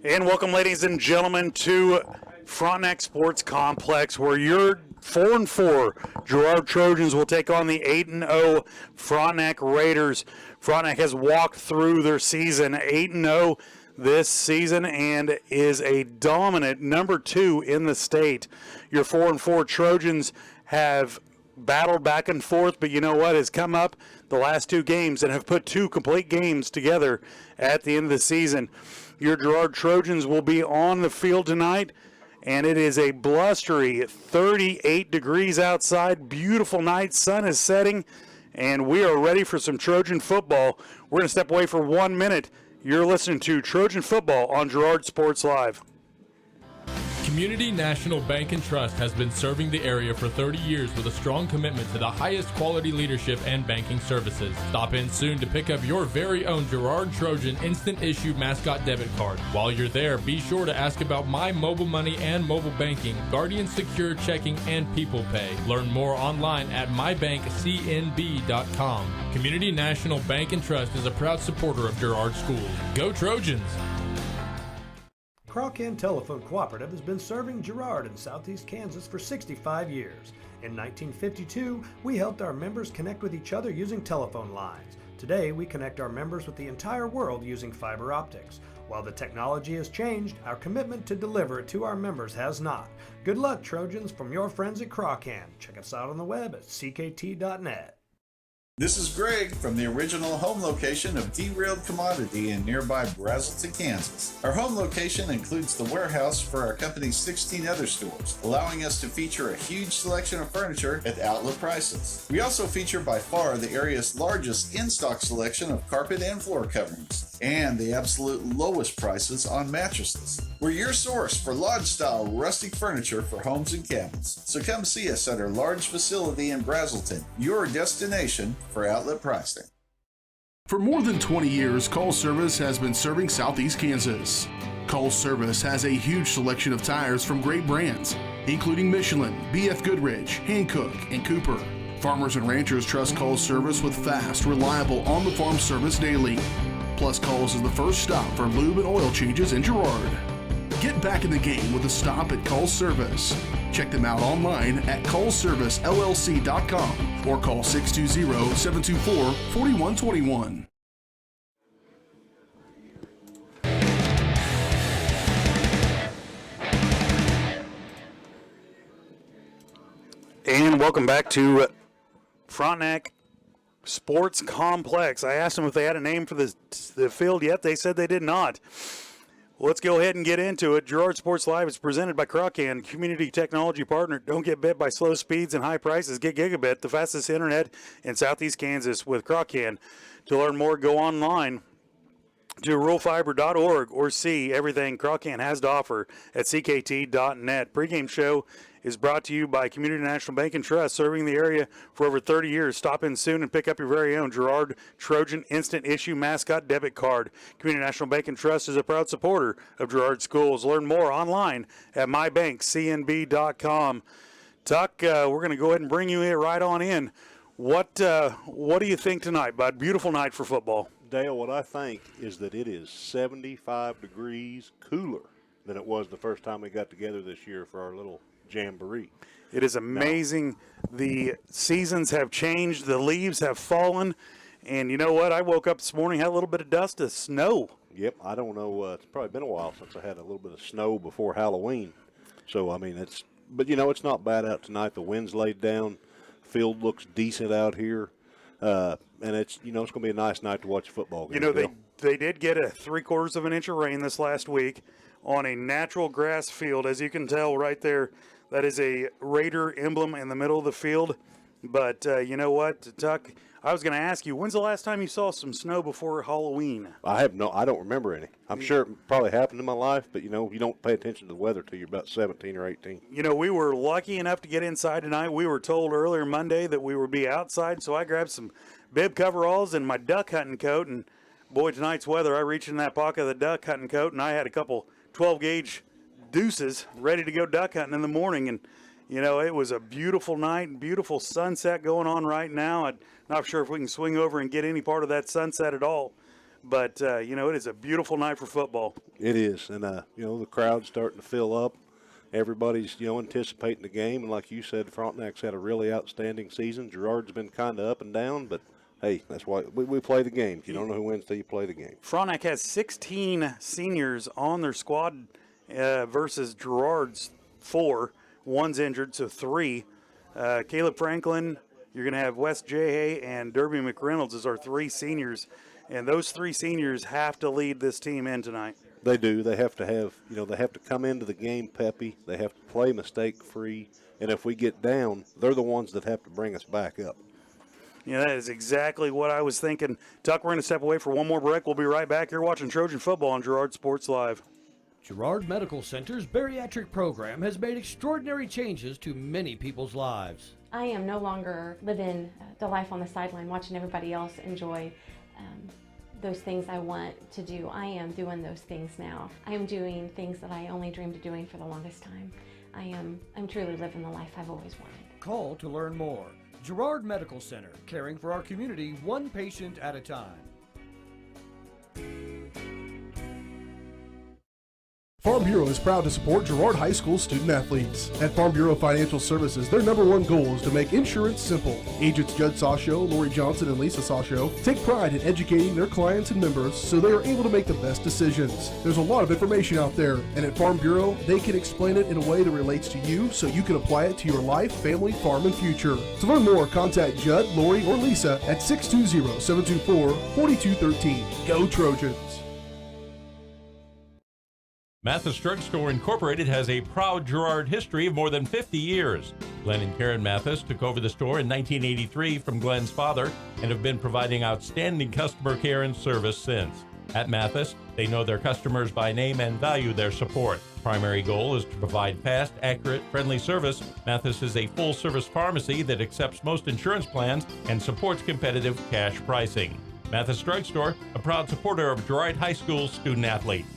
And welcome, ladies and gentlemen, to Frontenac Sports Complex, where your 4-4 Girard Trojans will take on the 8-0 Frontenac Raiders. Frontenac has walked through their season 8-0 this season and is a dominant number 2 in the state. Your 4-4 Trojans have battled back and forth, but you know what has come up the last 2 games and have put 2 complete games together at the end of the season. Your Girard Trojans will be on the field tonight, and it is a blustery 38 degrees outside. Beautiful night, sun is setting, and we are ready for some Trojan football. We're going to step away for 1 minute. You're listening to Trojan Football on Girard Sports Live. Community National Bank and Trust has been serving the area for 30 years with a strong commitment to the highest quality leadership and banking services. Stop in soon to pick up your very own Girard Trojan Instant Issue Mascot Debit Card. While you're there, be sure to ask about My Mobile Money and Mobile Banking, Guardian Secure Checking, and People Pay. Learn more online at mybankcnb.com. Community National Bank and Trust is a proud supporter of Girard Schools. Go Trojans! Crawcan Telephone Cooperative has been serving Girard in southeast Kansas for 65 years. In 1952, we helped our members connect with each other using telephone lines. Today, we connect our members with the entire world using fiber optics. While the technology has changed, our commitment to deliver it to our members has not. Good luck, Trojans, from your friends at Crawcan. Check us out on the web at ckt.net. This is Greg from the original home location of Derailed Commodity in nearby Brazelton, Kansas. Our home location includes the warehouse for our company's 16 other stores, allowing us to feature a huge selection of furniture at outlet prices. We also feature by far the area's largest in-stock selection of carpet and floor coverings, and the absolute lowest prices on mattresses. We're your source for lodge-style rustic furniture for homes and cabins. So come see us at our large facility in Brazelton, your destination for outlet pricing. For more than 20 years, Call Service has been serving Southeast Kansas. Call Service has a huge selection of tires from great brands, including Michelin, BF Goodrich, Hankook, and Cooper. Farmers and ranchers trust Call Service with fast, reliable, on-the-farm service daily. Plus, Calls is the first stop for lube and oil changes in Girard. Get back in the game with a stop at Call Service. Check them out online at callservicellc.com or call 620-724-4121. And welcome back to Frontenac Sports Complex. I asked them if they had a name for the field yet. They said they did not. Let's go ahead and get into it. Girard Sports Live is presented by Crawcan, community technology partner. Don't get bit by slow speeds and high prices. Get gigabit, the fastest internet in southeast Kansas with Crawcan. To learn more, go online to ruralfiber.org or see everything Crawcan has to offer at ckt.net. Pregame show is brought to you by Community National Bank and Trust, serving the area for over 30 years. Stop in soon and pick up your very own Girard Trojan Instant Issue Mascot Debit Card. Community National Bank and Trust is a proud supporter of Girard Schools. Learn more online at mybankcnb.com. Tuck, we're going to go ahead and bring you right on in. What do you think tonight, bud? Beautiful night for football. Dale, what I think is that it is 75 degrees cooler than it was the first time we got together this year for our little jamboree. It is amazing. The seasons have changed. The leaves have fallen. And you know what? I woke up this morning, had a little bit of dust of snow. Yep, I don't know. It's probably been a while since I had a little bit of snow before Halloween. So, I mean, it's not bad out tonight. The wind's laid down. Field looks decent out here. And it's going to be a nice night to watch a football game. They did get a 3/4 of an inch of rain this last week on a natural grass field. As you can tell right there, that is a Raider emblem in the middle of the field. But you know what, Tuck? I was going to ask you, when's the last time you saw some snow before Halloween? I don't remember any. I'm sure it probably happened in my life, but you don't pay attention to the weather till you're about 17 or 18. We were lucky enough to get inside tonight. We were told earlier Monday that we would be outside, so I grabbed some bib coveralls and my duck hunting coat. And boy, tonight's weather, I reached in that pocket of the duck hunting coat, and I had a couple 12-gauge deuces ready to go duck hunting in the morning. And it was a beautiful night, beautiful sunset going on right now. I'm not sure if we can swing over and get any part of that sunset at all. But, it is a beautiful night for football. It is, and the crowd's starting to fill up. Everybody's anticipating the game, and like you said, Frontenac's had a really outstanding season. Girard's been kind of up and down, but hey, that's why we play the games. You don't know who wins till you play the game. Frontenac has 16 seniors on their squad versus Girard's 4. One's injured, so 3. Caleb Franklin, you're going to have Wes J. and Derby McReynolds as our 3 seniors, and those 3 seniors have to lead this team in tonight. They do. They have to have, they have to come into the game peppy. They have to play mistake-free. And if we get down, they're the ones that have to bring us back up. Yeah, that is exactly what I was thinking. Tuck, we're going to step away for one more break. We'll be right back. You're watching Trojan Football on Girard Sports Live. Girard Medical Center's bariatric program has made extraordinary changes to many people's lives. I am no longer living the life on the sideline, watching everybody else enjoy those things I want to do. I am doing those things now. I am doing things that I only dreamed of doing for the longest time. I'm truly living the life I've always wanted. Call to learn more. Girard Medical Center, caring for our community one patient at a time. Farm Bureau is proud to support Girard High School student athletes. At Farm Bureau Financial Services, their #1 goal is to make insurance simple. Agents Judd Sasho, Lori Johnson, and Lisa Sasho take pride in educating their clients and members so they are able to make the best decisions. There's a lot of information out there, and at Farm Bureau, they can explain it in a way that relates to you so you can apply it to your life, family, farm, and future. To learn more, contact Judd, Lori, or Lisa at 620-724-4213. Go Trojans! Mathis Drug Store Incorporated has a proud Girard history of more than 50 years. Glenn and Karen Mathis took over the store in 1983 from Glenn's father and have been providing outstanding customer care and service since. At Mathis, they know their customers by name and value their support. Primary goal is to provide fast, accurate, friendly service. Mathis is a full-service pharmacy that accepts most insurance plans and supports competitive cash pricing. Mathis Drug Store, a proud supporter of Girard High School student-athletes.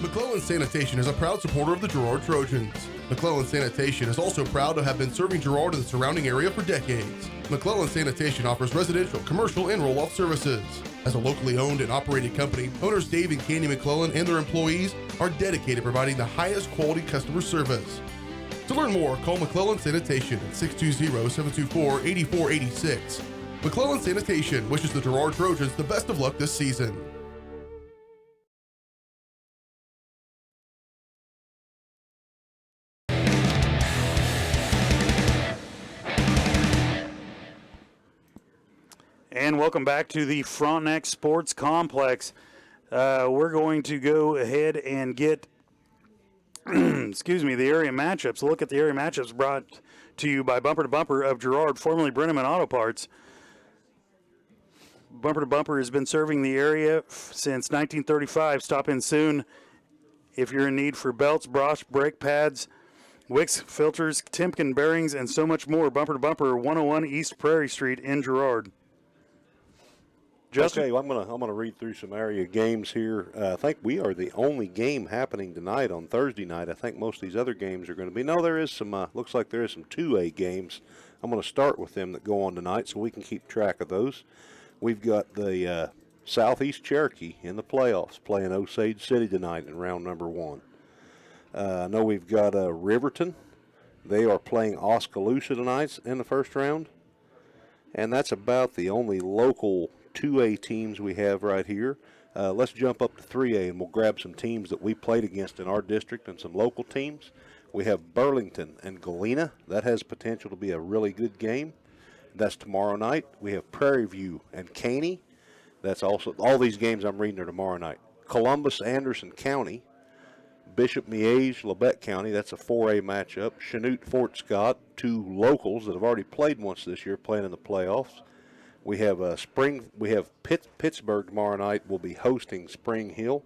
McClellan Sanitation is a proud supporter of the Girard Trojans. McClellan Sanitation is also proud to have been serving Girard and the surrounding area for decades. McClellan Sanitation offers residential, commercial, and roll-off services. As a locally owned and operated company, owners Dave and Candy McClellan and their employees are dedicated to providing the highest quality customer service. To learn more, call McClellan Sanitation at 620-724-8486. McClellan Sanitation wishes the Girard Trojans the best of luck this season. And welcome back to the Frontenac Sports Complex. We're going to go ahead and get, the area matchups. Look at the area matchups brought to you by Bumper to Bumper of Girard, formerly Brenneman Auto Parts. Bumper to Bumper has been serving the area since 1935. Stop in soon if you're in need for belts, brush, brake pads, wicks, filters, Timken bearings, and so much more. Bumper to Bumper, 101 East Prairie Street in Girard. Justin? Okay, well, I'm gonna read through some area games here. I think we are the only game happening tonight on Thursday night. I think most of these other games are going to be. No, there is some. Looks like there is some 2A games. I'm going to start with them that go on tonight, so we can keep track of those. We've got the Southeast Cherokee in the playoffs playing Osage City tonight in round number 1. I know we've got Riverton. They are playing Oskaloosa tonight in the first round, and that's about the only local 2A teams we have right here. Let's jump up to 3A and we'll grab some teams that we played against in our district and some local teams. We have Burlington and Galena. That has potential to be a really good game. That's tomorrow night. We have Prairie View and Caney. That's also, all these games I'm reading are tomorrow night. Columbus, Anderson County. Bishop Miege, Labette County. That's a 4A matchup. Chanute, Fort Scott, 2 locals that have already played once this year playing in the playoffs. We have Pittsburgh tomorrow night will be hosting Spring Hill,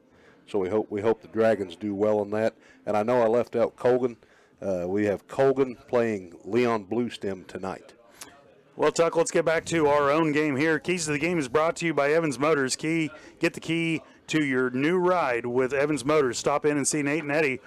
so we hope the Dragons do well in that. And I know I left out Colgan. We have Colgan playing Leon Bluestem tonight. Well, Tuck, let's get back to our own game here. Keys to the Game is brought to you by Evans Motors. Get the key to your new ride with Evans Motors. Stop in and see Nate and Eddie.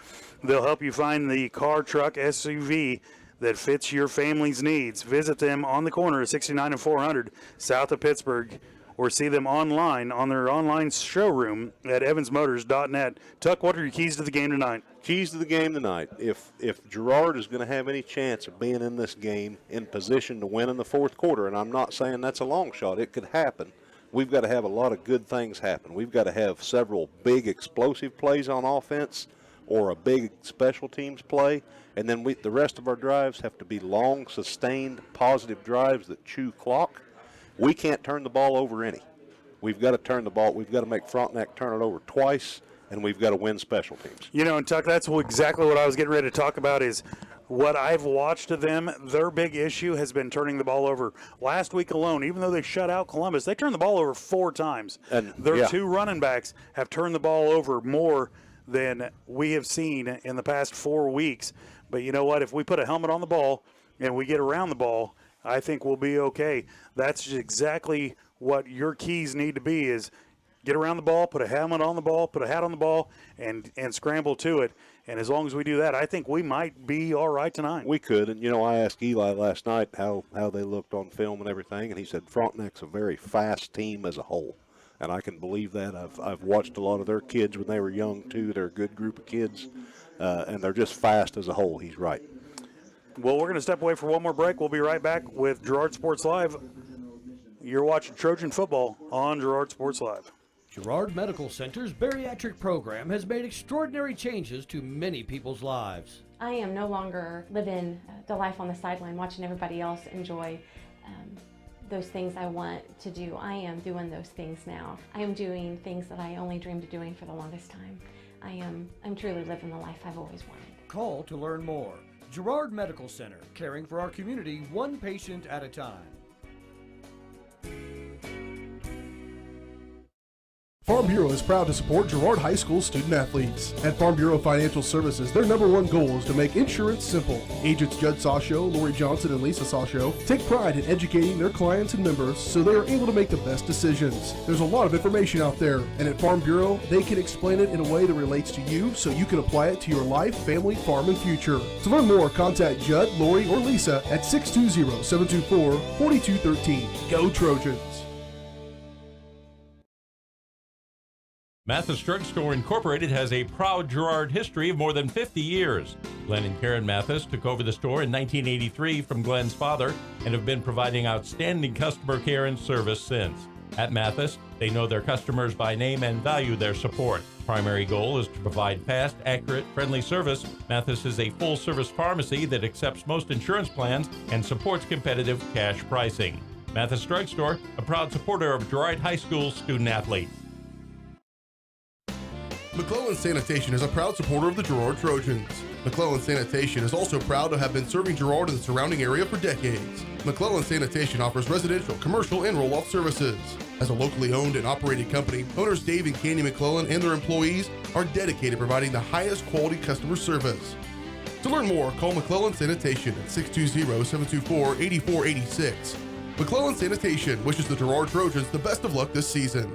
They'll help you find the car, truck, SUV that fits your family's needs. Visit them on the corner of 69 and 400 south of Pittsburgh, or see them online on their online showroom at evansmotors.net. Tuck, what are your keys to the game tonight? Keys to the game tonight. If Girard is going to have any chance of being in this game in position to win in the fourth quarter, and I'm not saying that's a long shot, it could happen, we've got to have a lot of good things happen. We've got to have several big explosive plays on offense or a big special teams play, and then the rest of our drives have to be long, sustained, positive drives that chew clock. We can't turn the ball over any. We've got to turn the ball. We've got to make Frontenac turn it over twice, and we've got to win special teams. You know, and Tuck, that's exactly what I was getting ready to talk about is what I've watched of them. Their big issue has been turning the ball over. Last week alone, even though they shut out Columbus, they turned the ball over 4 times. And their 2 running backs have turned the ball over more than we have seen in the past 4 weeks. But you know what? If we put a helmet on the ball and we get around the ball, I think we'll be okay. That's exactly what your keys need to be is get around the ball, put a helmet on the ball, put a hat on the ball, and scramble to it. And as long as we do that, I think we might be all right tonight. We could. And, you know, I asked Eli last night how they looked on film and everything, and he said Frontenac's a very fast team as a whole. And I can believe that. I've watched a lot of their kids when they were young, too. They're a good group of kids, and they're just fast as a whole. He's right. Well, we're going to step away for one more break. We'll be right back with Girard Sports Live. You're watching Trojan football on Girard Sports Live. Girard Medical Center's bariatric program has made extraordinary changes to many people's lives. I am no longer living the life on the sideline watching everybody else enjoy those things I want to do. I am doing those things now. I am doing things that I only dreamed of doing for the longest time. I'm truly living the life I've always wanted. Call to learn more. Girard Medical Center, caring for our community one patient at a time. Farm Bureau is proud to support Girard High School student athletes. At Farm Bureau Financial Services, their #1 goal is to make insurance simple. Agents Judd Sasho, Lori Johnson, and Lisa Sasho take pride in educating their clients and members so they are able to make the best decisions. There's a lot of information out there, and at Farm Bureau, they can explain it in a way that relates to you so you can apply it to your life, family, farm, and future. To learn more, contact Judd, Lori, or Lisa at 620-724-4213. Go Trojans! Mathis Drug Store Incorporated has a proud Girard history of more than 50 years. Glenn and Karen Mathis took over the store in 1983 from Glenn's father and have been providing outstanding customer care and service since. At Mathis, they know their customers by name and value their support. Primary goal is to provide fast, accurate, friendly service. Mathis is a full-service pharmacy that accepts most insurance plans and supports competitive cash pricing. Mathis Drug Store, a proud supporter of Girard High School student athletes. McClellan Sanitation is a proud supporter of the Girard Trojans. McClellan Sanitation is also proud to have been serving Girard and the surrounding area for decades. McClellan Sanitation offers residential, commercial, and roll-off services. As a locally owned and operated company, owners Dave and Candy McClellan and their employees are dedicated to providing the highest quality customer service. To learn more, call McClellan Sanitation at 620-724-8486. McClellan Sanitation wishes the Girard Trojans the best of luck this season.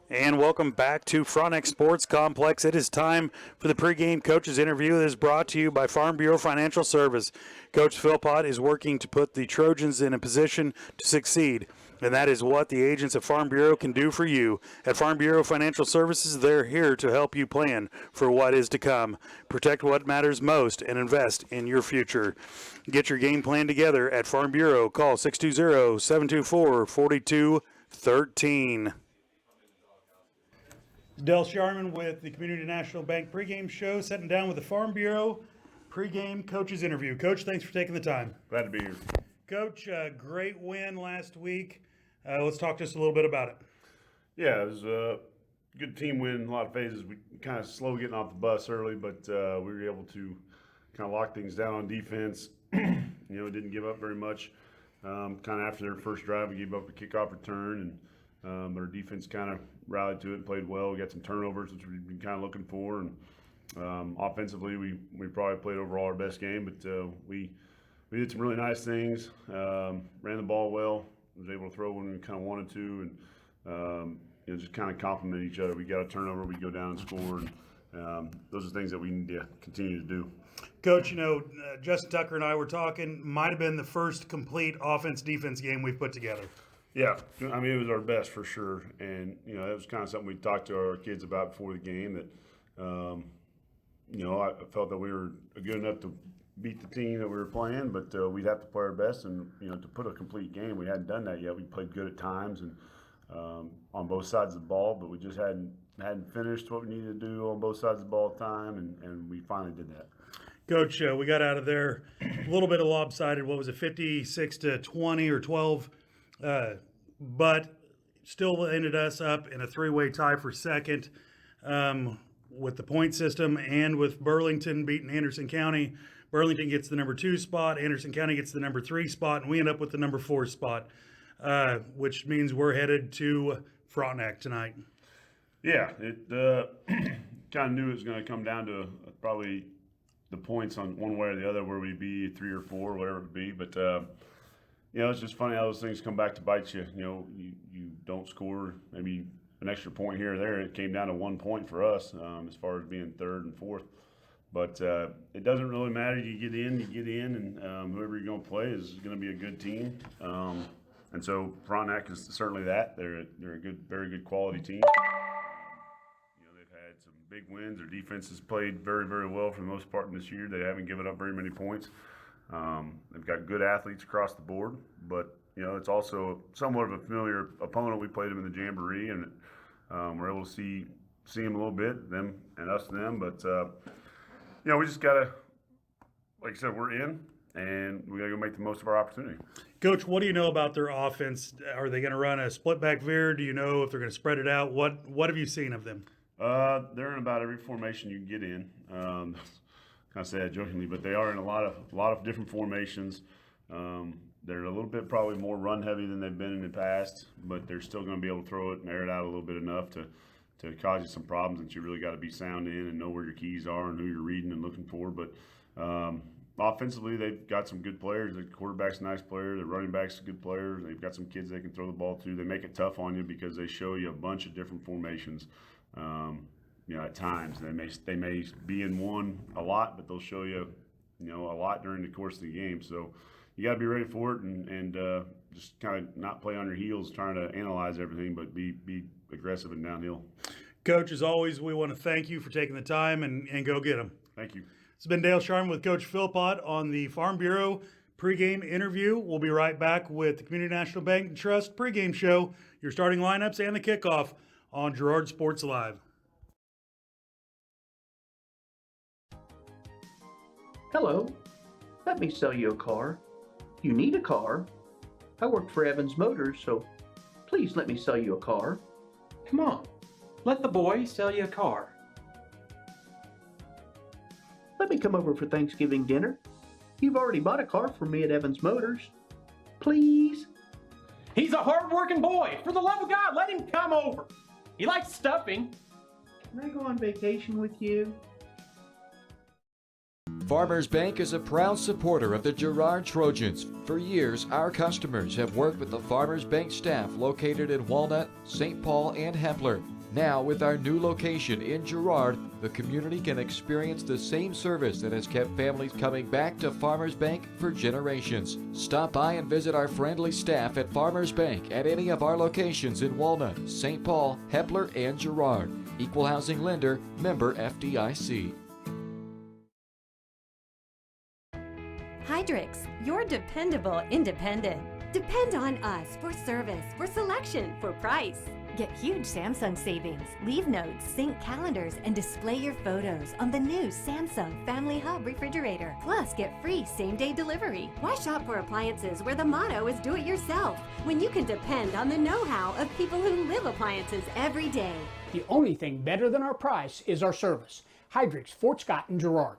And welcome back to Frontenac Sports Complex. It is time for the pregame coaches interview that is brought to you by Farm Bureau Financial Service. Coach Philpott is working to put the Trojans in a position to succeed, and that is what the agents of Farm Bureau can do for you. At Farm Bureau Financial Services, they're here to help you plan for what is to come. Protect what matters most and invest in your future. Get your game plan together at Farm Bureau. Call 620-724-4213. Del Sharman with the Community National Bank pregame show, sitting down with the Farm Bureau pregame coaches interview. Coach, thanks for taking the time. Glad to be here. Coach, great win last week. Let's talk just a little bit about it. Yeah, it was a good team win in a lot of phases. We kind of slow getting off the bus early, but we were able to kind of lock things down on defense. Didn't give up very much. Kind of after their first drive, we gave up a kickoff return, and our defense kind of rallied to it and played well. We got some turnovers, which we've been kind of looking for, and offensively, we probably played overall our best game, but we did some really nice things. Ran the ball well. Was able to throw when we kind of wanted to, and just kind of complement each other. We got a turnover, we go down and score, those are things that we need to continue to do. Coach, Justin Tucker and I were talking, might have been the first complete offense-defense game we've put together. Yeah, I mean, it was our best for sure. And, that was kind of something we talked to our kids about before the game that, I felt that we were good enough to beat the team that we were playing, but we'd have to play our best. And, to put a complete game, we hadn't done that yet. We played good at times and on both sides of the ball, but we just hadn't finished what we needed to do on both sides of the ball at the time, and we finally did that. Coach, we got out of there a little bit of lopsided. What was it, 56-20 or 12? But still ended us up in a three-way tie for second with the point system and with Burlington beating Anderson County. Burlington gets the number 2 spot, Anderson County gets the number 3 spot, and we end up with the number 4 spot, which means we're headed to Frontenac tonight. Yeah, it kind of knew it was going to come down to probably the points on one way or the other, where we'd be 3 or 4, whatever it would be. But, it's just funny how those things come back to bite you. You don't score maybe an extra point here or there. It came down to 1 point for us as far as being 3rd and 4th. But it doesn't really matter. You get in, and whoever you're going to play is going to be a good team. And so Frontenac is certainly that. They're a good, very good quality team. They've had some big wins. Their defense has played very, very well for the most part in this year. They haven't given up very many points. They've got good athletes across the board, but it's also somewhat of a familiar opponent. We played them in the Jamboree, and we're able to see them a little bit, them and us and them. But we just gotta, like I said, we're in, and we gotta go make the most of our opportunity. Coach, what do you know about their offense? Are they going to run a split back veer? Do you know if they're going to spread it out? What have you seen of them? They're in about every formation you can get in. I say that jokingly, but they are in a lot of different formations. They're a little bit probably more run heavy than they've been in the past, but they're still going to be able to throw it and air it out a little bit enough to cause you some problems that you really got to be sound in and know where your keys are and who you're reading and looking for. But offensively, they've got some good players. The quarterback's a nice player. The running back's a good player. They've got some kids they can throw the ball to. They make it tough on you because they show you a bunch of different formations. At times they may be in one a lot, but they'll show you, a lot during the course of the game. So you got to be ready for it and just kind of not play on your heels trying to analyze everything, but be aggressive and downhill. Coach, as always, we want to thank you for taking the time and go get them. Thank you. It's been Dale Sharman with Coach Philpott on the Farm Bureau pregame interview. We'll be right back with the Community National Bank and Trust pregame show, your starting lineups and the kickoff on Girard Sports Live. Hello, let me sell you a car. You need a car? I work for Evans Motors, so please let me sell you a car. Come on, let the boy sell you a car. Let me come over for Thanksgiving dinner. You've already bought a car for me at Evans Motors. Please? He's a hard-working boy. For the love of God, let him come over. He likes stuffing. Can I go on vacation with you? Farmers Bank is a proud supporter of the Girard Trojans. For years, our customers have worked with the Farmers Bank staff located in Walnut, St. Paul, and Hepler. Now, with our new location in Girard, the community can experience the same service that has kept families coming back to Farmers Bank for generations. Stop by and visit our friendly staff at Farmers Bank at any of our locations in Walnut, St. Paul, Hepler, and Girard. Equal Housing Lender, member FDIC. Hydrix, your dependable independent. Depend on us for service, for selection, for price. Get huge Samsung savings. Leave notes, sync calendars, and display your photos on the new Samsung Family Hub refrigerator. Plus, get free same-day delivery. Why shop for appliances where the motto is do it yourself when you can depend on the know-how of people who live appliances every day? The only thing better than our price is our service. Hydrix, Fort Scott, and Girard.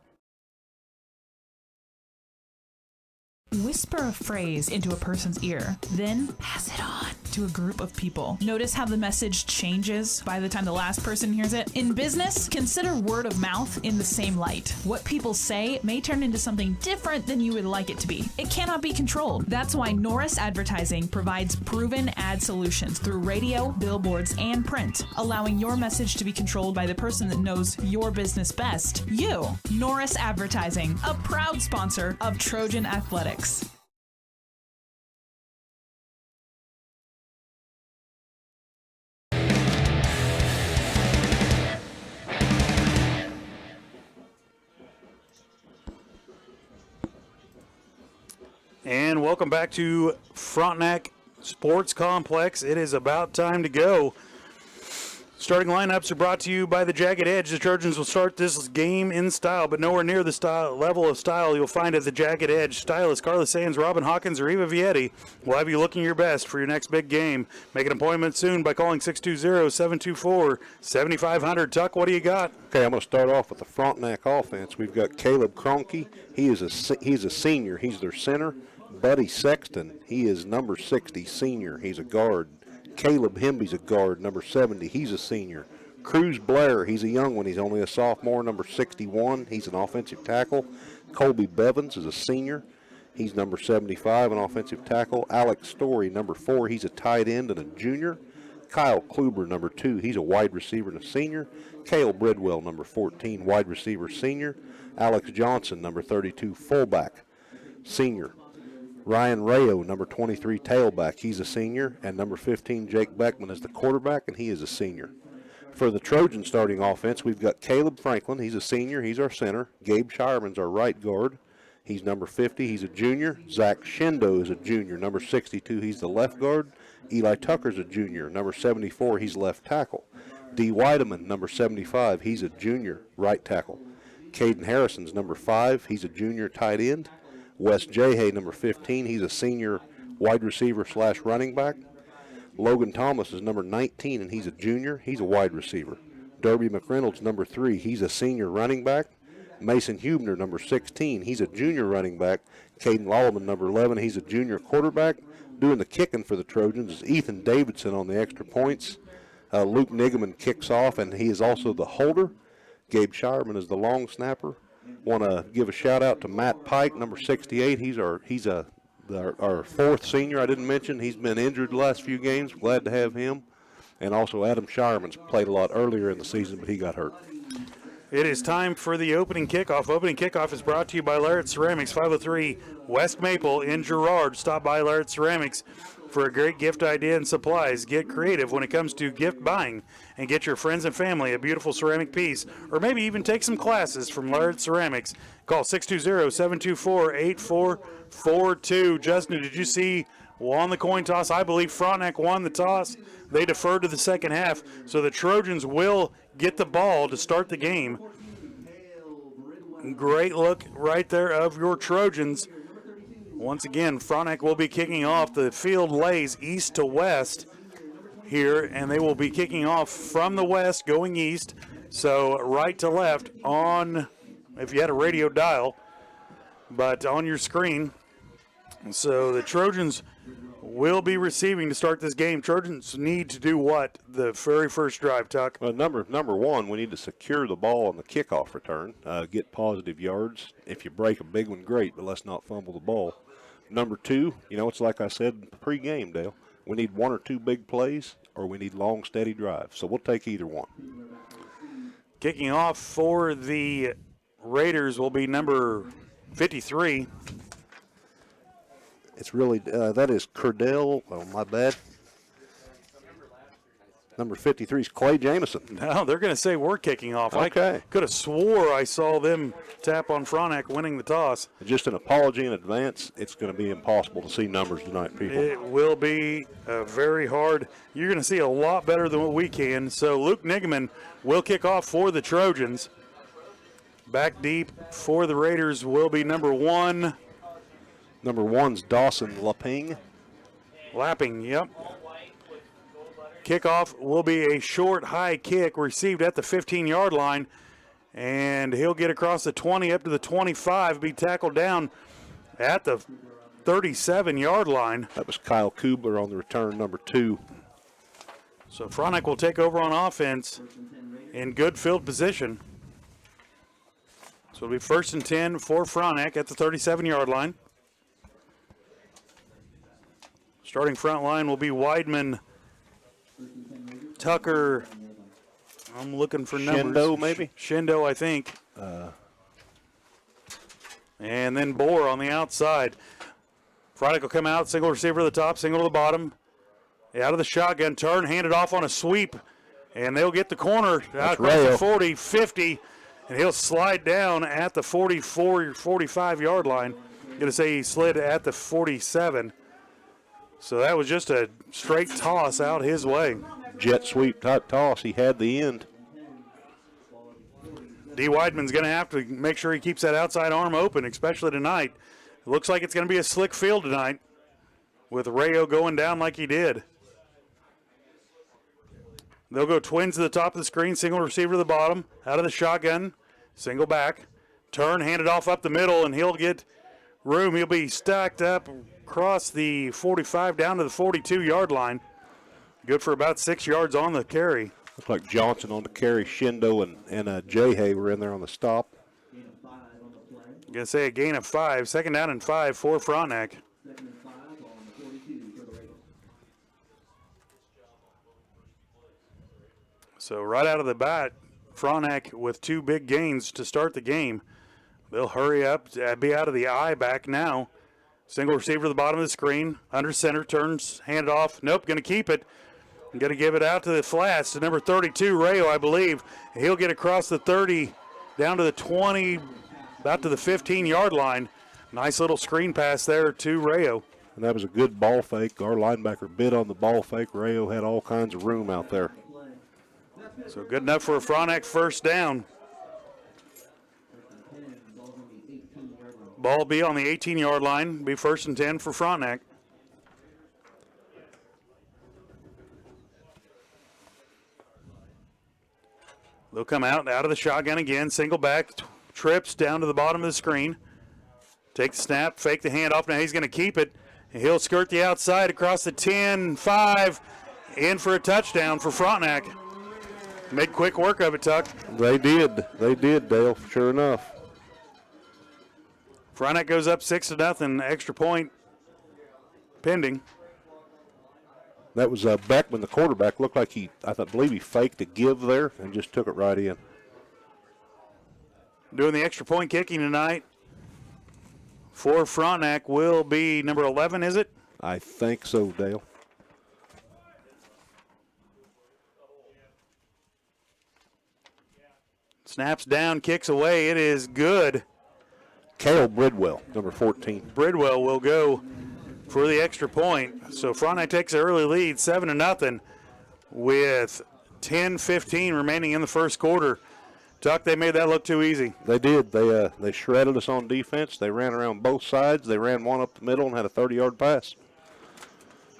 Whisper a phrase into a person's ear, then pass it on to a group of people. Notice how the message changes by the time the last person hears it? In business, consider word of mouth in the same light. What people say may turn into something different than you would like it to be. It cannot be controlled. That's why Norris Advertising provides proven ad solutions through radio, billboards, and print, allowing your message to be controlled by the person that knows your business best. You. Norris Advertising, a proud sponsor of Trojan Athletics. And welcome back to Frontenac Sports Complex. It is about time to go. Starting lineups are brought to you by the Jagged Edge. The Trojans will start this game in style, but nowhere near the level of style you'll find at the Jagged Edge. Stylists Carla Sands, Robin Hawkins, or Eva Vietti will have you looking your best for your next big game. Make an appointment soon by calling 620-724-7500. Tuck, what do you got? Okay, I'm going to start off with the Frontenac offense. We've got Caleb Cronky. He's a senior. He's their center. Buddy Sexton, he is number 60, senior. He's a guard. Caleb Hemby's a guard, number 70. He's a senior. Cruz Blair, he's a young one. He's only a sophomore, number 61. He's an offensive tackle. Colby Bevins is a senior. He's number 75, an offensive tackle. Alex Story, number 4. He's a tight end and a junior. Kyle Kluber, number 2. He's a wide receiver and a senior. Cale Bridwell, number 14, wide receiver, senior. Alex Johnson, number 32, fullback, senior. Ryan Rayo, number 23, tailback. He's a senior. And number 15, Jake Beckman, is the quarterback, and he is a senior. For the Trojan starting offense, we've got Caleb Franklin. He's a senior. He's our center. Gabe Shireman's our right guard. He's number 50. He's a junior. Zach Shindo is a junior. Number 62, he's the left guard. Eli Tucker's a junior. Number 74, he's left tackle. D. Weideman, number 75, he's a junior right tackle. Caden Harrison's number 5, he's a junior tight end. Wes Jahay, number 15, he's a senior wide receiver / running back. Logan Thomas is number 19, and he's a junior. He's a wide receiver. Derby McReynolds, number 3, he's a senior running back. Mason Hubner, number 16, he's a junior running back. Caden Lallman, number 11, he's a junior quarterback. Doing the kicking for the Trojans is Ethan Davidson on the extra points. Luke Nigaman kicks off, and he is also the holder. Gabe Shireman is the long snapper. Want to give a shout out to Matt Pike, number 68. He's our fourth senior. I didn't mention he's been injured the last few games. Glad to have him. And also Adam Shireman's played a lot earlier in the season, but he got hurt. It is time for the opening kickoff. Opening kickoff is brought to you by Larrett Ceramics, 503 West Maple in Girard. Stop by Larrett Ceramics for a great gift idea and supplies. Get creative when it comes to gift buying and get your friends and family a beautiful ceramic piece, or maybe even take some classes from Larrett Ceramics. Call 620-724-8442. Justin, did you see on the coin toss? I believe Frontenac won the toss. They deferred to the second half, so the Trojans will get the ball to start the game. Great look right there of your Trojans. Once again, Frontenac will be kicking off. The field lays east to west here, and they will be kicking off from the west going east. So right to left on, if you had a radio dial, but on your screen. So the Trojans will be receiving to start this game. Trojans need to do what the very first drive, Tuck? Well, number one, we need to secure the ball on the kickoff return, get positive yards. If you break a big one, great, but let's not fumble the ball. Number 2, it's like I said pre-game, Dale. We need 1 or 2 big plays, or we need long, steady drives. So we'll take either one. Kicking off for the Raiders will be number 53. It's really, that is Curdell. Oh, my bad. Number 53 is Clay Jamison. No, they're going to say we're kicking off. Okay. I could have swore I saw them tap on Frontenac winning the toss. Just an apology in advance. It's going to be impossible to see numbers tonight, people. It will be very hard. You're going to see a lot better than what we can. So Luke Nigaman will kick off for the Trojans. Back deep for the Raiders will be number 1. Number 1's Dawson Lapping. Lapping, yep. Kickoff will be a short, high kick received at the 15-yard line, and he'll get across the 20 up to the 25, be tackled down at the 37-yard line. That was Kyle Kubler on the return, number 2. So Frontenac will take over on offense in good field position. So it'll be 1st and 10 for Frontenac at the 37-yard line. Starting front line will be Weidman, Tucker. I'm looking for numbers. Shindo, maybe? Shindo, I think. And then Bohr on the outside. Frontenac will come out, single receiver to the top, single to the bottom. Out of the shotgun, turn, hand it off on a sweep. And they'll get the corner out across the 40, 50. And he'll slide down at the 44, 45-yard line. I'm going to say he slid at the 47. So that was just a straight toss out his way. Jet sweep type toss. He had the end. D. Weidman's going to have to make sure he keeps that outside arm open, especially tonight. It looks like it's going to be a slick field tonight with Rayo going down like he did. They'll go twins to the top of the screen, single receiver to the bottom, out of the shotgun, single back, turn, hand it off up the middle, and he'll get room. He'll be stacked up across the 45 down to the 42-yard line. Good for about 6 yards on the carry. Looks like Johnson on the carry. Shindo and Jay were in there on the stop. I'm going to say a gain of 5. 2nd down and 5 for Frontenac. So right out of the bat, Frontenac with 2 big gains to start the game. They'll hurry up, be out of the eye back now. Single receiver to the bottom of the screen, under center, turns, hand it off. Nope, going to keep it. Going to give it out to the flats to number 32, Rayo, I believe. He'll get across the 30, down to the 20, about to the 15-yard line. Nice little screen pass there to Rayo. And that was a good ball fake. Our linebacker bid on the ball fake. Rayo had all kinds of room out there. So good enough for a Frontenac 1st down. Ball be on the 18-yard line. Be 1st and 10 for Frontenac. They'll come out of the shotgun again. Single back, trips down to the bottom of the screen. Take the snap, fake the handoff. Now he's going to keep it. He'll skirt the outside across the 10, 5, in for a touchdown for Frontenac. Made quick work of it, Tuck. They did, Dale, sure enough. Frontenac goes up 6-0, extra point pending. That was Beckman, the quarterback. Looked like I believe he faked a give there and just took it right in. Doing the extra point kicking tonight for Frontenac will be number 11, is it? I think so, Dale. Snaps down, kicks away. It is good. Cale Bridwell, number 14. Bridwell will go for the extra point. So Frontenac takes an early lead, 7-0, with 10:15 remaining in the first quarter. Tuck, they made that look too easy. They did. They shredded us on defense. They ran around both sides. They ran one up the middle and had a 30-yard pass.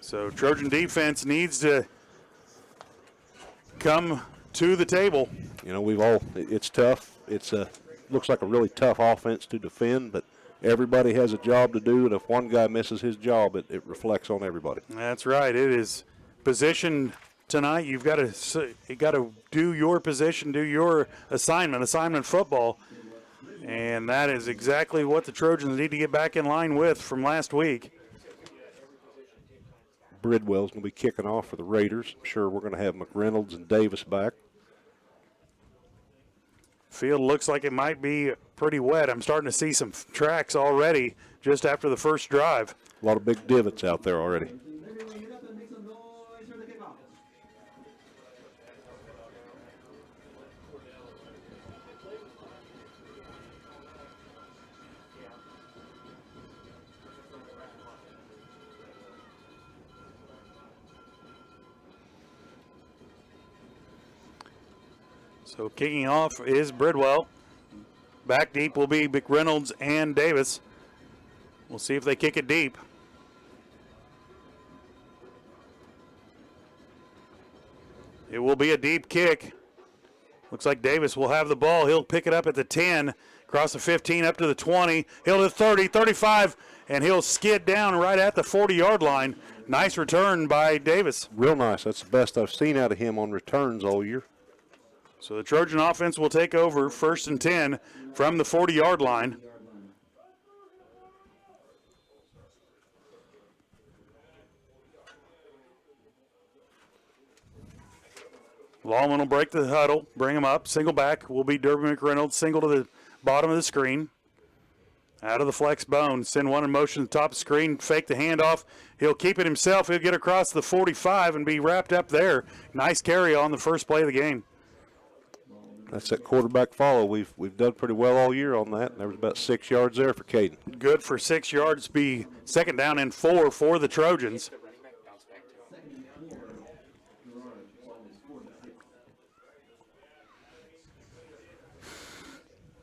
So Trojan defense needs to come to the table. You know, it's tough. It's looks like a really tough offense to defend, but everybody has a job to do, and if one guy misses his job, it reflects on everybody. That's right. It is position tonight. You've got to do your position, do your assignment football, and that is exactly what the Trojans need to get back in line with from last week. Bridwell's going to be kicking off for the Raiders. I'm sure we're going to have McReynolds and Davis back. Field looks like it might be pretty wet. I'm starting to see some tracks already just after the first drive. A lot of big divots out there already. So kicking off is Bridwell. Back deep will be McReynolds and Davis. We'll see if they kick it deep. It will be a deep kick. Looks like Davis will have the ball. He'll pick it up at the 10, across the 15, up to the 20. He'll to the 30, 35, and he'll skid down right at the 40-yard line. Nice return by Davis. Real nice. That's the best I've seen out of him on returns all year. So the Trojan offense will take over 1st and 10 from the 40-yard line. Lawman will break the huddle, bring him up. Single back will be Derby McReynolds. Single to the bottom of the screen. Out of the flex bone. Send one in motion to the top of the screen. Fake the handoff. He'll keep it himself. He'll get across the 45 and be wrapped up there. Nice carry on the first play of the game. That's that quarterback follow. We've done pretty well all year on that. There was about 6 yards there for Caden. Good for 6 yards. Be 2nd down and 4 for the Trojans.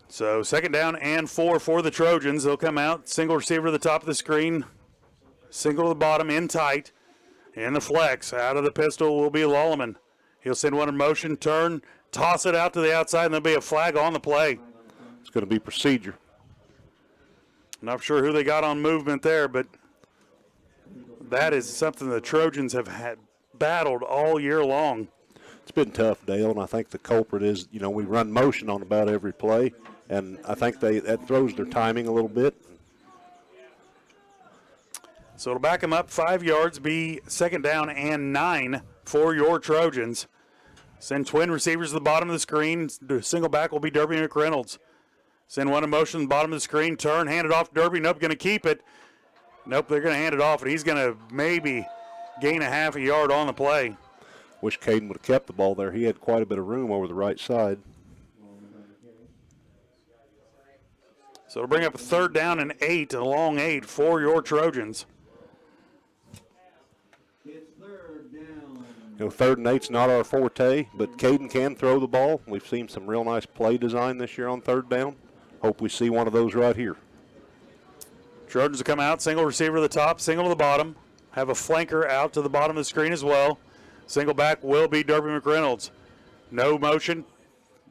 So 2nd down and 4 for the Trojans. They'll come out, single receiver to the top of the screen, single to the bottom, in tight, in the flex. Out of the pistol will be Lawman. He'll send one in motion, turn, toss it out to the outside, and there'll be a flag on the play. It's going to be procedure. Not sure who they got on movement there, but that is something the Trojans have had battled all year long. It's been tough, Dale, and I think the culprit is, we run motion on about every play, and I think that throws their timing a little bit. So it'll back them up 5 yards, be 2nd down and 9 for your Trojans. Send twin receivers to the bottom of the screen. The single back will be Derby McReynolds. Send one in motion to the bottom of the screen, turn, hand it off to Derby. Nope, going to keep it. Nope, they're going to hand it off, and he's going to maybe gain a half a yard on the play. Wish Caden would have kept the ball there. He had quite a bit of room over the right side. So it'll bring up a 3rd down and 8, a long 8 for your Trojans. 3rd and 8's not our forte, but Caden can throw the ball. We've seen some real nice play design this year on 3rd down. Hope we see one of those right here. Trojans will come out, single receiver to the top, single to the bottom. Have a flanker out to the bottom of the screen as well. Single back will be Derby McReynolds. No motion.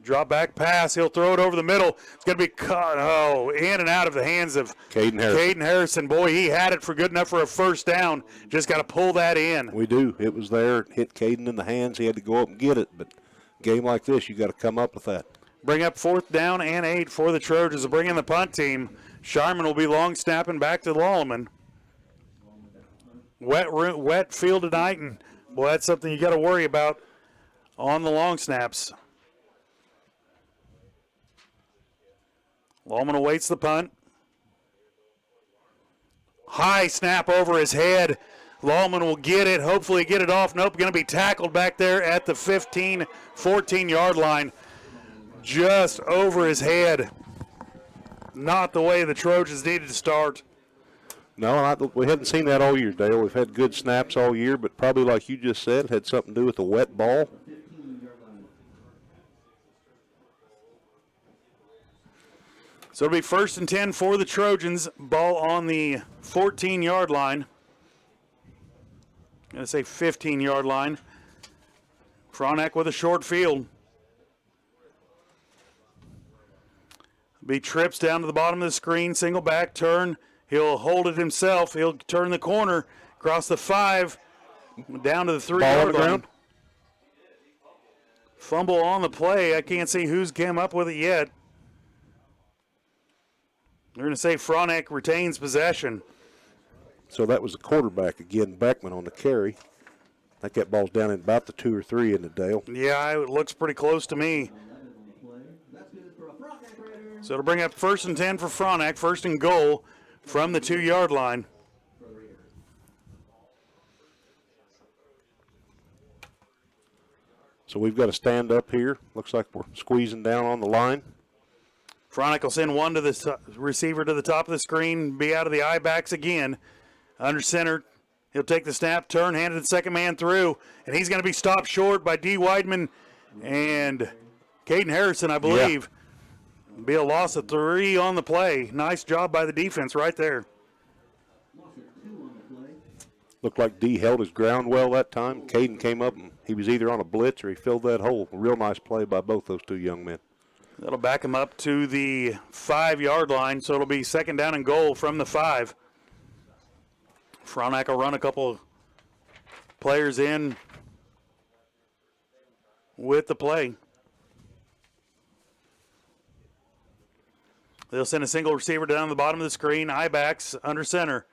Drop back pass. He'll throw it over the middle. It's going to be cut. Oh, in and out of the hands of Caden Harrison. Boy, he had it for good enough for a 1st down. Just got to pull that in. We do. It was there. It hit Caden in the hands. He had to go up and get it. But a game like this, you got to come up with that. Bring up 4th down and 8 for the Trojans. To bring in the punt team. Sharman will be long snapping back to Lawman. Wet field tonight, and boy, that's something you got to worry about on the long snaps. Lawman awaits the punt. High snap over his head. Lawman will get it, hopefully get it off. Nope, going to be tackled back there at the 15, 14-yard line. Just over his head. Not the way the Trojans needed to start. No, we haven't seen that all year, Dale. We've had good snaps all year, but probably like you just said, had something to do with the wet ball. So it'll be 1st and 10 for the Trojans. Ball on the 14-yard line. I'm going to say 15-yard line. Frontenac with a short field. Be trips down to the bottom of the screen. Single back, turn. He'll hold it himself. He'll turn the corner, across the 5, down to the 3-yard line. Fumble on the play. I can't see who's came up with it yet. They're going to say Frontenac retains possession. So that was the quarterback again, Beckman on the carry. I think that ball's down in about the 2 or 3 in the Dale. Yeah, it looks pretty close to me. So it'll bring up 1st and 10 for Frontenac, 1st and goal from the 2-yard line. So we've got to stand up here. Looks like we're squeezing down on the line. Frontenac will send one to the receiver to the top of the screen, be out of the eye backs again. Under center, he'll take the snap, turn, hand it to the second man through, and he's going to be stopped short by D. Weidman and Caden Harrison, I believe. Yeah. Be a loss of 3 on the play. Nice job by the defense right there. Looked like D held his ground well that time. Caden came up, and he was either on a blitz or he filled that hole. A real nice play by both those two young men. That'll back him up to the 5-yard line, so it'll be 2nd down and goal from the 5. Frontenac will run a couple players in with the play. They'll send a single receiver down the bottom of the screen. I-backs under center.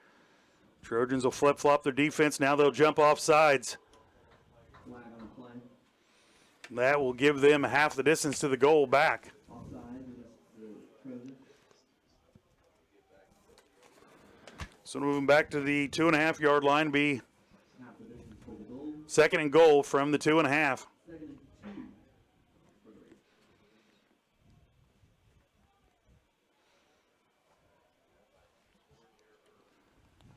Trojans will flip-flop their defense. Now they'll jump off sides. That will give them half the distance to the goal back. So moving back to the 2.5-yard line, be 2nd and goal from the 2.5.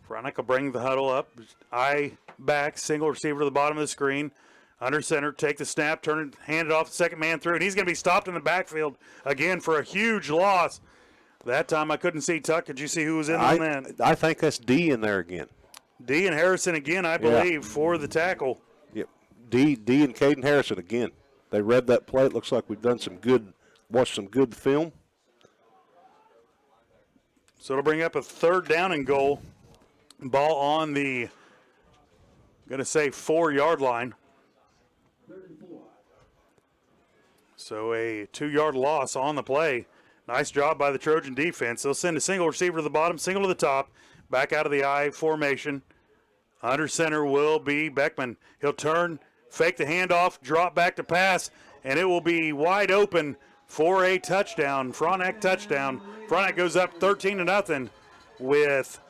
Frontenac will bring the huddle up. I-back, single receiver to the bottom of the screen. Under center, take the snap, turn it, hand it off the second man through, and he's going to be stopped in the backfield again for a huge loss. That time I couldn't see Tuck. Did you see who was in on that? I think that's D in there again. D and Harrison again, I believe, for the tackle. Yep. D and Caden Harrison again. They read that play. It looks like we've done watched some good film. So it'll bring up a 3rd down and goal. Ball on the, going to say 4-yard line. So a 2-yard loss on the play. Nice job by the Trojan defense. They'll send a single receiver to the bottom, single to the top, back out of the I formation. Under center will be Beckman. He'll turn, fake the handoff, drop back to pass, and it will be wide open for a touchdown. Frontenac touchdown. Frontenac goes up 13-0 with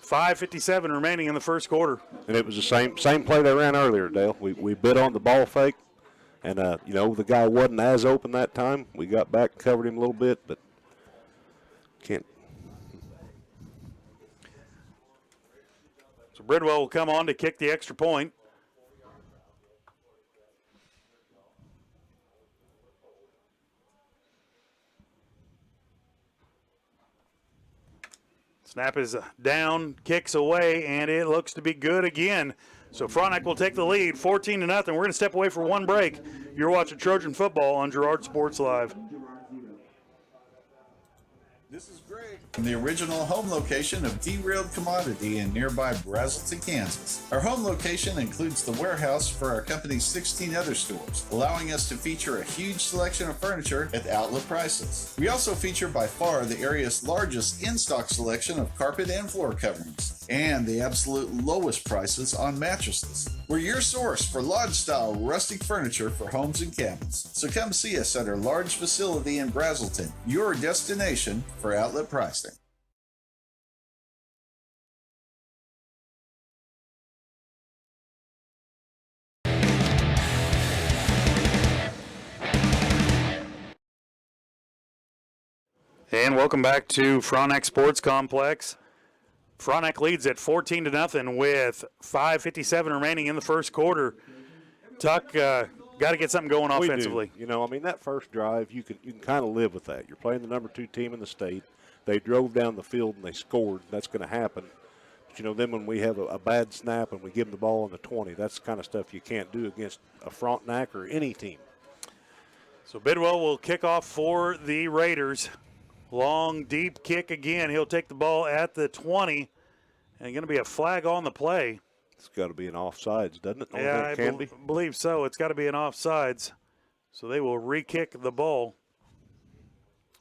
5:57 remaining in the first quarter. And it was the same play they ran earlier, Dale. We bid on the ball fake, and the guy wasn't as open that time. We got back and covered him a little bit, but can't. So Bridwell will come on to kick the extra point. Snap is down, kicks away, and it looks to be good again. So Frontenac will take the lead, 14-0. We're going to step away for one break. You're watching Trojan football on Girard Sports Live. This is Greg from the original home location of Derailed Commodity in nearby Brazelton, Kansas. Our home location includes the warehouse for our company's 16 other stores, allowing us to feature a huge selection of furniture at outlet prices. We also feature by far the area's largest in-stock selection of carpet and floor coverings, and the absolute lowest prices on mattresses. We're your source for lodge-style rustic furniture for homes and cabins. So come see us at our large facility in Brazelton, your destination for outlet pricing. And welcome back to Frontenac Sports Complex. Frontenac leads at 14-0 with 5:57 remaining in the first quarter. Tuck, got to get something going offensively. We do. That first drive, you can kind of live with that. You're playing the number 2 team in the state. They drove down the field and they scored. That's going to happen. But, then when we have a bad snap and we give them the ball on the 20, that's the kind of stuff you can't do against a Frontenac or any team. So Bidwell will kick off for the Raiders. Long, deep kick again. He'll take the ball at the 20, and going to be a flag on the play. It's got to be an offsides, doesn't it? Yeah, I believe so. It's got to be an offsides. So they will re-kick the ball.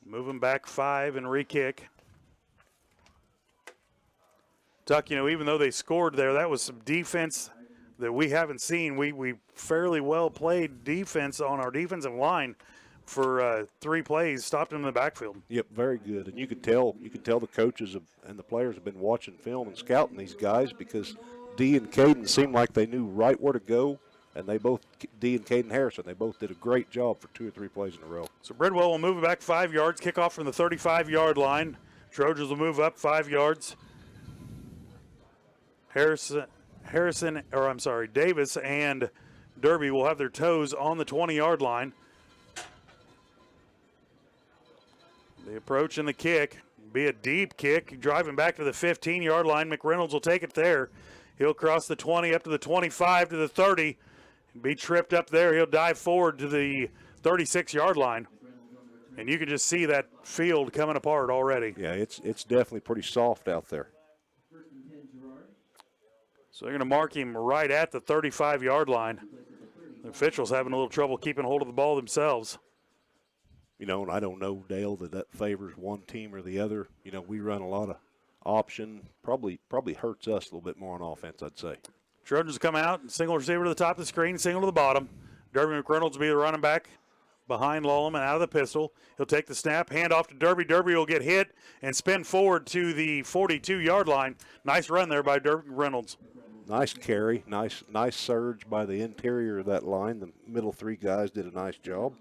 Moving back 5 and re-kick. Tuck, even though they scored there, that was some defense that we haven't seen. We fairly well played defense on our defensive line for 3 plays, stopped him in the backfield. Yep, very good. And you could tell the coaches and the players have been watching film and scouting these guys, because D and Caden seemed like they knew right where to go, and D and Caden Harrison, they both did a great job for 2 or 3 plays in a row. So Bridwell will move it back 5 yards, kick off from the 35-yard line. Trojans will move up 5 yards. Davis and Derby will have their toes on the 20-yard line. The approach and the kick be a deep kick, driving back to the 15-yard line. McReynolds will take it there. He'll cross the 20 up to the 25 to the 30. Be tripped up there. He'll dive forward to the 36-yard line. And you can just see that field coming apart already. Yeah, it's definitely pretty soft out there. So they're going to mark him right at the 35-yard line. The officials having a little trouble keeping hold of the ball themselves. You know, and I don't know, Dale, that favors one team or the other. You know, we run a lot of option. Probably hurts us a little bit more on offense, I'd say. Trojans come out, single receiver to the top of the screen, single to the bottom. Derby McReynolds will be the running back behind Lolleman out of the pistol. He'll take the snap, hand off to Derby. Derby will get hit and spin forward to the 42-yard line. Nice run there by Derby McReynolds. Nice carry, nice surge by the interior of that line. The middle three guys did a nice job.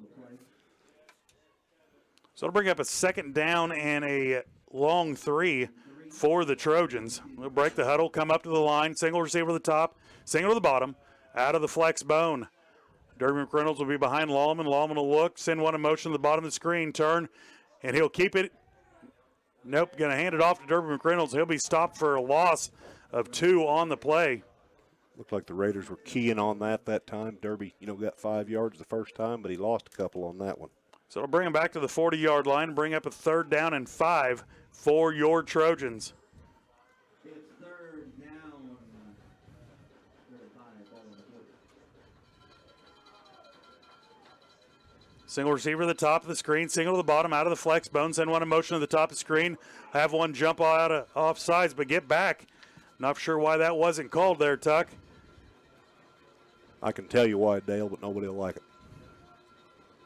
So it'll bring up a second down and a long 3 for the Trojans. They'll break the huddle, come up to the line, single receiver to the top, single to the bottom, out of the flex bone. Derby McReynolds will be behind Lawman. Lawman will look, send one in motion to the bottom of the screen, turn, and he'll keep it. Nope, going to hand it off to Derby McReynolds. He'll be stopped for a loss of 2 on the play. Looked like the Raiders were keying on that time. Derby, got 5 yards the first time, but he lost a couple on that one. So it'll bring him back to the 40-yard line, bring up a third down and 5 for your Trojans. Single receiver to the top of the screen, single to the bottom, out of the flex bone. Send one in motion to the top of the screen. Have one jump out of offsides, but get back. Not sure why that wasn't called there, Tuck. I can tell you why, Dale, but nobody will like it.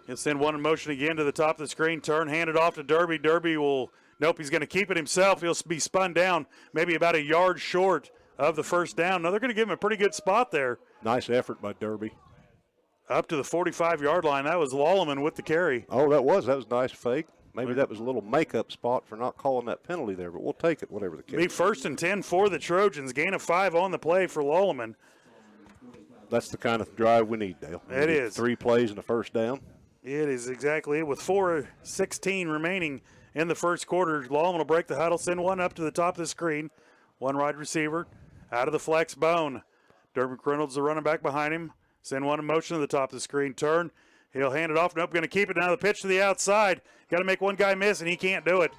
He'll send one in motion again to the top of the screen. Turn, hand it off to Derby. Derby will, nope, he's going to keep it himself. He'll be spun down maybe about a yard short of the first down. Now they're going to give him a pretty good spot there. Nice effort by Derby. Up to the 45-yard line. That was Lolleman with the carry. Oh, that was a nice fake. Maybe that was a little makeup spot for not calling that penalty there, but we'll take it, whatever the case. Be 1st and 10 for the Trojans. Gain of 5 on the play for Lolleman. That's the kind of drive we need, Dale. It is. 3 plays and a first down. It is exactly it. With 4:16 remaining in the first quarter, Lolleman will break the huddle, send one up to the top of the screen. One wide receiver out of the flex bone. Derby McReynolds, the running back behind him. Send one in motion to the top of the screen. Turn. He'll hand it off. Nope, going to keep it. Now the pitch to the outside. Got to make one guy miss, and he can't do it.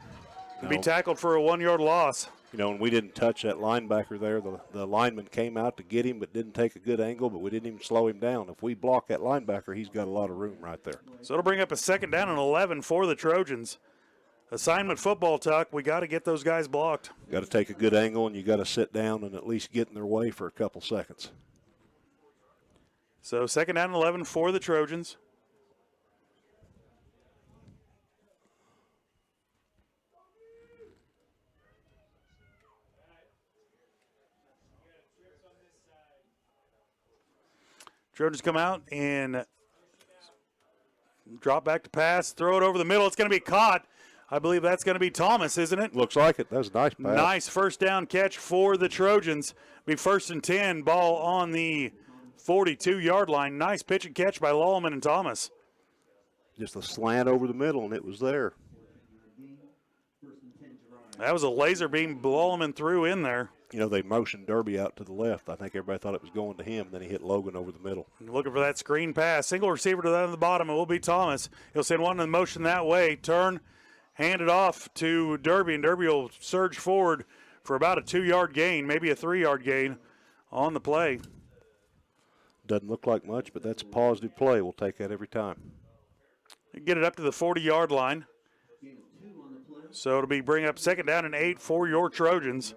He'll be tackled for a 1-yard loss. And we didn't touch that linebacker there. The lineman came out to get him, but didn't take a good angle, but we didn't even slow him down. If we block that linebacker, he's got a lot of room right there. So it'll bring up a second down and 11 for the Trojans. Assignment football, Tuck. We got to get those guys blocked. Got to take a good angle, and you got to sit down and at least get in their way for a couple seconds. So second down and 11 for the Trojans. Trojans come out and drop back to pass, throw it over the middle. It's going to be caught. I believe that's going to be Thomas, isn't it? Looks like it. That was a nice pass. Nice first down catch for the Trojans. Be 1st and 10, ball on the 42-yard line. Nice pitch and catch by Lolleman and Thomas. Just a slant over the middle, and it was there. That was a laser beam Lolleman threw in there. They motioned Derby out to the left. I think everybody thought it was going to him. Then he hit Logan over the middle. Looking for that screen pass. Single receiver to that on the bottom. It will be Thomas. He'll send one in motion that way. Turn, hand it off to Derby, and Derby will surge forward for about a 2-yard gain, maybe a 3-yard gain on the play. Doesn't look like much, but that's a positive play. We'll take that every time. Get it up to the 40-yard line. So it'll be bring up second down and 8 for your Trojans.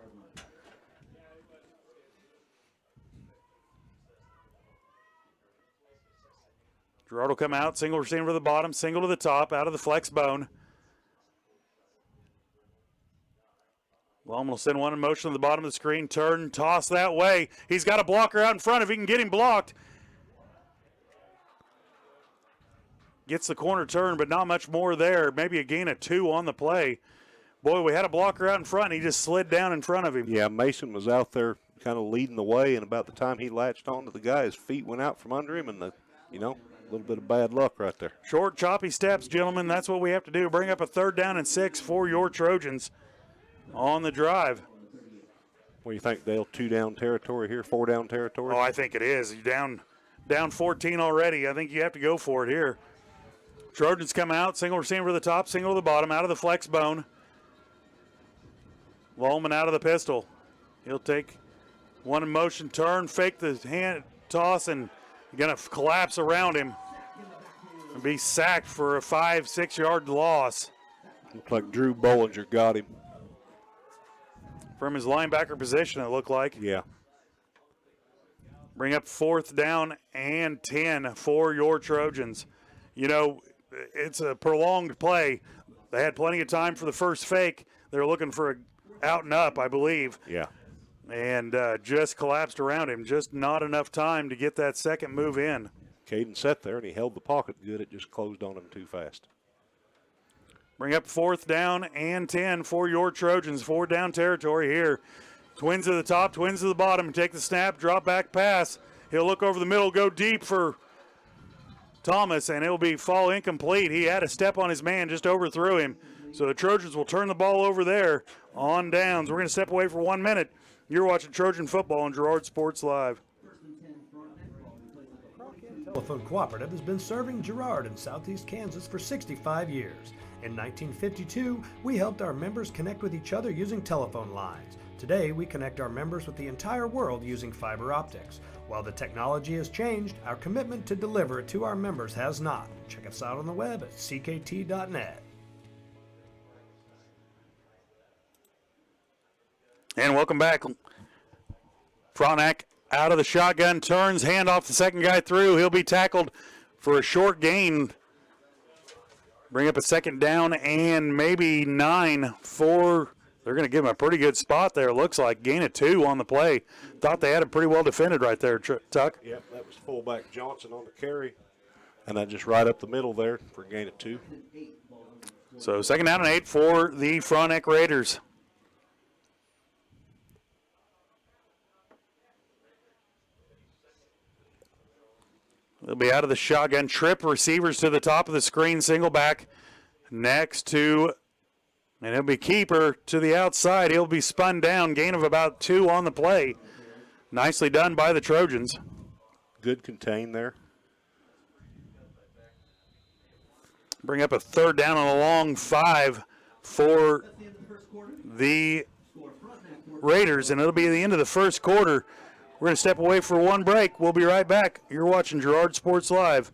Girard will come out, single receiver to the bottom, single to the top, out of the flex bone. Lolleman will send one in motion to the bottom of the screen, turn, toss that way. He's got a blocker out in front if he can get him blocked. Gets the corner turn, but not much more there. Maybe a gain of 2 on the play. Boy, we had a blocker out in front, and he just slid down in front of him. Yeah, Mason was out there kind of leading the way, and about the time he latched onto the guy, his feet went out from under him, and a little bit of bad luck right there. Short, choppy steps, gentlemen. That's what we have to do. Bring up a third down and 6 for your Trojans on the drive. What do you think, Dale? 2 down territory here, 4 down territory? Oh, I think it is. You're down 14 already. I think you have to go for it here. Trojans come out, single receiver to the top, single to the bottom, out of the flex bone. Volman out of the pistol. He'll take one in motion, turn, fake the hand toss, and going to collapse around him and be sacked for a 5-6 yard loss. Looks like Drew Bollinger got him. From his linebacker position, it looked like. Yeah. Bring up 4th down and 10 for your Trojans. You know, it's a prolonged play. They had plenty of time for the first fake. They were looking for a out and up, I believe. Yeah. And just collapsed around him. Just not enough time to get that second move in. Caden sat there, and he held the pocket good. It just closed on him too fast. Bring up 4th down and 10 for your Trojans. 4 down territory here. Twins to the top, twins to the bottom. Take the snap, drop back pass. He'll look over the middle, go deep for Thomas, and it'll be fall incomplete. He had a step on his man, just overthrew him. So the Trojans will turn the ball over there on downs. We're going to step away for 1 minute. You're watching Trojan football on Girard Sports Live. Telephone Cooperative has been serving Girard in southeast Kansas for 65 years. In 1952, we helped our members connect with each other using telephone lines. Today, we connect our members with the entire world using fiber optics. While the technology has changed, our commitment to deliver it to our members has not. Check us out on the web at ckt.net. And welcome back. Frontenac out of the shotgun, turns, hand off the second guy through. He'll be tackled for a short gain. Bring up a 2nd down and maybe 9 for, they're going to give him a pretty good spot there. Looks like gain of 2 on the play. Thought they had it pretty well defended right there, Tuck. Yep, that was fullback Johnson on the carry. And that just right up the middle there for a gain of 2. So 2nd down and 8 for the Frontenac Raiders. They'll be out of the shotgun. Trip receivers to the top of the screen. Single back next to, and it'll be keeper to the outside. He'll be spun down. Gain of about 2 on the play. Nicely done by the Trojans. Good contain there. Bring up a 3rd down on a long 5 for the Raiders, and it'll be the end of the first quarter. We're going to step away for 1 break. We'll be right back. You're watching Girard Sports Live.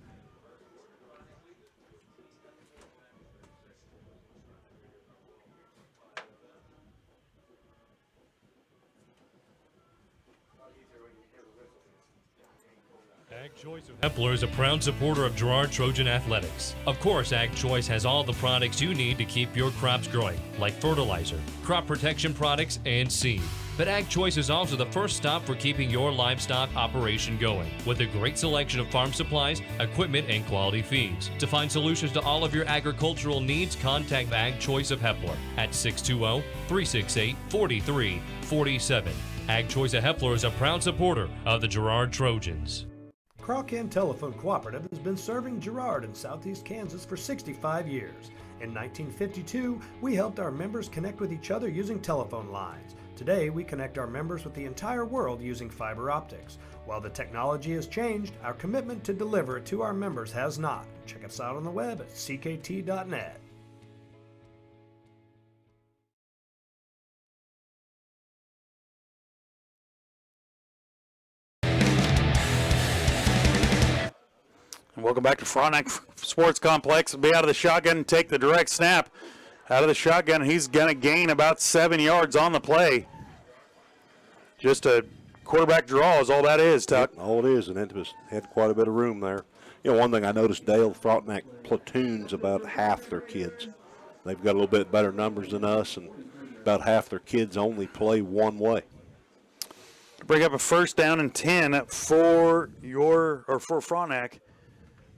Ag Choice of Hepler is a proud supporter of Girard Trojan Athletics. Of course, Ag Choice has all the products you need to keep your crops growing, like fertilizer, crop protection products, and seed. But Ag Choice is also the first stop for keeping your livestock operation going, with a great selection of farm supplies, equipment, and quality feeds. To find solutions to all of your agricultural needs, contact Ag Choice of Hepler at 620-368-4347. Ag Choice of Hepler is a proud supporter of the Girard Trojans. Crawcan Telephone Cooperative has been serving Girard in southeast Kansas for 65 years. In 1952, we helped our members connect with each other using telephone lines. Today, we connect our members with the entire world using fiber optics. While the technology has changed, our commitment to deliver it to our members has not. Check us out on the web at ckt.net. Welcome back to Frontenac Sports Complex. Will be out of the shotgun and take the direct snap. Out of the shotgun, he's going to gain about 7 yards on the play. Just a quarterback draw is all that is, Tuck. Yep, all it is, and Intibus had quite a bit of room there. You know, one thing I noticed, Dale, Frontenac platoons about half their kids. They've got a little bit better numbers than us, and about half their kids only play one way. Bring up a 1st down and 10 for Frontenac.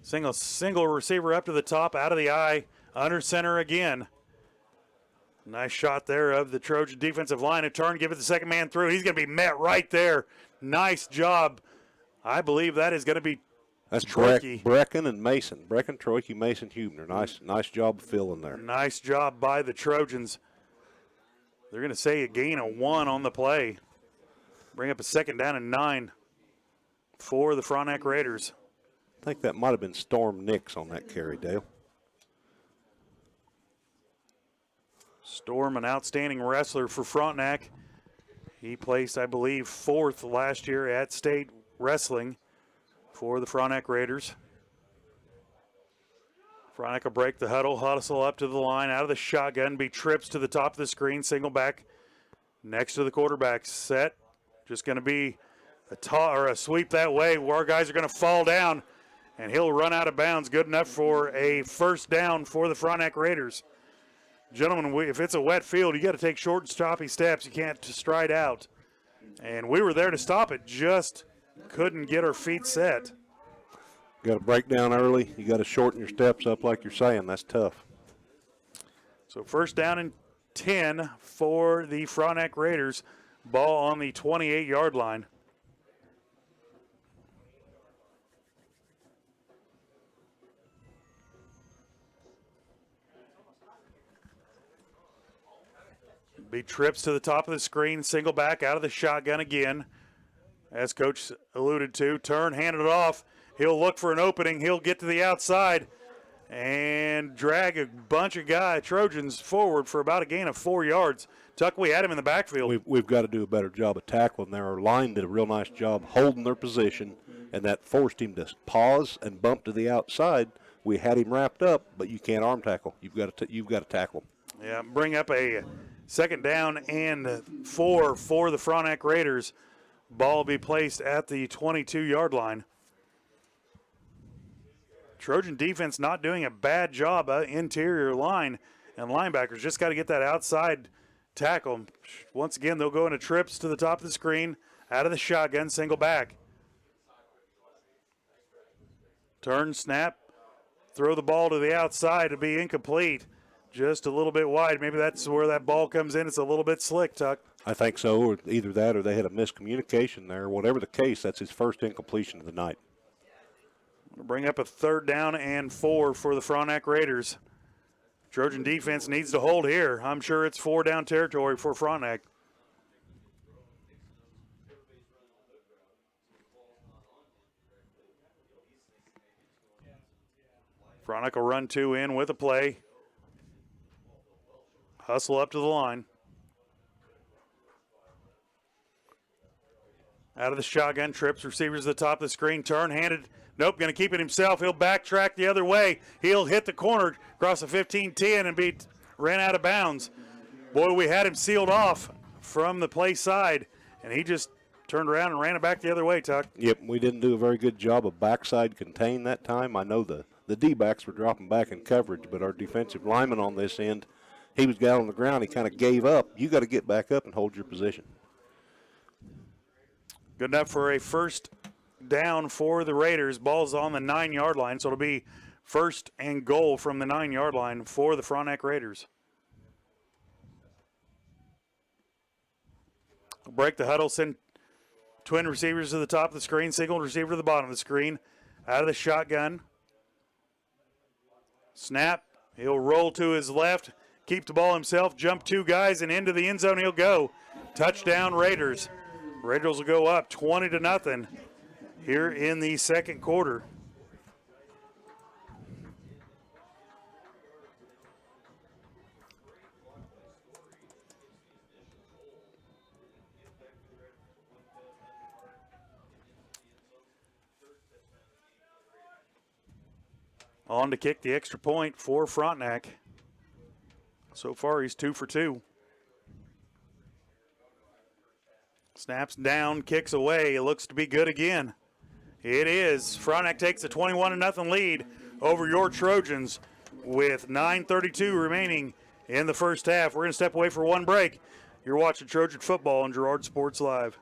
Single receiver up to the top, out of the eye, under center again. Nice shot there of the Trojan defensive line. A turn, give it the second man through. He's going to be met right there. Nice job. I believe that is going to be That's Brecken and Mason. Brecken, Troike, Mason, Hubner. Nice job of filling there. Nice job by the Trojans. They're going to say a gain of 1 on the play. Bring up a 2nd down and 9 for the Frontenac Raiders. I think that might have been Storm Nix on that carry, Dale. Storm, an outstanding wrestler for Frontenac. He placed, I believe, 4th last year at state wrestling for the Frontenac Raiders. Frontenac will break the huddle, hustle up to the line, out of the shotgun, be trips to the top of the screen, single back next to the quarterback. Set, just going to be a sweep that way where our guys are going to fall down, and he'll run out of bounds. Good enough for a 1st down for the Frontenac Raiders. Gentlemen, if it's a wet field, you got to take short and choppy steps. You can't stride out. And we were there to stop it, just couldn't get our feet set. Got to break down early. You got to shorten your steps up like you're saying. That's tough. So 1st down and 10 for the Frontenac Raiders. Ball on the 28-yard line. Be trips to the top of the screen, single back out of the shotgun again. As Coach alluded to, turn, handed it off. He'll look for an opening. He'll get to the outside and drag a bunch of Trojans forward for about a gain of 4 yards. Tuck, we had him in the backfield. We've got to do a better job of tackling there. Our line did a real nice job holding their position, and that forced him to pause and bump to the outside. We had him wrapped up, but you can't arm tackle. You've got to tackle him. Yeah, bring up a 2nd down and 4 for the Frontenac Raiders. Ball will be placed at the 22-yard line. Trojan defense not doing a bad job. Interior line and linebackers just got to get that outside tackle. Once again, they'll go into trips to the top of the screen, out of the shotgun, single back. Turn, snap, throw the ball to the outside to be incomplete. Just a little bit wide. Maybe that's where that ball comes in. It's a little bit slick, Tuck. I think so, or either that or they had a miscommunication there. Whatever the case, that's his 1st incompletion of the night. We'll bring up a 3rd down and 4 for the Frontenac Raiders. Trojan defense needs to hold here. I'm sure it's 4-down territory for Frontenac. Frontenac will run 2 in with a play. Hustle up to the line. Out of the shotgun, trips receivers to the top of the screen, turn, handed. Nope, going to keep it himself. He'll backtrack the other way. He'll hit the corner across the 15-10 and ran out of bounds. Boy, we had him sealed off from the play side, and he just turned around and ran it back the other way, Tuck. Yep, we didn't do a very good job of backside contain that time. I know the D-backs were dropping back in coverage, but our defensive lineman on this end, he was down on the ground. He kind of gave up. You got to get back up and hold your position. Good enough for a 1st down for the Raiders. Ball's on the 9-yard line, so it'll be 1st and goal from the 9-yard line for the Frontenac Raiders. Break the huddle, send twin receivers to the top of the screen, single receiver to the bottom of the screen. Out of the shotgun. Snap. He'll roll to his left, keep the ball himself, jump 2 guys, and into the end zone he'll go. Touchdown Raiders. Raiders will go up 20-0 here in the 2nd quarter. On to kick the extra point for Frontenac. So far, he's 2 for 2. Snaps down, kicks away. It looks to be good again. It is. Frontenac takes a 21-0 lead over your Trojans with 9:32 remaining in the 1st half. We're going to step away for one break. You're watching Trojan football on Girard Sports Live.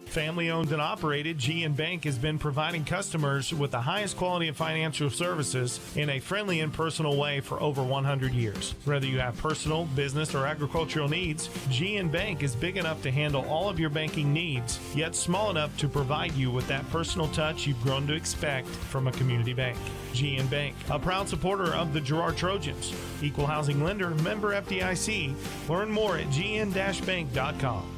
Family owned and operated, GN Bank has been providing customers with the highest quality of financial services in a friendly and personal way for over 100 years. Whether you have personal, business, or agricultural needs, GN Bank is big enough to handle all of your banking needs, yet small enough to provide you with that personal touch you've grown to expect from a community bank. GN Bank, a proud supporter of the Girard Trojans. Equal housing lender, member FDIC. Learn more at gn-bank.com.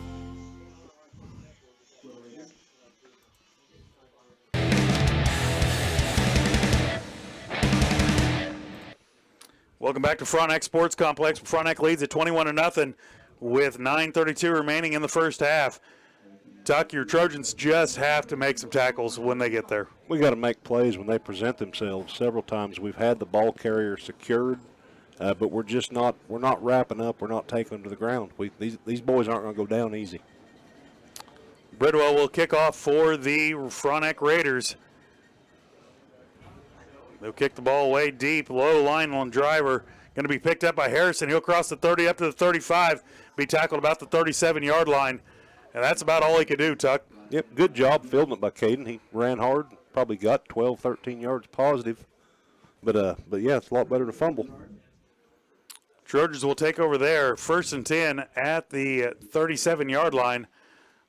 Welcome back to Frontenac Sports Complex. Frontenac leads at 21-0 with 9:32 remaining in the first half. Tuck, your Trojans just have to make some tackles when they get there. We got to make plays when they present themselves. Several times we've had the ball carrier secured, but we're not wrapping up. We're not taking them to the ground. These boys aren't going to go down easy. Bridwell will kick off for the Frontenac Raiders. They'll kick the ball away deep, low line on driver. Going to be picked up by Harrison. He'll cross the 30 up to the 35, be tackled about the 37-yard line. And that's about all he could do, Tuck. Yep, good job fielding it by Caden. He ran hard, probably got 12, 13 yards positive. But yeah, it's a lot better to fumble. Trojans will take over there, 1st and 10 at the 37-yard line.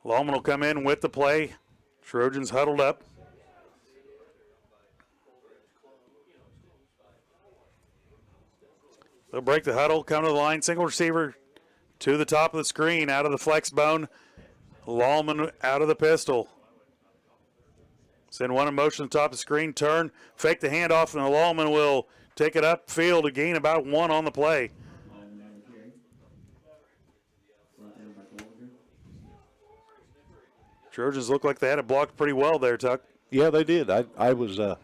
Lallman will come in with the play. Trojans huddled up. They'll break the huddle, come to the line, single receiver to the top of the screen, out of the flex bone. Lallman out of the pistol. Send one in motion to the top of the screen, turn, fake the handoff, and Lallman will take it upfield to gain about 1 on the play. Trojans look like they had it blocked pretty well there, Tuck. Yeah, they did. I was, I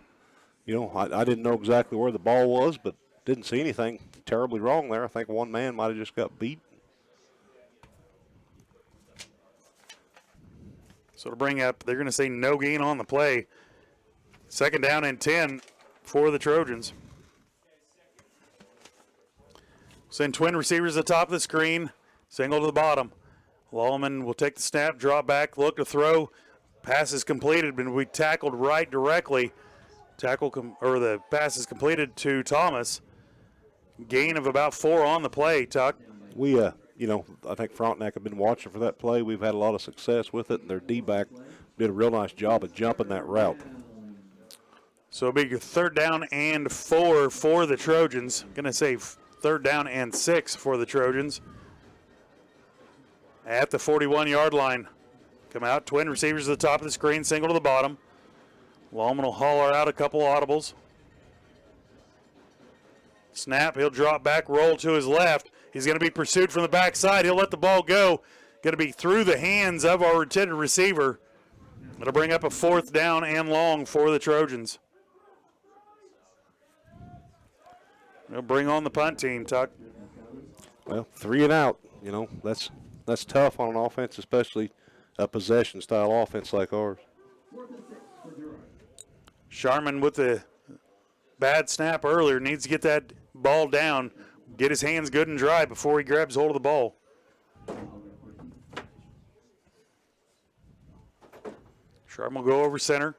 didn't know exactly where the ball was, but didn't see anything terribly wrong there. I think one man might have just got beat. So to bring up, they're going to say no gain on the play. 2nd down and 10 for the Trojans. Send twin receivers to the top of the screen, single to the bottom. Lallman will take the snap, drop back, look to throw. Pass is completed, but we tackled right directly. The pass is completed to Thomas. Gain of about 4 on the play, Tuck. We, I think Frontenac have been watching for that play. We've had a lot of success with it, and their D-back did a real nice job of jumping that route. So it'll be 3rd down and 4 for the Trojans. Going to say 3rd down and 6 for the Trojans. At the 41-yard line. Come out, twin receivers to the top of the screen, single to the bottom. Lallman will holler out a couple audibles. Snap, he'll drop back, roll to his left. He's going to be pursued from the backside. He'll let the ball go. Going to be through the hands of our intended receiver. It'll bring up a 4th down and long for the Trojans. They'll bring on the punt team, Tuck. Well, 3 and out. That's tough on an offense, especially a possession-style offense like ours. Sharman with the bad snap earlier needs to get that ball down, get his hands good and dry before he grabs hold of the ball. Sharman will go over center.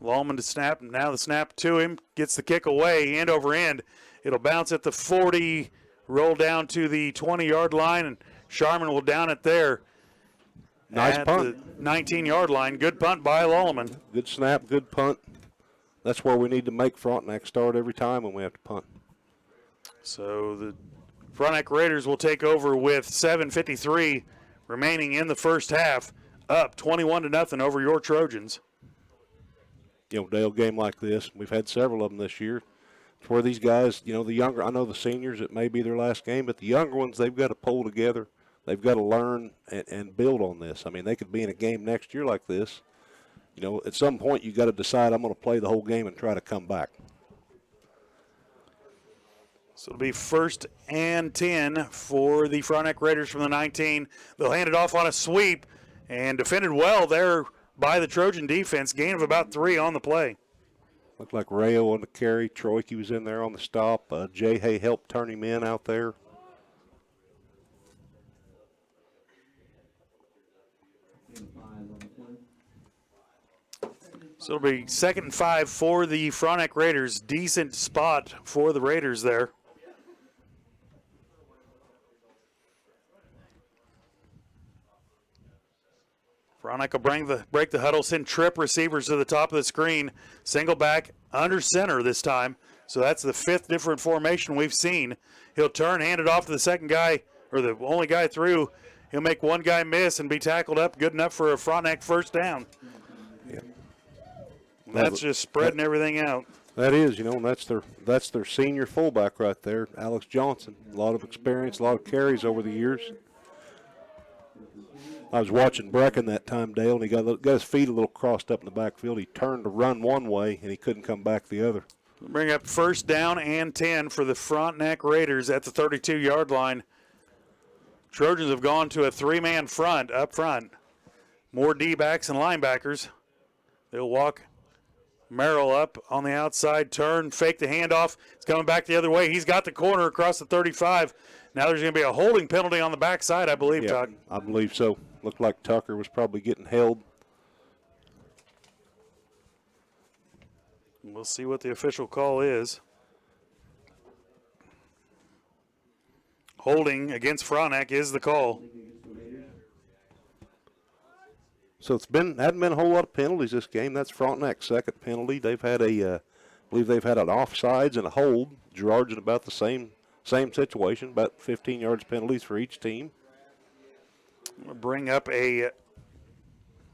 Lallman to snap. Now the snap to him. Gets the kick away, end over end. It'll bounce at the 40, roll down to the 20-yard line, and Sharman will down it there. Nice at punt. The 19-yard line. Good punt by Lallman. Good snap, good punt. That's where we need to make Frontenac start every time when we have to punt. So the Frontenac Raiders will take over with 7:53 remaining in the first half, up 21-0 over your Trojans. Dale, game like this, we've had several of them this year. It's where these guys, the younger, I know the seniors, it may be their last game, but the younger ones, they've got to pull together. They've got to learn and build on this. I mean, they could be in a game next year like this. At some point, you've got to decide, I'm going to play the whole game and try to come back. So it'll be 1st and 10 for the Frontenac Raiders from the 19. They'll hand it off on a sweep and defended well there by the Trojan defense. Gain of about 3 on the play. Looked like Rayo on the carry. Troike was in there on the stop. Jay Hay helped turn him in out there. So it'll be 2nd and 5 for the Frontenac Raiders. Decent spot for the Raiders there. Frontenac will break the huddle, send trip receivers to the top of the screen. Single back under center this time. So that's the 5th different formation we've seen. He'll turn, hand it off to the second guy, or the only guy through. He'll make one guy miss and be tackled up, good enough for a Frontenac first down. Yeah. That's just spreading everything out. That is, and that's their senior fullback right there, Alex Johnson. A lot of experience, a lot of carries over the years. I was watching Brecken that time, Dale, and he got his feet a little crossed up in the backfield. He turned to run one way, and he couldn't come back the other. Bring up 1st down and 10 for the Frontenac Raiders at the 32-yard line. Trojans have gone to a 3-man front up front. More D-backs and linebackers. They'll walk Merrill up on the outside, turn, fake the handoff. It's coming back the other way. He's got the corner across the 35. Now there's going to be a holding penalty on the backside, I believe, Todd. I believe so. Looked like Tucker was probably getting held. We'll see what the official call is. Holding against Frontenac is the call. So hadn't been a whole lot of penalties this game. That's Frontenac's 2nd penalty. They've had I believe they've had an offsides and a hold. Girard's in about the same situation, about 15 yards penalties for each team. We'll bring up a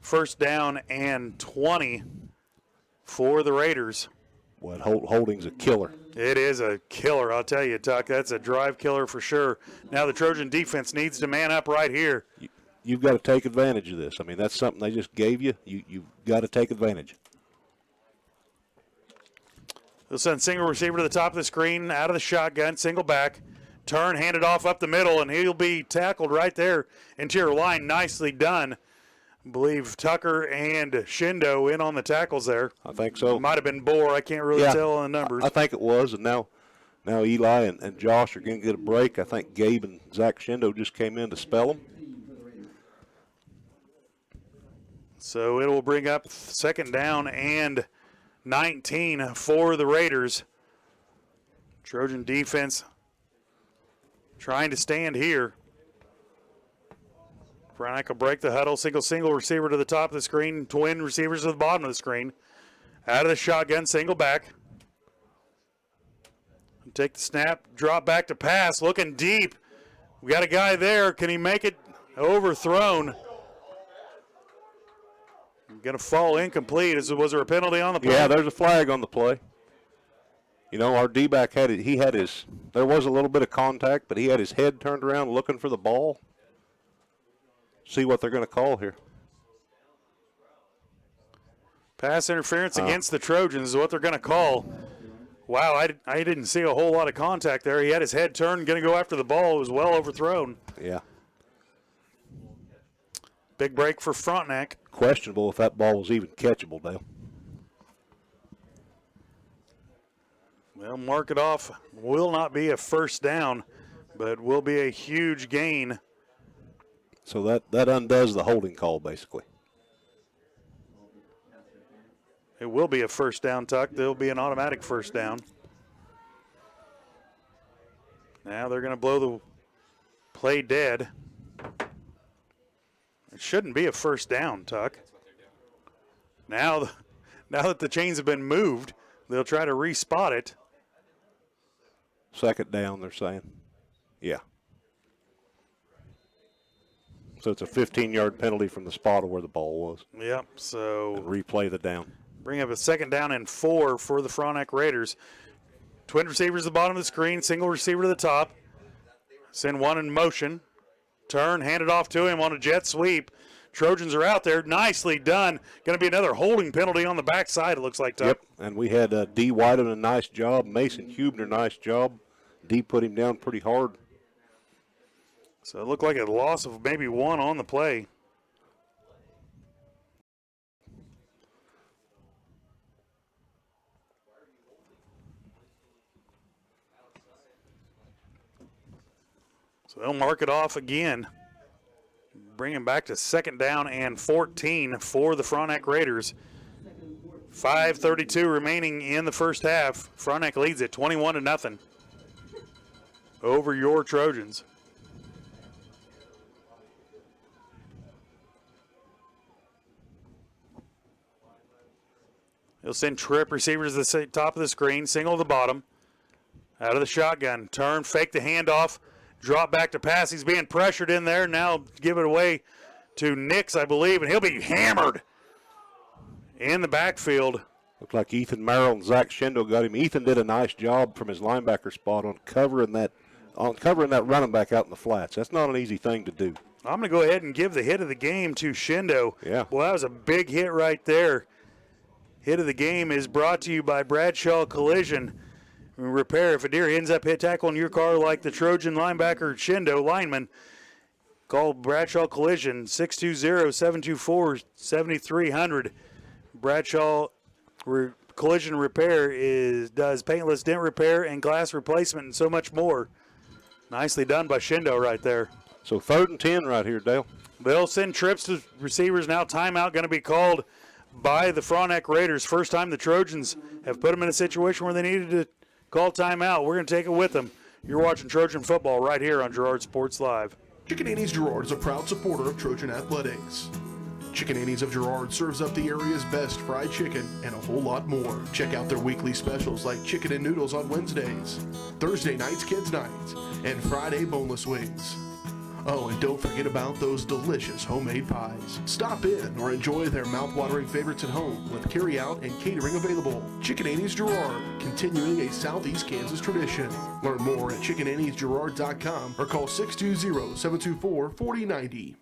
1st down and 20 for the Raiders. Well, holding's a killer. It is a killer, I'll tell you, Tuck. That's a drive killer for sure. Now the Trojan defense needs to man up right here. You've got to take advantage of this. I mean, that's something they just gave you. You've got to take advantage. They'll send single receiver to the top of the screen, out of the shotgun, single back. Turn, hand it off up the middle, and he'll be tackled right there. Interior line, nicely done. I believe Tucker and Shindo in on the tackles there. I think so. It might have been Bohr. I can't really tell on the numbers. I think it was, and now Eli and Josh are going to get a break. I think Gabe and Zach Shindo just came in to spell them. So it will bring up 2nd down and 19 for the Raiders. Trojan defense trying to stand here. Frontenac will break the huddle. Single receiver to the top of the screen. Twin receivers to the bottom of the screen. Out of the shotgun, single back. Take the snap, drop back to pass. Looking deep. We got a guy there. Can he make it? Overthrown. Going to fall incomplete. Was there a penalty on the play? Yeah, there's a flag on the play. Our D-back there was a little bit of contact, but he had his head turned around looking for the ball. See what they're going to call here. Pass interference against the Trojans is what they're going to call. Wow, I didn't see a whole lot of contact there. He had his head turned, going to go after the ball. It was well overthrown. Yeah. Big break for Frontenac. Questionable if that ball was even catchable, Dale. Well, mark it off. Will not be a 1st down, but will be a huge gain. So that undoes the holding call, basically. It will be a 1st down, Tuck. There'll be an automatic 1st down. Now they're going to blow the play dead. It shouldn't be a 1st down, Tuck. Now that the chains have been moved, they'll try to respot it. 2nd down, they're saying. Yeah. So it's a 15-yard penalty from the spot of where the ball was. Yep, so. And replay the down. Bring up a 2nd down and 4 for the Frontenac Raiders. Twin receivers at the bottom of the screen, single receiver to the top. Send one in motion. Turn, hand it off to him on a jet sweep. Trojans are out there. Nicely done. Going to be another holding penalty on the backside, it looks like, Tuck. Yep, and we had D. White a nice job. Mason Hubner, nice job. D put him down pretty hard. So it looked like a loss of maybe 1 on the play. So they'll mark it off again. bring him back to 2nd down and 14 for the Frontenac Raiders. 5:32 remaining in the first half. Frontenac leads it 21-0 over your Trojans. He'll send trip receivers to the top of the screen, single to the bottom. Out of the shotgun, turn, fake the handoff, drop back to pass. He's being pressured in there. Now give it away to Nix, I believe, and he'll be hammered in the backfield. Looked like Ethan Merrill and Zach Schindel got him. Ethan did a nice job from his linebacker spot on covering that running back out in the flats. That's not an easy thing to do. I'm going to go ahead and give the hit of the game to Shindo. Yeah. Well, that was a big hit right there. Hit of the game is brought to you by Bradshaw Collision Repair. If a deer ends up hit tackling your car like the Trojan linebacker Shindo lineman, call Bradshaw Collision 620-724-7300. Bradshaw Collision Repair does paintless dent repair and glass replacement and so much more. Nicely done by Shindo right there. So 3rd and 10 right here, Dale. They'll send trips to receivers now. Timeout going to be called by the Frontenac Raiders. First time the Trojans have put them in a situation where they needed to call timeout. We're going to take it with them. You're watching Trojan football right here on Girard Sports Live. Chicken Annie's Girard is a proud supporter of Trojan athletics. Chicken Annie's of Girard serves up the area's best fried chicken and a whole lot more. Check out their weekly specials like chicken and noodles on Wednesdays, Thursday nights kids nights, and Friday boneless wings. Oh, and don't forget about those delicious homemade pies. Stop in or enjoy their mouth-watering favorites at home with carry-out and catering available. Chicken Annie's Girard, continuing a Southeast Kansas tradition. Learn more at chickenanniesgirard.com or call 620-724-4090.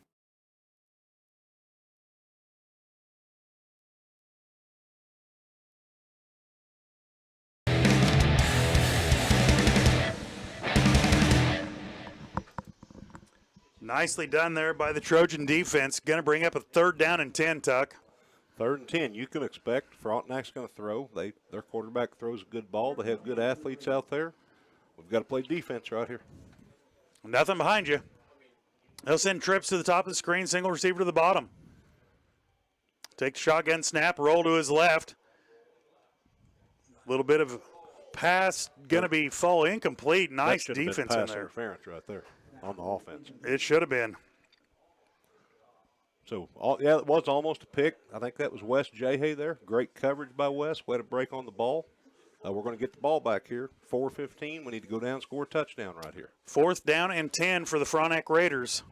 Nicely done there by the Trojan defense. Going to bring up a 3rd down and 10, Tuck. 3rd and 10. You can expect Frontenac's going to throw. Their quarterback throws a good ball. They have good athletes out there. We've got to play defense right here. Nothing behind you. They'll send trips to the top of the screen, single receiver to the bottom. Take the shotgun snap, roll to his left. A little bit of pass, going to be fall incomplete. Nice defense in there. Interference right there on the offense. It should have been. So, yeah, it was almost a pick. I think that was Wes Jahay there. Great coverage by Wes. Way to break on the ball. We're going to get the ball back here. 4:15. We need to go down and score a touchdown right here. 4th down and 10 for the Frontenac Raiders.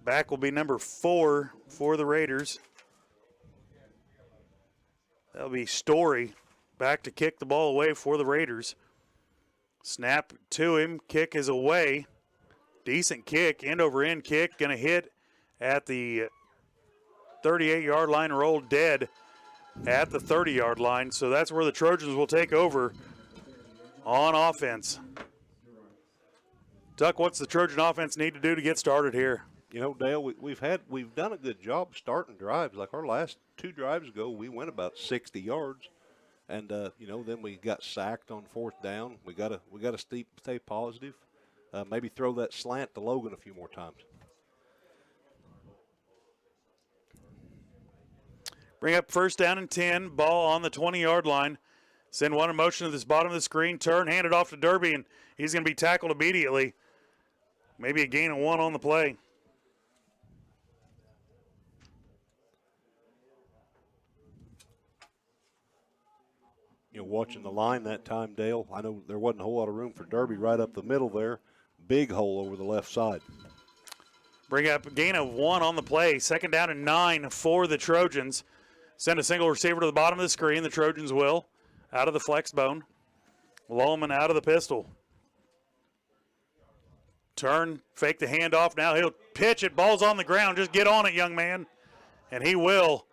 Back will be number 4 for the Raiders. That'll be Story back to kick the ball away for the Raiders. Snap to him. Kick is away. Decent kick. End over end kick. Going to hit at the 38-yard line. Roll dead at the 30-yard line. So that's where the Trojans will take over on offense. Tuck, what's the Trojan offense need to do to get started here? You know, Dale, we've done a good job starting drives. Like our last 2 drives ago, we went about 60 yards. And then we got sacked on 4th down. We gotta stay positive. Maybe throw that slant to Logan a few more times. Bring up 1st down and 10. Ball on the 20-yard line. Send one in motion to this bottom of the screen. Turn, hand it off to Derby, and he's going to be tackled immediately. Maybe a gain of 1 on the play. Watching the line that time, Dale, I know there wasn't a whole lot of room for Derby right up the middle there. Big hole over the left side. Bring up a gain of 1 on the play. 2nd down and 9 for the Trojans. Send a single receiver to the bottom of the screen. The Trojans will. Out of the flex bone. Lohman out of the pistol. Turn, fake the handoff. Now he'll pitch it. Ball's on the ground. Just get on it, young man. And he will.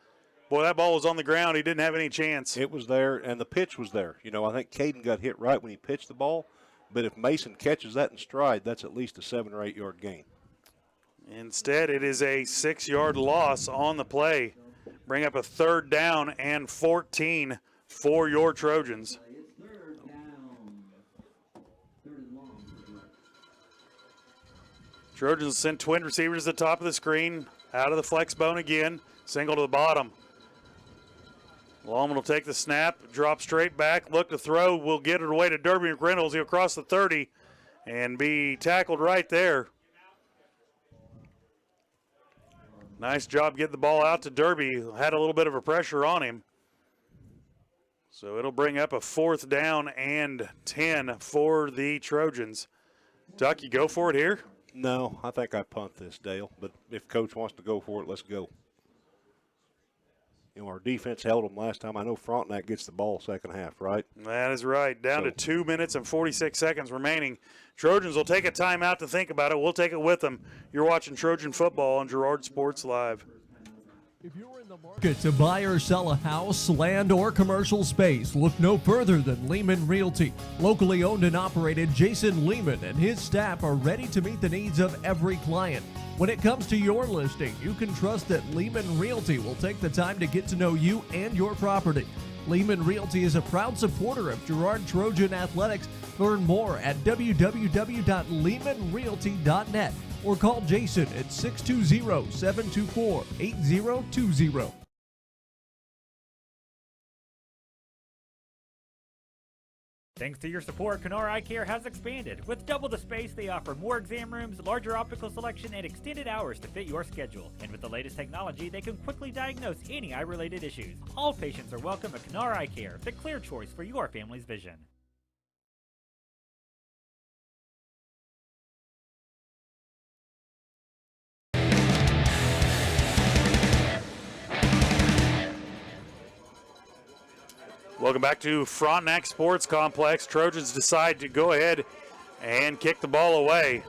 Boy, that ball was on the ground. He didn't have any chance. It was there, and the pitch was there. I think Caden got hit right when he pitched the ball. But if Mason catches that in stride, that's at least a 7 or 8 yard gain. Instead, it is a 6-yard loss on the play. Bring up a 3rd down and 14 for your Trojans. Trojans send twin receivers to the top of the screen, out of the flex bone again, single to the bottom. Lallman will take the snap, drop straight back, look to throw, will get it away to Derby McReynolds. He'll cross the 30 and be tackled right there. Nice job getting the ball out to Derby. Had a little bit of a pressure on him. So it'll bring up a 4th down and 10 for the Trojans. Duck, you go for it here? No, I think I punt this, Dale. But if Coach wants to go for it, let's go. You know, our defense held them last time. I know Frontenac gets the ball second half, right? That is right. Down to 2 minutes and 46 seconds remaining. Trojans will take a timeout to think about it. We'll take it with them. You're watching Trojan football on Girard Sports Live. If you're in the market to buy or sell a house, land, or commercial space, look no further than Lehman Realty. Locally owned and operated, Jason Lehman and his staff are ready to meet the needs of every client. When it comes to your listing, you can trust that Lehman Realty will take the time to get to know you and your property. Lehman Realty is a proud supporter of Girard Trojan Athletics. Learn more at www.lehmanrealty.net or call Jason at 620-724-8020. Thanks to your support, Canara Eye Care has expanded. With double the space, they offer more exam rooms, larger optical selection, and extended hours to fit your schedule. And with the latest technology, they can quickly diagnose any eye-related issues. All patients are welcome at Canara Eye Care, the clear choice for your family's vision. Welcome back to Frontenac Sports Complex. Trojans decide to go ahead and kick the ball away.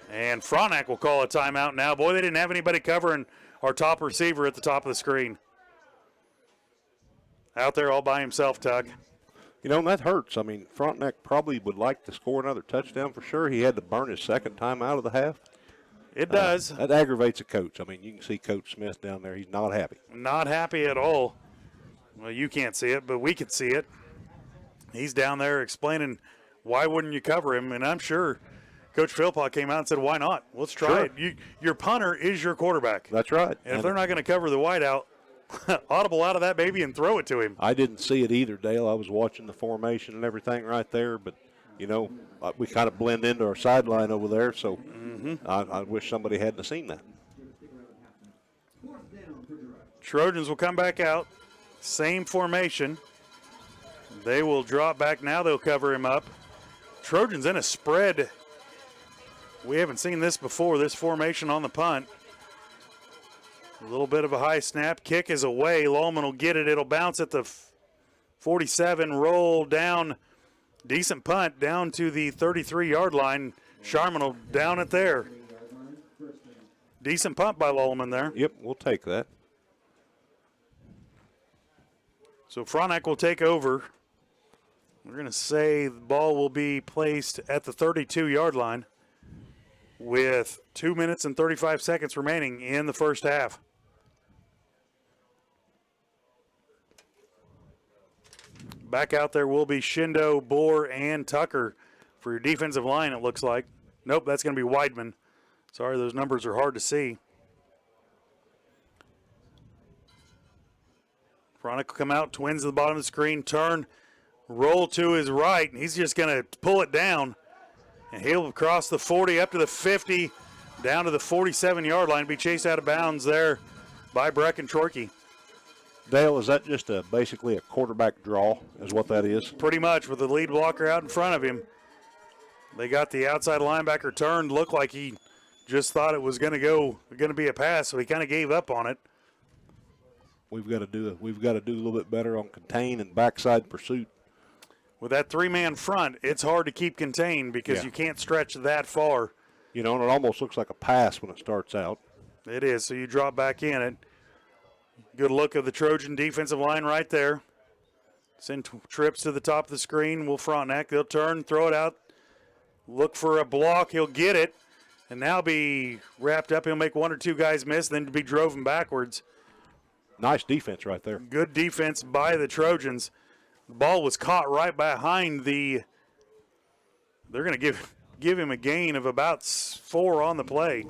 And Frontenac will call a timeout now. Boy, they didn't have anybody covering our top receiver at the top of the screen. Out there all by himself, Tuck. You know, and that hurts. I mean, Frontenac probably would like to score another touchdown for sure. He had to burn his second time out of the half. It does. That aggravates a coach. I mean, you can see Coach Smith down there. He's not happy. Not happy at all. Well, you can't see it, but we can see it. He's down there explaining why wouldn't you cover him, and I'm sure Coach Philpott came out and said, why not? Let's try it. Your punter is your quarterback. That's right. And if they're not going to cover the wideout, audible out of that baby and throw it to him. I didn't see it either, Dale. I was watching the formation and everything right there, but, you know, we kind of blend into our sideline over there, so I wish somebody hadn't seen that. Trojans will come back out. Same formation. They will drop back now. They'll cover him up. Trojans in a spread. We haven't seen this before, this formation on the punt. A little bit of a high snap. Kick is away. Lallman will get it. It'll bounce at the 47, roll down. Decent punt down to the 33-yard line. Sharman will down it there. Decent punt by Lallman there. Yep, we'll take that. So Frontenac will take over. We're going to say the ball will be placed at the 32-yard line with 2 minutes and 35 seconds remaining in the first half. Back out there will be Shindo, Bohr, and Tucker for your defensive line, it looks like. Nope, that's going to be Weidman. Sorry, those numbers are hard to see. Frontenac will come out, twins at the bottom of the screen, turn, roll to his right, and he's just going to pull it down. And he'll cross the 40 up to the 50, down to the 47-yard line, be chased out of bounds there by Brecken Trorkey. Dale, is that just basically a quarterback draw is what that is? Pretty much, with the lead blocker out in front of him. They got the outside linebacker turned, looked like he just thought it was going to be a pass, so he kind of gave up on it. We've got to do a little bit better on contain and backside pursuit. With that three-man front, it's hard to keep contained because you can't stretch that far. You know, and it almost looks like a pass when it starts out. It is, so you drop back in it. Good look of the Trojan defensive line right there. Send trips to the top of the screen. Will Frontenac. They'll turn, throw it out. Look for a block. He'll get it. And now be wrapped up. He'll make one or two guys miss, then be driven backwards. Nice defense right there. Good defense by the Trojans. The ball was caught right behind the They're going to give him a gain of about 4 on the play.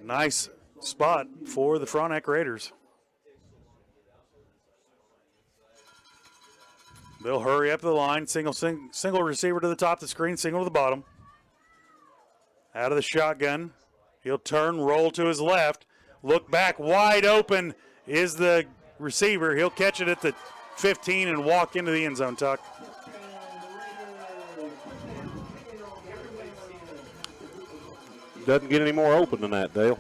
Nice spot for the Frontenac Raiders. They'll hurry up the line. Single receiver to the top of the screen, single to the bottom. Out of the shotgun. He'll turn, roll to his left. Look back, wide open is the receiver. He'll catch it at the 15 and walk into the end zone, Tuck. Doesn't get any more open than that, Dale.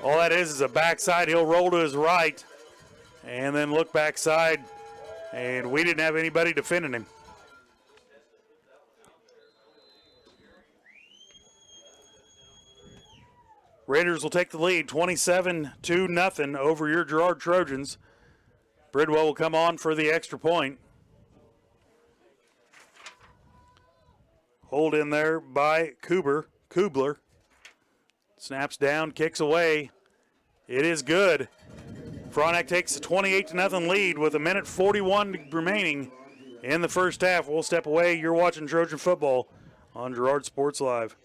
All that is a backside. He'll roll to his right and then look backside. And we didn't have anybody defending him. Raiders will take the lead 27-0 over your Girard Trojans. Bridwell will come on for the extra point. Hold in there by Kubler. Snaps down, kicks away. It is good. Frontenac takes a 28-0 lead with 1:41 remaining in the first half. We'll step away. You're watching Trojan football on Girard Sports Live.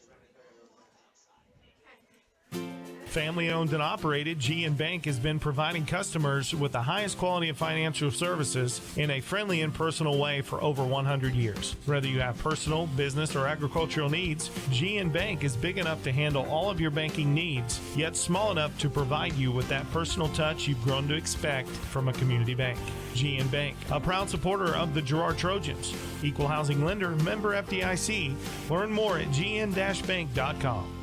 Family owned and operated, GN Bank has been providing customers with the highest quality of financial services in a friendly and personal way for over 100 years. Whether you have personal, business, or agricultural needs, GN Bank is big enough to handle all of your banking needs, yet small enough to provide you with that personal touch you've grown to expect from a community bank. GN Bank, a proud supporter of the Girard Trojans. Equal housing lender, member FDIC. Learn more at gn-bank.com.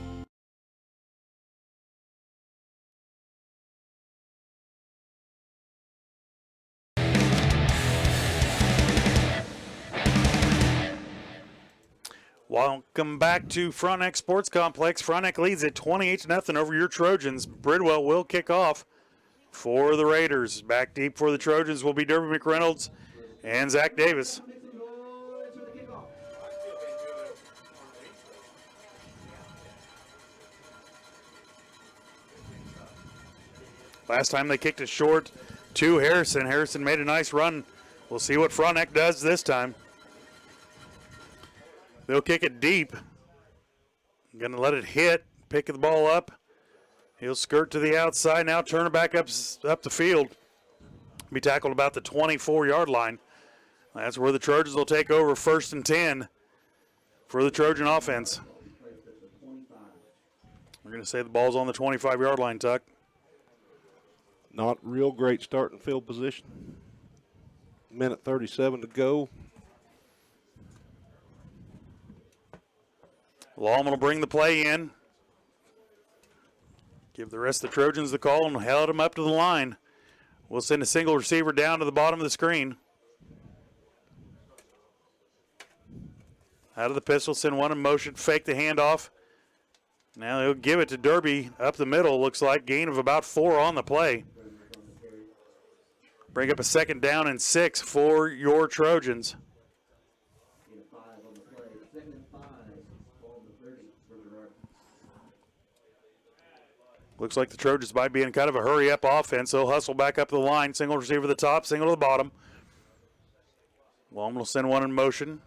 Welcome back to Frontenac Sports Complex. Frontenac leads at 28-0 over your Trojans. Bridwell will kick off for the Raiders. Back deep for the Trojans will be Derby McReynolds and Zach Davis. Last time they kicked it short to Harrison. Harrison made a nice run. We'll see what Frontenac does this time. They'll kick it deep. Going to let it hit, pick the ball up. He'll skirt to the outside, now turn it back up the field. Be tackled about the 24-yard line. That's where the Trojans will take over 1st and 10 for the Trojan offense. We're going to say the ball's on the 25-yard line, Tuck. Not real great starting field position. 1:37 to go. Lawman will bring the play in. Give the rest of the Trojans the call and held them up to the line. We'll send a single receiver down to the bottom of the screen. Out of the pistol, send one in motion, fake the handoff. Now he'll give it to Derby up the middle, looks like. Gain of about 4 on the play. Bring up a 2nd down and 6 for your Trojans. Looks like the Trojans might be in kind of a hurry-up offense. They'll hustle back up the line. Single receiver to the top, single to the bottom. Longman will send one in motion.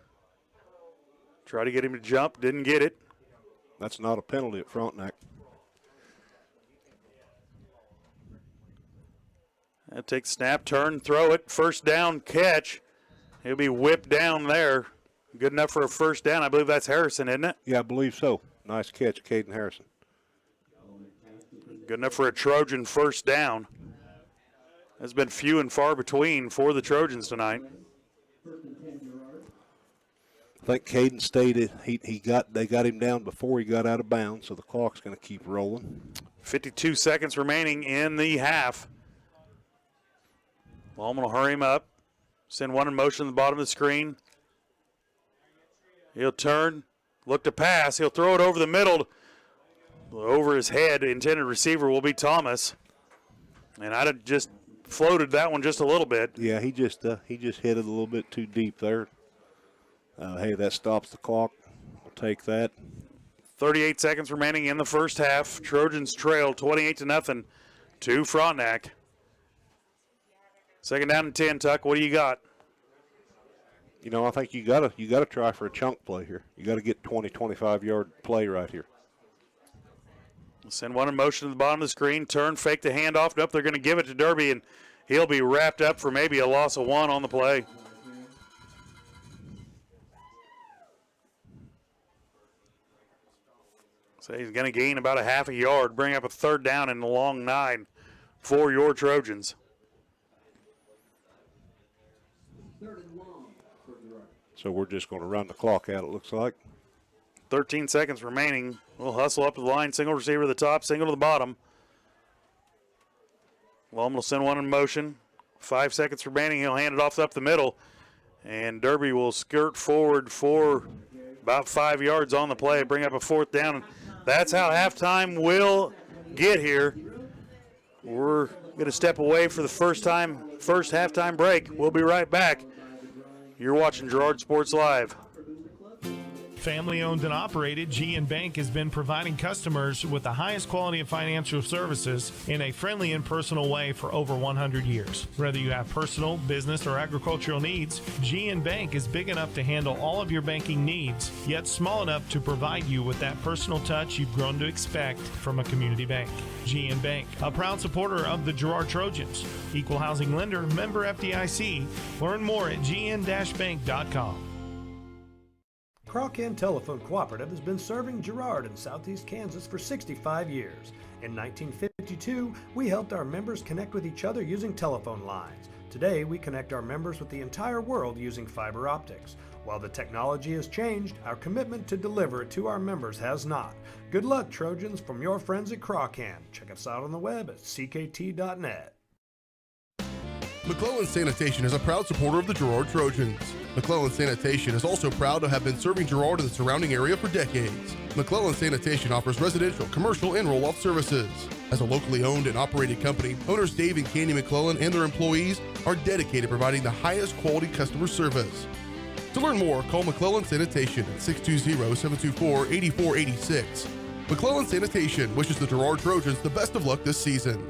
Try to get him to jump. Didn't get it. That's not a penalty at Frontenac. That takes snap, turn, throw it. 1st down catch. He'll be whipped down there. Good enough for a 1st down. I believe that's Harrison, isn't it? Yeah, I believe so. Nice catch, Caden Harrison. Good enough for a Trojan 1st down. Has been few and far between for the Trojans tonight. I think Caden stated they got him down before he got out of bounds, so the clock's going to keep rolling. 52 seconds remaining in the half. Lawman will hurry him up. Send one in motion to the bottom of the screen. He'll turn, look to pass. He'll throw it over the middle. Over his head, intended receiver will be Thomas. And I'd have just floated that one just a little bit. Yeah, he just hit it a little bit too deep there. Hey, that stops the clock. We'll take that. 38 seconds remaining in the first half. Trojans trail 28-0 to Frontenac. 2nd down and 10, Tuck. What do you got? you know, I think you gotta try for a chunk play here. You got to get 20, 25-yard play right here. Send one in motion to the bottom of the screen. Turn, fake the handoff. Nope, they're going to give it to Derby, and he'll be wrapped up for maybe a loss of 1 on the play. So he's going to gain about a half a yard, bring up a 3rd down and a long 9 for your Trojans. So we're just going to run the clock out, it looks like. 13 seconds remaining. We'll hustle up to the line. Single receiver to the top, single to the bottom. Lum will send one in motion. 5 seconds remaining. He'll hand it off up the middle. And Derby will skirt forward for about 5 yards on the play, bring up a 4th down. That's how halftime will get here. We're going to step away for the first halftime break. We'll be right back. You're watching Girard Sports Live. Family owned and operated, G&N Bank has been providing customers with the highest quality of financial services in a friendly and personal way for over 100 years. Whether you have personal, business, or agricultural needs, G&N Bank is big enough to handle all of your banking needs, yet small enough to provide you with that personal touch you've grown to expect from a community bank. G&N Bank, a proud supporter of the Girard Trojans. Equal housing lender, member FDIC. Learn more at gn-bank.com. Crawcan Telephone Cooperative has been serving Girard in southeast Kansas for 65 years. In 1952, we helped our members connect with each other using telephone lines. Today, we connect our members with the entire world using fiber optics. While the technology has changed, our commitment to deliver it to our members has not. Good luck, Trojans, from your friends at Crawcan. Check us out on the web at ckt.net. McClellan Sanitation is a proud supporter of the Girard Trojans. McClellan Sanitation is also proud to have been serving Girard and the surrounding area for decades. McClellan Sanitation offers residential, commercial, and roll-off services. As a locally owned and operated company, owners Dave and Candy McClellan and their employees are dedicated to providing the highest quality customer service. To learn more, call McClellan Sanitation at 620-724-8486. McClellan Sanitation wishes the Girard Trojans the best of luck this season.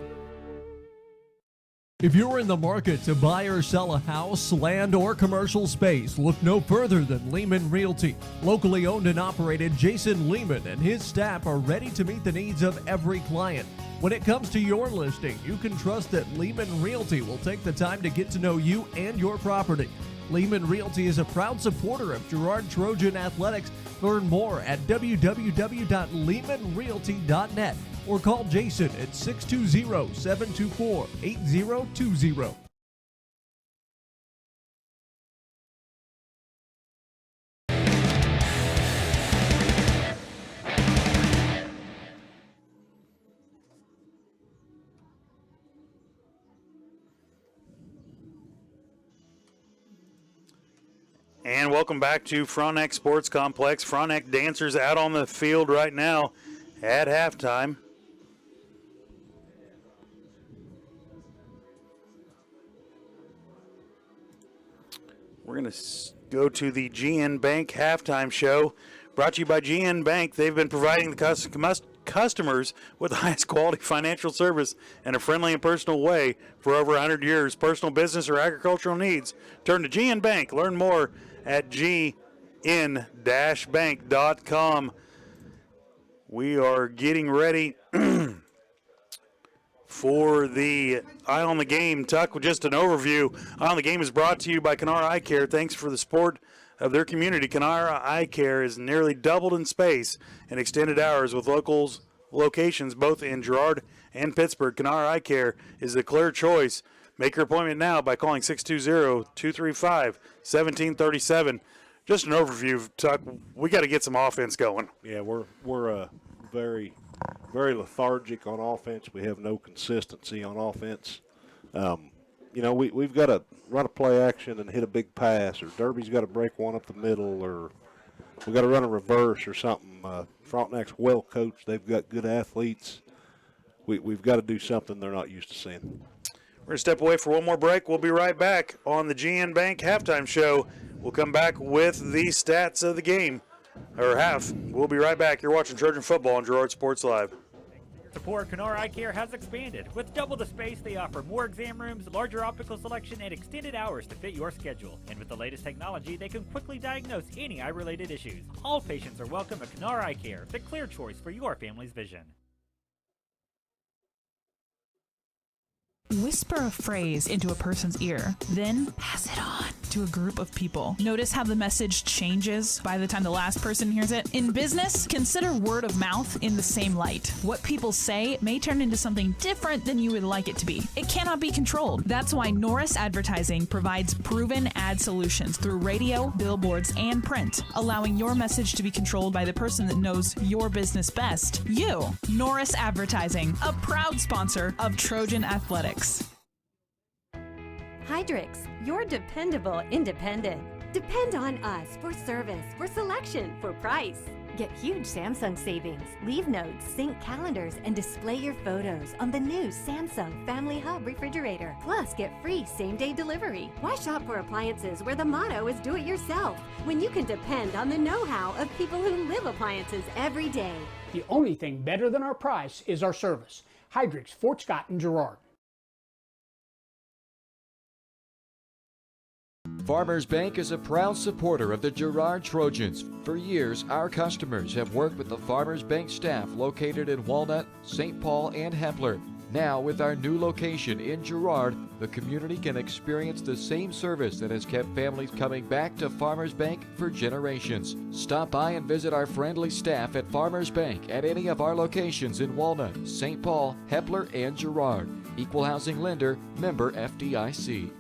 If you're in the market to buy or sell a house, land, or commercial space, look no further than Lehman Realty. Locally owned and operated, Jason Lehman and his staff are ready to meet the needs of every client. When it comes to your listing, you can trust that Lehman Realty will take the time to get to know you and your property. Lehman Realty is a proud supporter of Girard Trojan Athletics. Learn more at www.lehmanrealty.net or call Jason at 620-724-8020. And welcome back to Frontenac Sports Complex. Frontenac dancers out on the field right now at halftime. We're going to go to the G&N Bank halftime show, brought to you by G&N Bank. They've been providing the customers with the highest quality financial service in a friendly and personal way for over 100 years. Personal, business, or agricultural needs, turn to G&N Bank. Learn more at gn-bank.com. We are getting ready for the Eye on the Game. Tuck, with just an overview. Eye on the Game is brought to you by Canara Eye Care. Thanks for the support of their community. Canara Eye Care is nearly doubled in space and extended hours with locations both in Girard and Pittsburgh. Canara Eye Care is the clear choice. Make your appointment now by calling 620-235-1737. Just an overview, Tuck. We got to get some offense going. Yeah, we're very, very lethargic on offense. We have no consistency on offense. We've got to run a play action and hit a big pass, or Derby's got to break one up the middle, or we've got to run a reverse or something. Frontenac's well coached. They've got good athletes. We've got to do something they're not used to seeing. We're going to step away for one more break. We'll be right back on the G&N Bank halftime show. We'll come back with the stats of the game, or half. We'll be right back. You're watching Trojan Football on Girard Sports Live. Support Canara Eye Care has expanded. With double the space, they offer more exam rooms, larger optical selection, and extended hours to fit your schedule. And with the latest technology, they can quickly diagnose any eye-related issues. All patients are welcome at Canara Eye Care, the clear choice for your family's vision. Whisper a phrase into a person's ear, then pass it on to a group of people. Notice how the message changes by the time the last person hears it? In business, consider word of mouth in the same light. What people say may turn into something different than you would like it to be. It cannot be controlled. That's why Norris Advertising provides proven ad solutions through radio, billboards, and print, allowing your message to be controlled by the person that knows your business best. You. Norris Advertising, a proud sponsor of Trojan Athletics. Hydrix, your dependable independent. Depend on us for service, for selection, for price. Get huge Samsung savings. Leave notes, sync calendars, and display your photos on the new Samsung Family Hub refrigerator. Plus, get free same-day delivery. Why shop for appliances where the motto is do it yourself when you can depend on the know-how of people who live appliances every day? The only thing better than our price is our service. Hydrix, Fort Scott, and Girard. Farmers Bank is a proud supporter of the Girard Trojans. For years, our customers have worked with the Farmers Bank staff located in Walnut, St. Paul, and Hepler. Now, with our new location in Girard, the community can experience the same service that has kept families coming back to Farmers Bank for generations. Stop by and visit our friendly staff at Farmers Bank at any of our locations in Walnut, St. Paul, Hepler, and Girard. Equal housing lender, member FDIC.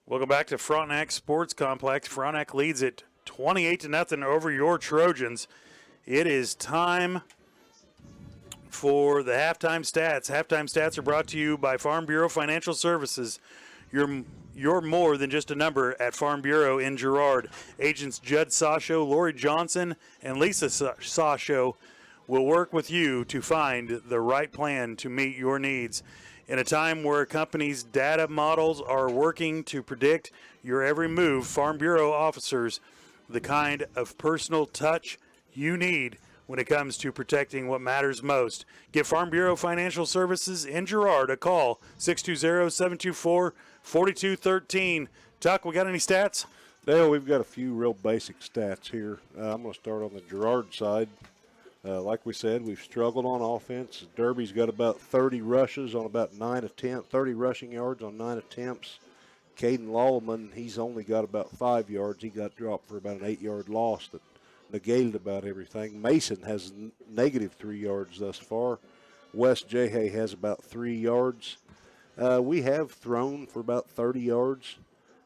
Welcome back to Frontenac Sports Complex. Frontenac leads it 28-0 over your Trojans. It is time for the halftime stats. Halftime stats are brought to you by Farm Bureau Financial Services. You're more than just a number at Farm Bureau in Girard. Agents Judd Sasho, Lori Johnson, and Lisa Sasho will work with you to find the right plan to meet your needs. In a time where companies' data models are working to predict your every move, Farm Bureau officers the kind of personal touch you need when it comes to protecting what matters most. Give Farm Bureau Financial Services in Girard a call, 620-724-4213. Tuck, we got any stats? Dale, we've got a few real basic stats here. I'm going to start on the Girard side. Like we said, we've struggled on offense. Derby's got about 30 rushes on about 9 attempts, 30 rushing yards on 9 attempts. Caden Lawman, he's only got about 5 yards. He got dropped for about an 8-yard loss that negated about everything. Mason has negative 3 yards thus far. Wes Jahay has about 3 yards. We have thrown for about 30 yards.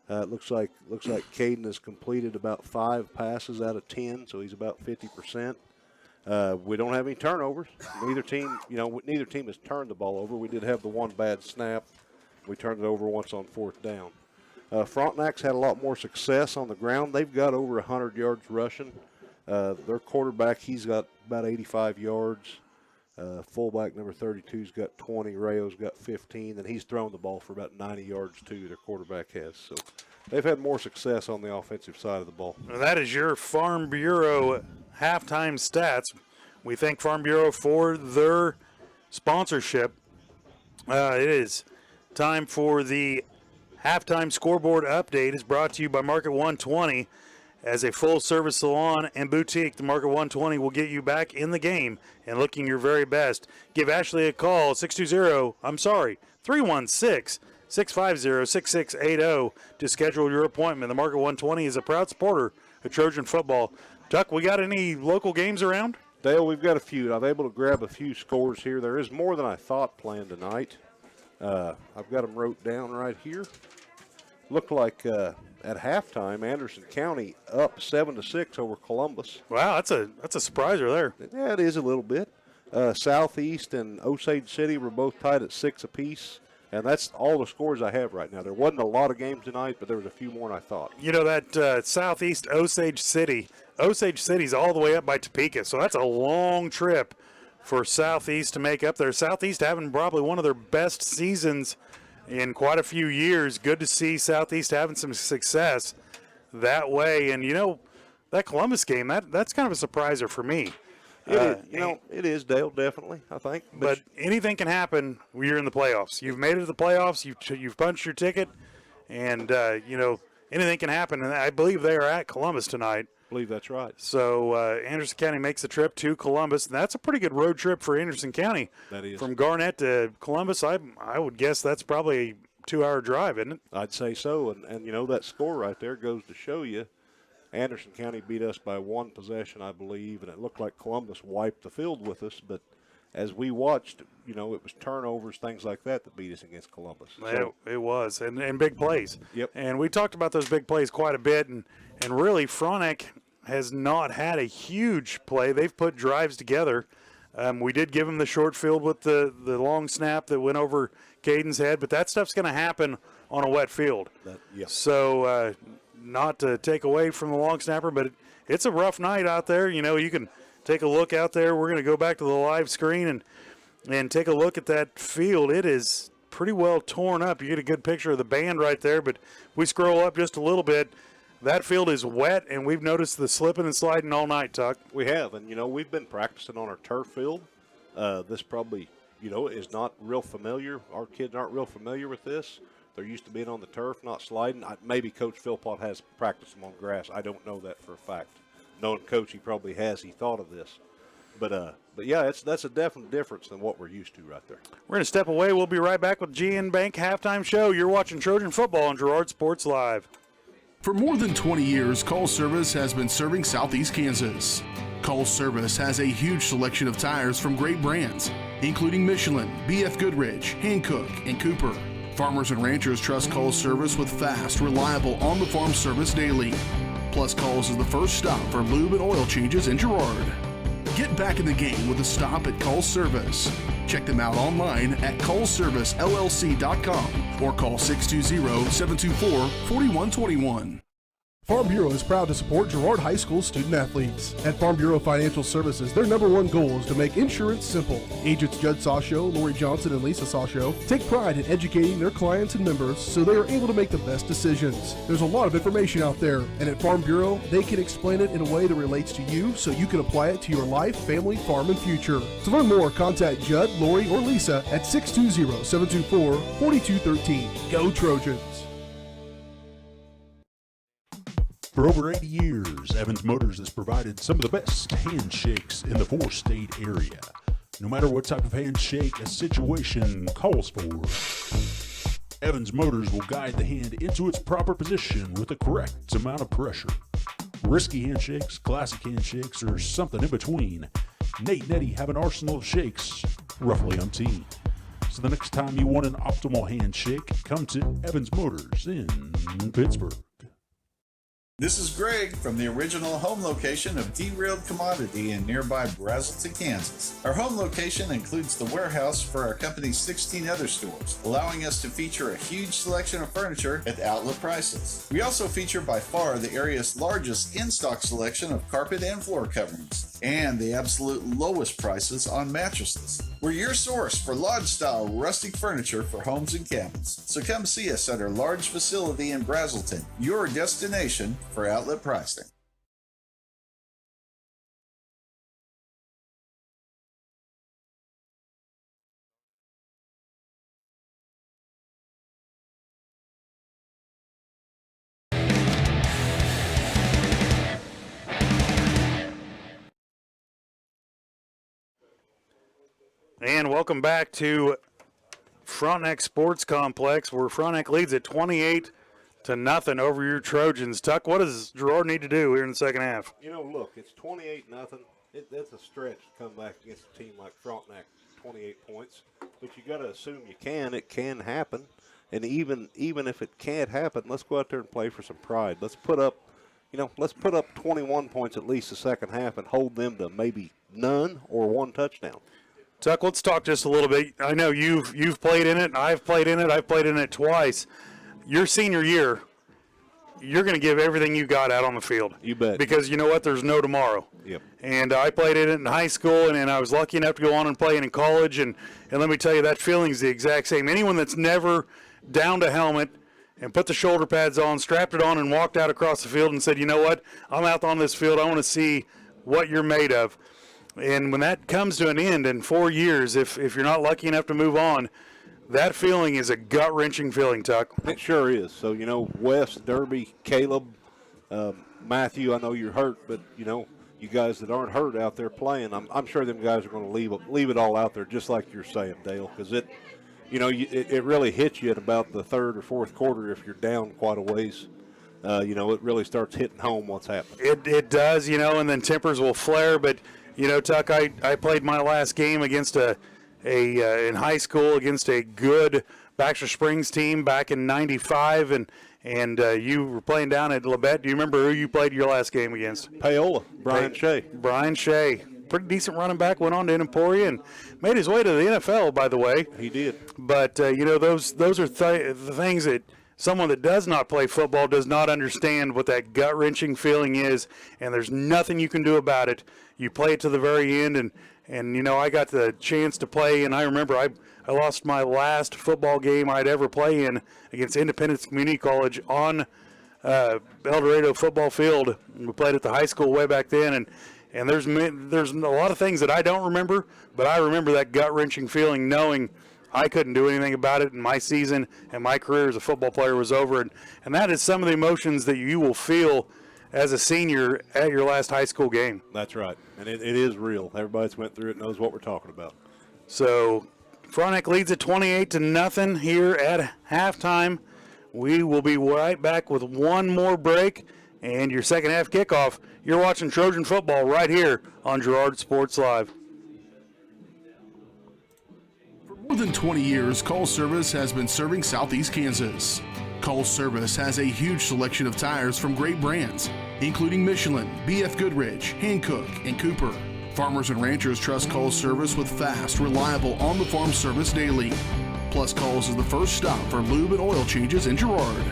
It looks like Caden has completed about 5 passes out of 10, so he's about 50%. We don't have any turnovers. Neither team has turned the ball over. We did have the one bad snap. We turned it over once on 4th down. Frontenac's had a lot more success on the ground. They've got over 100 yards rushing. Their quarterback, he's got about 85 yards. Fullback number 32's got 20. Rayo's got 15, and he's thrown the ball for about 90 yards too. Their quarterback has. So they've had more success on the offensive side of the ball. Well, that is your Farm Bureau halftime stats. We thank Farm Bureau for their sponsorship. It is time for the halftime scoreboard update. Is brought to you by Market 120. As a full-service salon and boutique, the Market 120 will get you back in the game and looking your very best. Give Ashley a call, 316-650-6680 to schedule your appointment. The Market 120 is a proud supporter of Trojan football. Tuck, we got any local games around? Dale, we've got a few. I'm able to grab a few scores here. There is more than I thought planned tonight. I've got them wrote down right here. Looked like at halftime, Anderson County up 7-6 over Columbus. Wow, that's a surpriser there. Yeah, it is a little bit. Southeast and Osage City were both tied at 6 apiece. And that's all the scores I have right now. There wasn't a lot of games tonight, but there was a few more than I thought. You know, that Southeast Osage City's all the way up by Topeka, so that's a long trip for Southeast to make up there. Southeast having probably one of their best seasons in quite a few years. Good to see Southeast having some success that way. And, that Columbus game, that's kind of a surpriser for me. It is, Dale, definitely, I think. But anything can happen when you're in the playoffs. You've made it to the playoffs. You've punched your ticket. And, anything can happen. And I believe they are at Columbus tonight. I believe that's right. So Anderson County makes the trip to Columbus. And that's a pretty good road trip for Anderson County. That is. From Garnett to Columbus, I would guess that's probably a 2-hour drive, isn't it? I'd say so. And that score right there goes to show you Anderson County beat us by 1 possession, I believe, and it looked like Columbus wiped the field with us. But as we watched, it was turnovers, things like that beat us against Columbus. So, it was, and big plays. Yep. And we talked about those big plays quite a bit, and really Frontenac has not had a huge play. They've put drives together. We did give them the short field with the long snap that went over Caden's head, but that stuff's going to happen on a wet field. So not to take away from the long snapper, but it's a rough night out there. You can take a look out there. We're going to go back to the live screen and take a look at that field. It is pretty well torn up. You get a good picture of the band right there, but we scroll up just a little bit. That field is wet, and we've noticed the slipping and sliding all night, Tuck. We have, and, we've been practicing on our turf field. This probably, is not real familiar. Our kids aren't real familiar with this. They're used to being on the turf, not sliding. Maybe Coach Philpott has practiced them on grass. I don't know that for a fact. Knowing Coach, he probably has. He thought of this. But yeah, that's a definite difference than what we're used to right there. We're going to step away. We'll be right back with GN Bank Halftime Show. You're watching Trojan Football on Girard Sports Live. For more than 20 years, Call Service has been serving Southeast Kansas. Call Service has a huge selection of tires from great brands, including Michelin, BF Goodrich, Hankook, and Cooper. Farmers and ranchers trust Call Service with fast, reliable, on-the-farm service daily. Plus, Calls is the first stop for lube and oil changes in Girard. Get back in the game with a stop at Call Service. Check them out online at callservicellc.com or call 620-724-4121. Farm Bureau is proud to support Girard High School student athletes. At Farm Bureau Financial Services, their #1 goal is to make insurance simple. Agents Judd Sasho, Lori Johnson, and Lisa Sasho take pride in educating their clients and members so they are able to make the best decisions. There's a lot of information out there, and at Farm Bureau, they can explain it in a way that relates to you so you can apply it to your life, family, farm, and future. To learn more, contact Judd, Lori, or Lisa at 620-724-4213. Go Trojans! For over 80 years, Evans Motors has provided some of the best handshakes in the 4-state area. No matter what type of handshake a situation calls for, Evans Motors will guide the hand into its proper position with the correct amount of pressure. Risky handshakes, classic handshakes, or something in between, Nate and Eddie have an arsenal of shakes, roughly umpteen. So the next time you want an optimal handshake, come to Evans Motors in Pittsburgh. This is Greg from the original home location of Derailed Commodity in nearby Brazelton, Kansas. Our home location includes the warehouse for our company's 16 other stores, allowing us to feature a huge selection of furniture at outlet prices. We also feature by far the area's largest in-stock selection of carpet and floor coverings, and the absolute lowest prices on mattresses. We're your source for lodge-style rustic furniture for homes and cabins. So come see us at our large facility in Brazelton, your destination for outlet pricing. And welcome back to Frontenac Sports Complex, where Frontenac leads at 28-0 over your Trojans. Tuck, what does Girard need to do here in the second half? Look, it's 28-0. That's a stretch to come back against a team like Frontenac, 28 points. But you got to assume it can happen. And even if it can't happen, let's go out there and play for some pride. Let's put up 21 points at least the second half and hold them to maybe none or one touchdown. Tuck, let's talk just a little bit. I know you've played in it. I've played in it. I've played in it twice. Your senior year, you're going to give everything you got out on the field. You bet. Because you know what? There's no tomorrow. Yep. And I played in it in high school, and I was lucky enough to go on and play it in college. And let me tell you, that feeling's the exact same. Anyone that's never downed a helmet and put the shoulder pads on, strapped it on, and walked out across the field and said, you know what, I'm out on this field. I want to see what you're made of. And when that comes to an end in 4 years, if you're not lucky enough to move on, that feeling is a gut-wrenching feeling, Tuck. It sure is. So, Wes, Derby, Caleb, Matthew, I know you're hurt, but, you guys that aren't hurt out there playing, I'm sure them guys are going to leave it all out there, just like you're saying, Dale, because it really hits you at about the third or fourth quarter if you're down quite a ways. It really starts hitting home what's happening. It does, and then tempers will flare. But, Tuck, I played my last game against in high school against a good Baxter Springs team back in '95, and you were playing down at Labette. Do you remember who you played your last game against? Paola, Brian Shea. Brian Shea. Pretty decent running back, went on to Emporia and made his way to the NFL, by the way. He did. But, those are the things that someone that does not play football does not understand what that gut-wrenching feeling is, and there's nothing you can do about it. You play it to the very end, and I got the chance to play, and I remember I lost my last football game I'd ever play in against Independence Community College on El Dorado football field. We played at the high school way back then, and there's a lot of things that I don't remember, but I remember that gut-wrenching feeling knowing I couldn't do anything about it, and my season and my career as a football player was over. And that is some of the emotions that you will feel as a senior at your last high school game. That's right, and it is real. Everybody that's went through it knows what we're talking about. So Frontenac leads at 28-0 here at halftime. We will be right back with one more break and your second half kickoff. You're watching Trojan football right here on Girard Sports Live. For more than 20 years, Call Service has been serving Southeast Kansas. Call Service has a huge selection of tires from great brands, including Michelin, BF Goodrich, Hankook, and Cooper. Farmers and ranchers trust Call Service with fast, reliable, on-the-farm service daily. Plus, Calls is the first stop for lube and oil changes in Girard.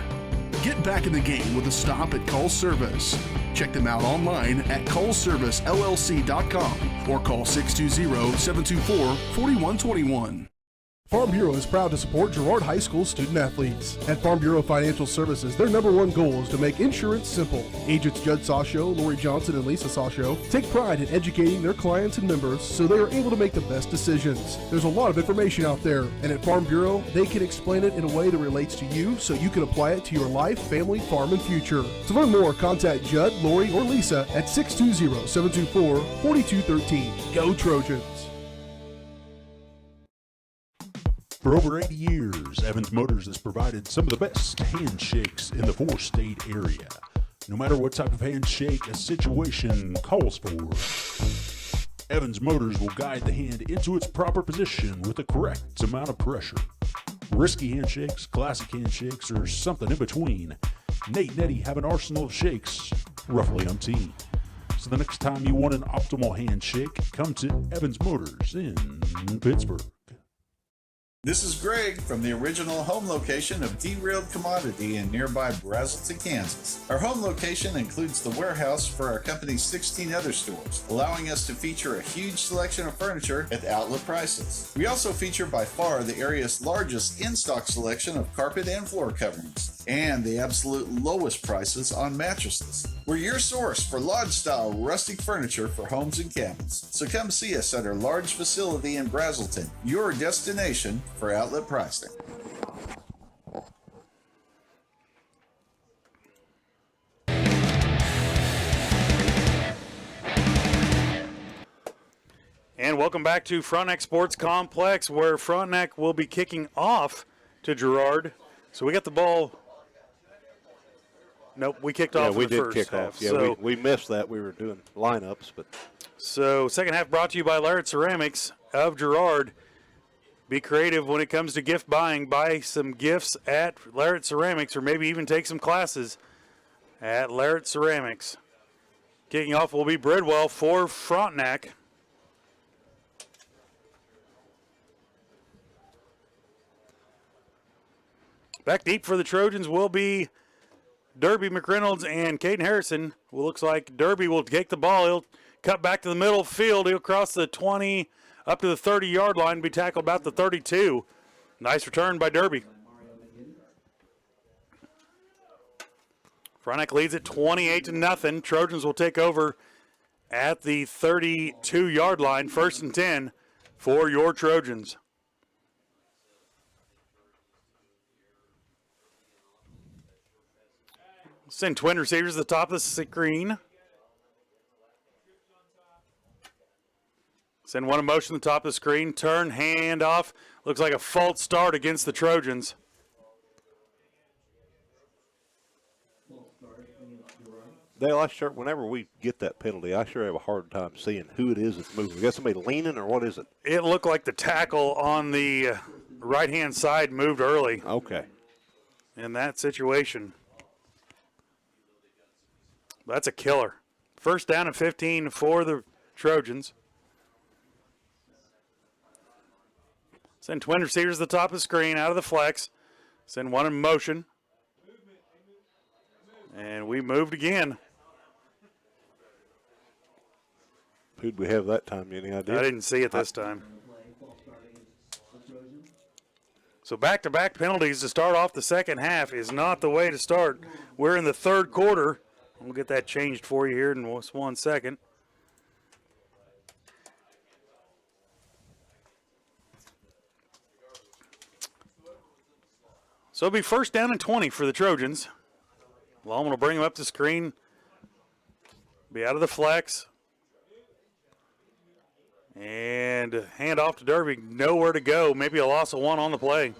Get back in the game with a stop at Call Service. Check them out online at callservicellc.com or call 620-724-4121. Farm Bureau is proud to support Girard High School student athletes. At Farm Bureau Financial Services, their number one goal is to make insurance simple. Agents Judd Sasho, Lori Johnson, and Lisa Sasho take pride in educating their clients and members so they are able to make the best decisions. There's a lot of information out there, and at Farm Bureau, they can explain it in a way that relates to you so you can apply it to your life, family, farm, and future. To learn more, contact Judd, Lori, or Lisa at 620-724-4213. Go Trojans! For over 80 years, Evans Motors has provided some of the best handshakes in the four-state area. No matter what type of handshake a situation calls for, Evans Motors will guide the hand into its proper position with the correct amount of pressure. Risky handshakes, classic handshakes, or something in between, Nate and Eddie have an arsenal of shakes, roughly umpteen. So the next time you want an optimal handshake, come to Evans Motors in Pittsburgh. This is Greg from the original home location of Derailed Commodity in nearby Brazelton, Kansas. Our home location includes the warehouse for our company's 16 other stores, allowing us to feature a huge selection of furniture at outlet prices. We also feature by far the area's largest in-stock selection of carpet and floor coverings, and the absolute lowest prices on mattresses. We're your source for lodge-style rustic furniture for homes and cabins. So come see us at our large facility in Brazelton, your destination for outlet pricing. And welcome back to Frontenac Sports Complex, where Frontenac will be kicking off to Girard. So we got the ball. Nope, we kicked off. We the did first kick half. off. Yeah, so, we missed that. We were doing lineups, but so second half brought to you by Larrett Ceramics of Girard. Be creative when it comes to gift buying. Buy some gifts at Larrett Ceramics, or maybe even take some classes at Larrett Ceramics. Kicking off will be Bridwell for Frontenac. Back deep for the Trojans will be Derby McReynolds and Caden Harrison. Well, looks like Derby will take the ball. He'll cut back to the middle field. He'll cross the 20 up to the 30-yard line, be tackled about the 32. Nice return by Derby. Frontenac leads it 28-0. Trojans will take over at the 32-yard line, 1st and 10 for your Trojans. Send twin receivers to the top of the screen. Send one in motion to the top of the screen. Turn, hand off. Looks like a false start against the Trojans. Dale, whenever we get that penalty, I sure have a hard time seeing who it is that's moving. We got somebody leaning, or what is it? It looked like the tackle on the right-hand side moved early. Okay. In that situation. That's a killer. 1st down and 15 for the Trojans. Send twin receivers to the top of the screen, out of the flex. Send one in motion. And we moved again. Who'd we have that time? Any idea? I didn't see it this time. So back-to-back penalties to start off the second half is not the way to start. We're in the 3rd quarter. We'll get that changed for you here in just 1 second. So it'll be 1st down and 20 for the Trojans. Lawman will bring him up the screen. Be out of the flex. And hand off to Derby. Nowhere to go. Maybe a loss of 1 on the play.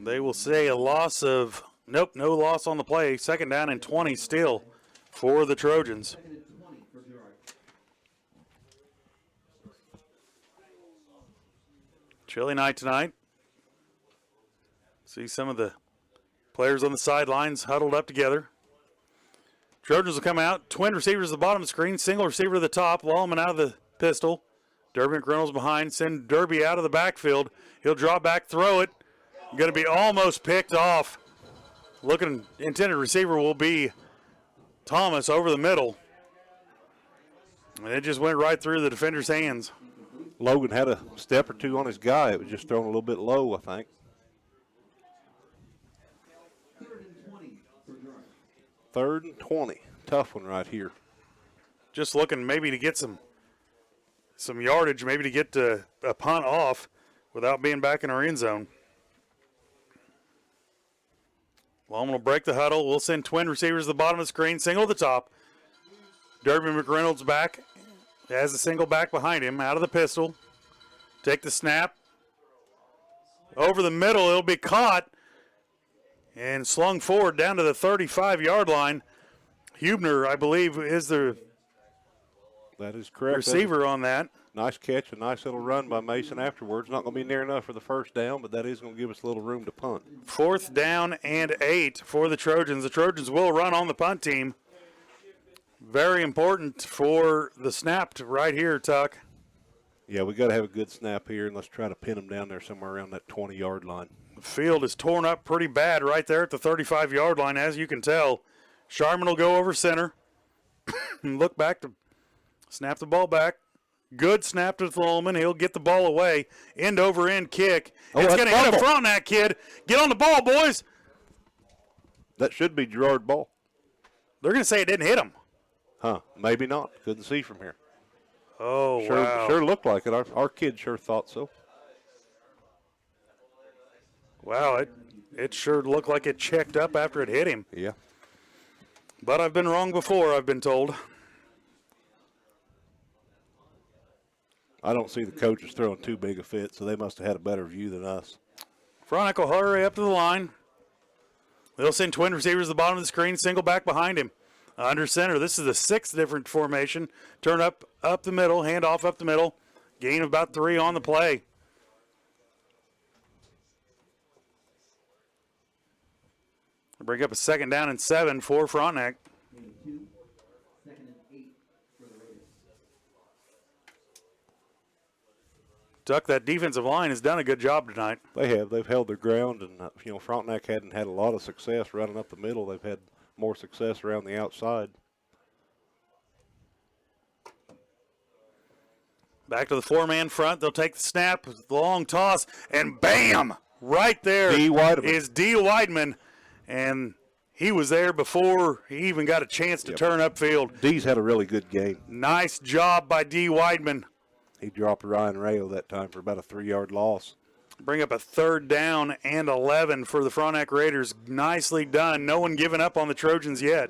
They will say a loss of, nope, no loss on the play. 2nd down and 20 still for the Trojans. Chilly night tonight. See some of the players on the sidelines huddled up together. Trojans will come out. Twin receivers at the bottom of the screen. Single receiver to the top. Lallman out of the pistol. Derby McReynolds behind. Send Derby out of the backfield. He'll draw back, throw it. Going to be almost picked off. Looking, intended receiver will be Thomas over the middle. And it just went right through the defender's hands. Logan had a step or two on his guy. It was just thrown a little bit low, I think. 3rd and 20. Tough one right here. Just looking maybe to get some yardage, maybe to get a punt off without being back in our end zone. Lawman will break the huddle. We'll send twin receivers to the bottom of the screen, single at the top. Derby McReynolds back. Has a single back behind him, out of the pistol. Take the snap. Over the middle, it'll be caught. And slung forward down to the 35-yard line. Hubner, I believe, is the that is correct. Receiver on that. Nice catch, a nice little run by Mason afterwards. Not going to be near enough for the 1st down, but that is going to give us a little room to punt. 4th down and 8 for the Trojans. The Trojans will run on the punt team. Very important for the snap right here, Tuck. Yeah, we got to have a good snap here, and let's try to pin them down there somewhere around that 20-yard line. The field is torn up pretty bad right there at the 35-yard line, as you can tell. Sharman will go over center and look back to snap the ball back. Good snap to Tholman. He'll get the ball away. End over end kick. Oh, it's going to hit a Frontenac kid. Get on the ball, boys. That should be Girard ball. They're going to say it didn't hit him. Huh, maybe not. Couldn't see from here. Oh, sure, wow. Sure looked like it. Our kid sure thought so. Wow, it sure looked like it checked up after it hit him. Yeah. But I've been wrong before, I've been told. I don't see the coaches throwing too big a fit, so they must have had a better view than us. Frontenac will hurry up to the line. They'll send twin receivers to the bottom of the screen, single back behind him. Under center, this is the 6th different formation. Turn up the middle, hand off up the middle. Gain of about 3 on the play. Bring up a 2nd down and 7 for Frontenac. Tuck, that defensive line has done a good job tonight. They have. They've held their ground, and Frontenac hadn't had a lot of success running up the middle. They've had more success around the outside. Back to the four-man front. They'll take the snap, the long toss, and bam! Right there is D. Weidman. And he was there before he even got a chance to turn upfield. D's had a really good game. Nice job by D. Weidman. He dropped Ryan Rayo that time for about a 3-yard loss. Bring up a 3rd down and 11 for the Frontenac Raiders. Nicely done. No one giving up on the Trojans yet.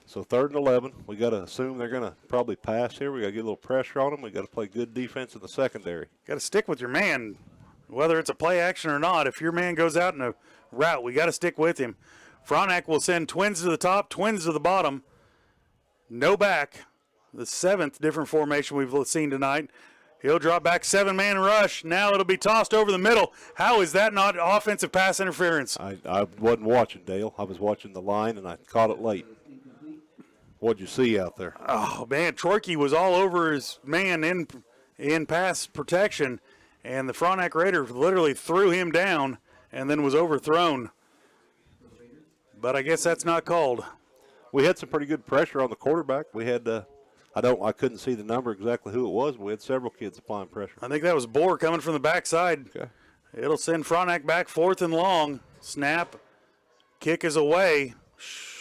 So 3rd and 11. We got to assume they're going to probably pass here. We got to get a little pressure on them. We got to play good defense in the secondary. Got to stick with your man, whether it's a play action or not. If your man goes out in a route, we got to stick with him. Frontenac will send twins to the top, twins to the bottom. No back. The 7th different formation we've seen tonight. He'll drop back, 7-man rush. Now it'll be tossed over the middle. How is that not offensive pass interference? I wasn't watching, Dale. I was watching the line, and I caught it late. What'd you see out there? Oh, man, Troike was all over his man in pass protection, and the Frontenac Raiders literally threw him down and then was overthrown. But I guess that's not called. We had some pretty good pressure on the quarterback. We had I couldn't see the number exactly who it was, but we had several kids applying pressure. I think that was Bohr coming from the backside. Okay. It'll send Frontenac back 4th and long. Snap. Kick is away.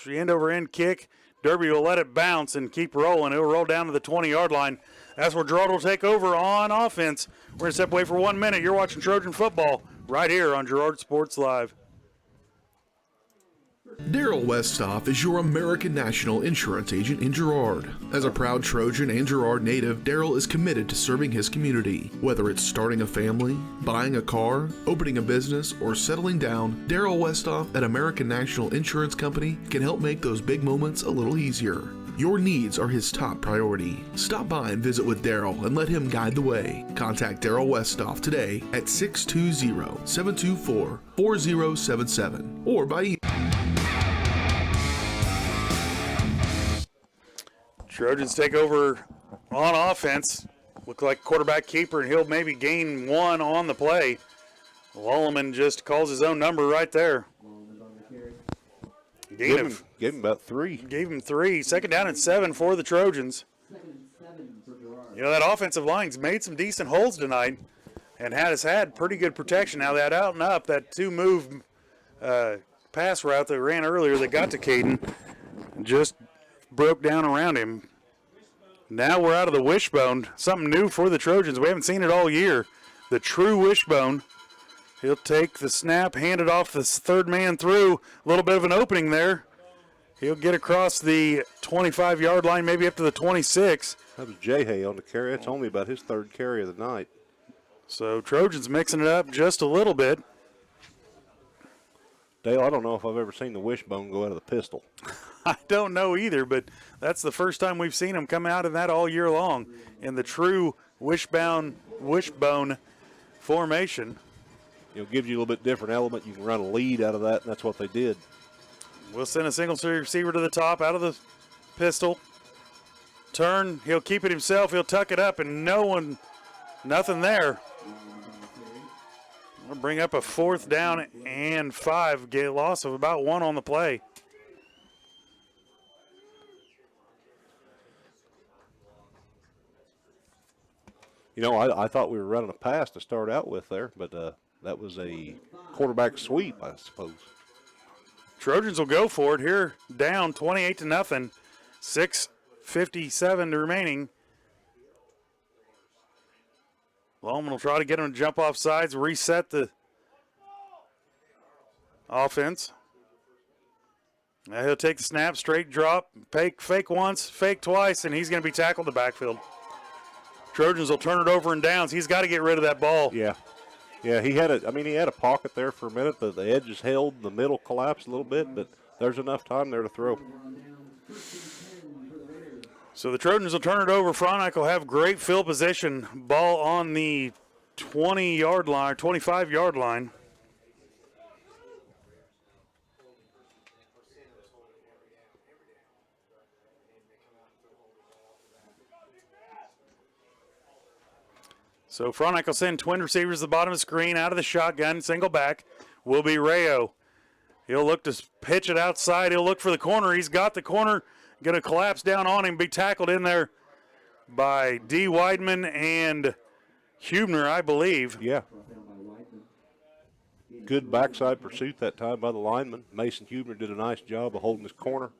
End over end kick. Derby will let it bounce and keep rolling. It'll roll down to the 20-yard line. That's where Girard will take over on offense. We're going to step away for 1 minute. You're watching Trojan football right here on Girard Sports Live. Daryl Westhoff is your American National insurance agent in Girard. As a proud Trojan and Girard native, Daryl is committed to serving his community. Whether it's starting a family, buying a car, opening a business, or settling down, Daryl Westhoff at American National Insurance Company can help make those big moments a little easier. Your needs are his top priority. Stop by and visit with Daryl and let him guide the way. Contact Daryl Westhoff today at 620-724-4077 or by email. Trojans take over on offense. Look like quarterback keeper, and he'll maybe gain 1 on the play. Walleman just calls his own number right there. Gave him about 3. Gave him 3. 2nd down and 7 for the Trojans. You know, that offensive line's made some decent holes tonight and has had pretty good protection. Now that out and up, that 2-move pass route that ran earlier that got to Caden just broke down around him. Now we're out of the wishbone. Something new for the Trojans. We haven't seen it all year. The true wishbone. He'll take the snap, hand it off the 3rd man through. A little bit of an opening there. He'll get across the 25-yard line, maybe up to the 26. That was Jay on the carry. That's only about his 3rd carry of the night. So Trojans mixing it up just a little bit. Dale, I don't know if I've ever seen the wishbone go out of the pistol. I don't know either, but that's the first time we've seen him come out in that all year long in the true wishbone formation. You know, gives you a little bit different element. You can run a lead out of that, and that's what they did. We'll send a single receiver to the top out of the pistol. Turn, he'll keep it himself, he'll tuck it up, and nothing there. We'll bring up a 4th down and 5, get a loss of about 1 on the play. You know, I thought we were running a pass to start out with there, but that was a quarterback sweep, I suppose. Trojans will go for it here, down 28-0, 6:57 remaining. Lowman will try to get him to jump off sides, reset the offense. Now he'll take the snap, straight drop, fake once, fake twice, and he's going to be tackled in the backfield. Trojans will turn it over in downs. He's got to get rid of that ball. Yeah, he had a pocket there for a minute. The edges held, the middle collapsed a little bit, but there's enough time there to throw. So the Trojans will turn it over. Frontenac will have great field position. Ball on the 20-yard line, 25-yard line. So Frontenac will send twin receivers to the bottom of the screen, out of the shotgun, single back will be Rayo. He'll look to pitch it outside. He'll look for the corner. He's got the corner. Going to collapse down on him, be tackled in there by D. Weidman and Hubner, I believe. Yeah. Good backside pursuit that time by the lineman. Mason Hubner did a nice job of holding his corner.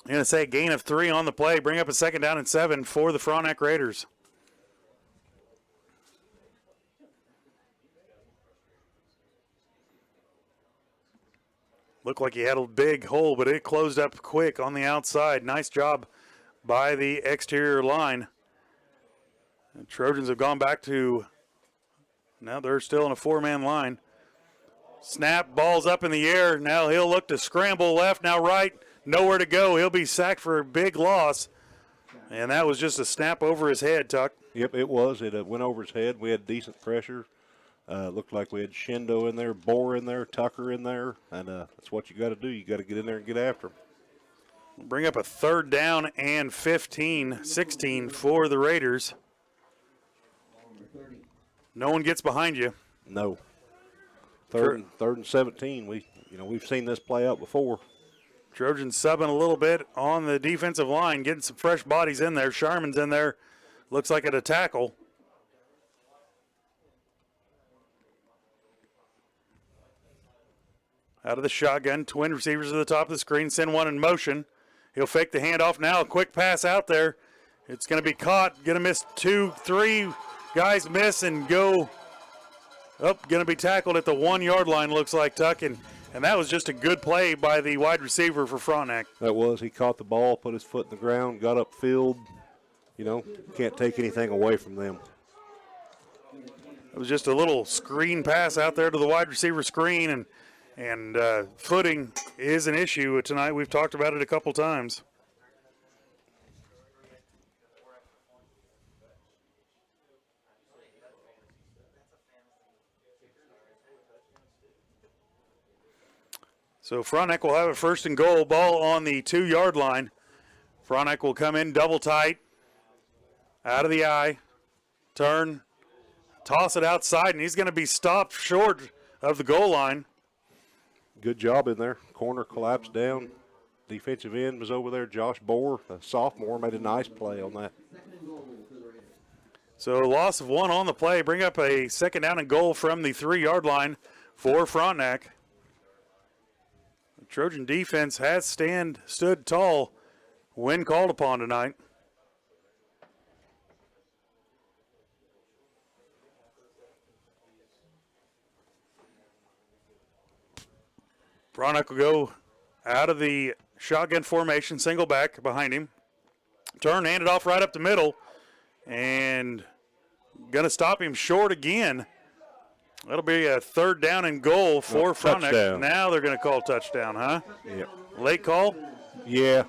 I'm going to say a gain of 3 on the play. Bring up a 2nd down and 7 for the Frontenac Raiders. Looked like he had a big hole, but it closed up quick on the outside. Nice job by the exterior line. The Trojans have gone back to, now they're still in a 4-man line. Snap, ball's up in the air. Now he'll look to scramble left, now right. Nowhere to go. He'll be sacked for a big loss. And that was just a snap over his head, Tuck. Yep, it was. It went over his head. We had decent pressure. Looked like we had Shindo in there, Bohr in there, Tucker in there. And that's what you got to do. You got to get in there and get after him. Bring up a 3rd down and 16 for the Raiders. No one gets behind you. No. Third and 17. We've seen this play out before. Trojans subbing a little bit on the defensive line, getting some fresh bodies in there. Sharman's in there. Looks like at a tackle. Out of the shotgun, twin receivers at the top of the screen, send one in motion. He'll fake the handoff now, a quick pass out there. It's going to be caught, going to miss 2, 3 guys miss and go up, going to be tackled at the 1-yard line, looks like, Tuck, and that was just a good play by the wide receiver for Frontenac. That was. He caught the ball, put his foot in the ground, got upfield. Can't take anything away from them. It was just a little screen pass out there to the wide receiver screen, and footing is an issue tonight. We've talked about it a couple times. So Frontenac will have a 1st and goal, ball on the 2-yard line. Frontenac will come in double tight, out of the eye, turn, toss it outside, and he's going to be stopped short of the goal line. Good job in there. Corner collapsed down. Defensive end was over there. Josh Bohr, a sophomore, made a nice play on that. So loss of 1 on the play. Bring up a 2nd down and goal from the 3-yard line for Frontenac. The Trojan defense has stood tall when called upon tonight. Frontenac will go out of the shotgun formation, single back behind him. Turn, hand it off right up the middle, and going to stop him short again. That'll be a 3rd down and goal for Frontenac. Touchdown. Now they're going to call touchdown, huh? Yep. Late call? Yeah.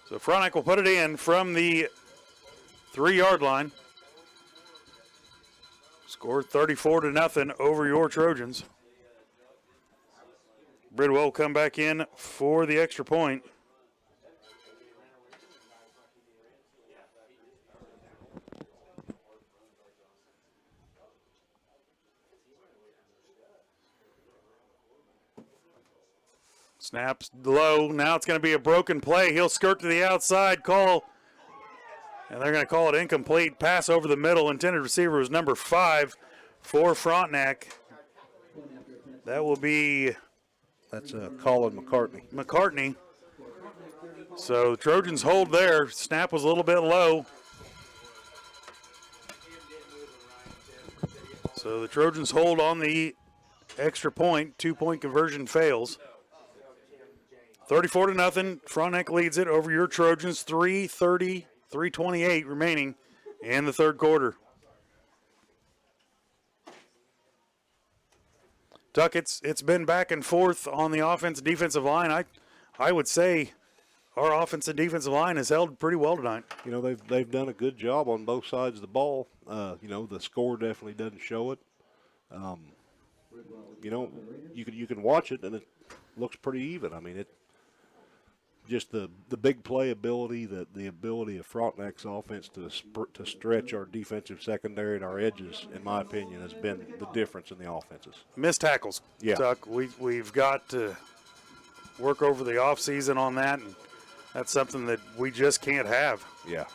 So Frontenac will put it in from the 3-yard line. Scored 34-0 over your Trojans. Bridwell will come back in for the extra point. Snaps low. Now it's going to be a broken play. He'll skirt to the outside. Call. And they're going to call it incomplete. Pass over the middle. Intended receiver was number 5 for Frontenac. That will be... That's Colin McCartney. So the Trojans hold there. Snap was a little bit low. So the Trojans hold on the extra point. 2-point conversion fails. 34-0. Frontenac leads it over your Trojans. 3:28 remaining in the 3rd quarter. Tuck, it's been back and forth on the offense and defensive line. I would say our offense and defensive line has held pretty well tonight. They've done a good job on both sides of the ball. The score definitely doesn't show it. You can watch it and it looks pretty even. I mean, just the big play ability, the ability of Frontenac's offense to stretch our defensive secondary and our edges, in my opinion, has been the difference in the offenses. Missed tackles. Yeah. Tuck, we've got to work over the offseason on that, and that's something that we just can't have. Yeah.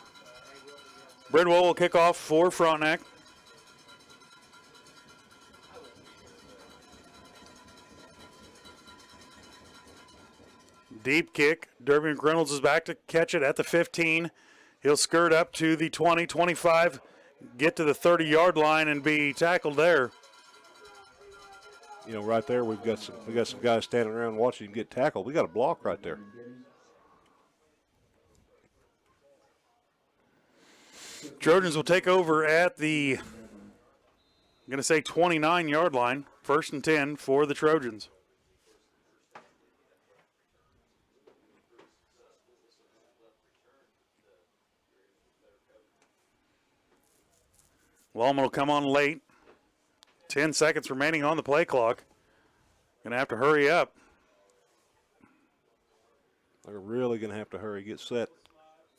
Bridwell will kick off for Frontenac. Deep kick. Derby McReynolds is back to catch it at the 15. He'll skirt up to the 20, 25, get to the 30-yard line and be tackled there. You know, right there we got some guys standing around watching him get tackled. We got a block right there. Trojans will take over at the, I'm going to say 29-yard line. 1st and 10 for the Trojans. Wallman will come on late. 10 seconds remaining on the play clock. Going to have to hurry up. They're really going to have to hurry, get set.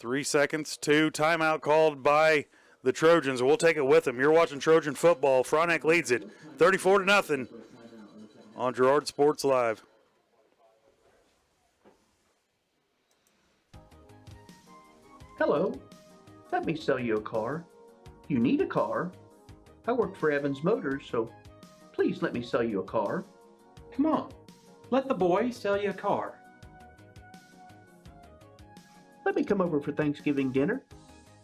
3 seconds, 2. Timeout called by the Trojans. We'll take it with them. You're watching Trojan football. Frontenac leads it 34-0 on Girard Sports Live. Hello. Let me sell you a car. You need a car? I work for Evans Motors, so please let me sell you a car. Come on, let the boy sell you a car. Let me come over for Thanksgiving dinner.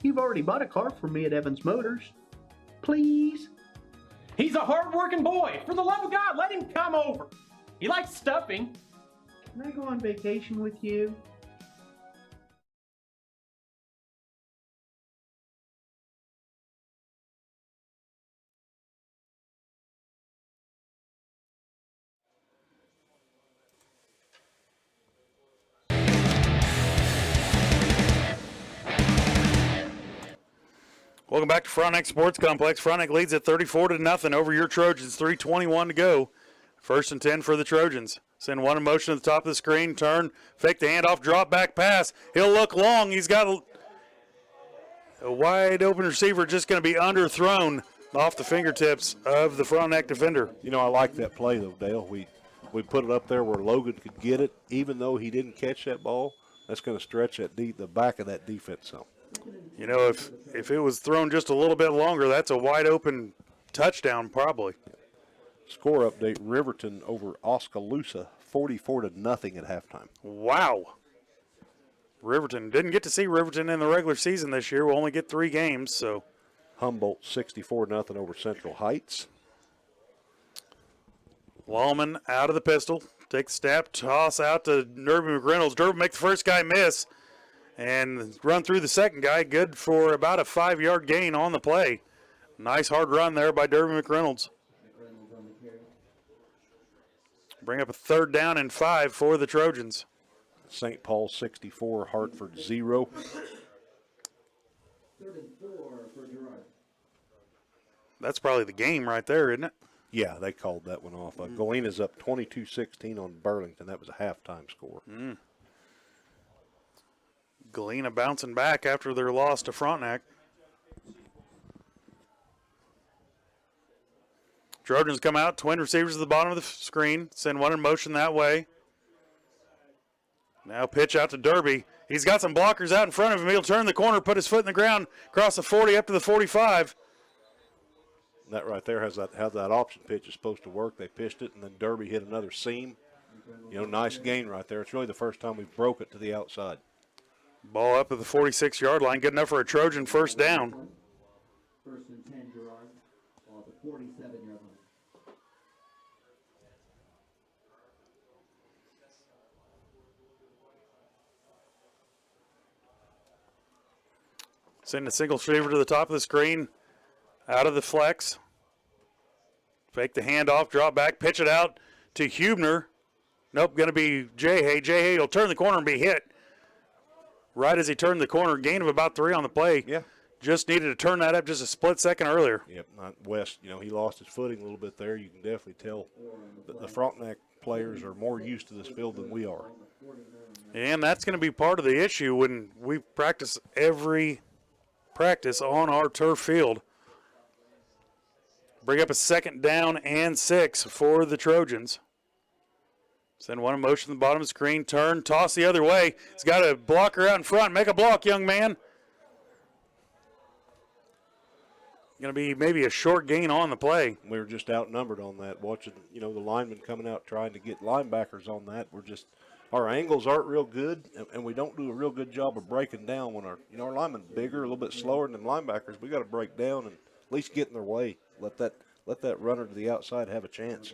You've already bought a car from me at Evans Motors. Please? He's a hard-working boy. For the love of God, let him come over. He likes stuffing. Can I go on vacation with you? Welcome back to Frontenac Sports Complex. Frontenac leads at 34-0 over your Trojans. 3:21 to go. 1st and 10 for the Trojans. Send one in motion at the top of the screen. Turn, fake the handoff, drop back pass. He'll look long. He's got a wide open receiver just going to be underthrown off the fingertips of the Frontenac defender. You know, I like that play though, Dale. We put it up there where Logan could get it, even though he didn't catch that ball. That's going to stretch that the back of that defense some. You know, if it was thrown just a little bit longer, that's a wide open touchdown probably. Score update: Riverton over Oskaloosa, 44-0 at halftime. Wow. Riverton didn't get to see Riverton in the regular season this year. We'll only get 3 games, so. Humboldt 64-0 over Central Heights. Wallman out of the pistol. Take the snap, toss out to Derby McReynolds. Derby make the first guy miss and run through the second guy. Good for about a 5-yard gain on the play. Nice hard run there by Derby McReynolds. Bring up a 3rd down and 5 for the Trojans. St. Paul 64, Hartford 0. 3rd and 4 for Girard. That's probably the game right there, isn't it? Yeah, they called that one off. Galena's up 22-16 on Burlington. That was a halftime score. Galena bouncing back after their loss to Frontenac. Trojans come out, twin receivers at the bottom of the screen. Send one in motion that way. Now pitch out to Derby. He's got some blockers out in front of him. He'll turn the corner, put his foot in the ground, cross the 40 up to the 45. That right there has how that option pitch is supposed to work. They pitched it, and then Derby hit another seam. You know, nice gain right there. It's really the first time we've broke it to the outside. Ball up at the 46-yard line. Good enough for a Trojan first down. 1st and 10, Girard, on the 47-yard line. Send a single receiver to the top of the screen. Out of the flex. Fake the handoff, drop back, pitch it out to Hubner. Nope, going to be Jay Hay will turn the corner and be hit. Right as he turned the corner, gain of about 3 on the play. Yeah. Just needed to turn that up just a split second earlier. Yep, West, you know, he lost his footing a little bit there. You can definitely tell that the Frontenac players are more used to this field than we are. And that's going to be part of the issue when we practice every practice on our turf field. Bring up a 2nd down and 6 for the Trojans. Send one in motion to the bottom of the screen. Turn, toss the other way. He's got a blocker out in front. Make a block, young man. Going to be maybe a short gain on the play. We were just outnumbered on that. Watching, the linemen coming out trying to get linebackers on that. Our angles aren't real good, and we don't do a real good job of breaking down when our linemen bigger, a little bit slower than linebackers. We got to break down and at least get in their way. Let that runner to the outside have a chance.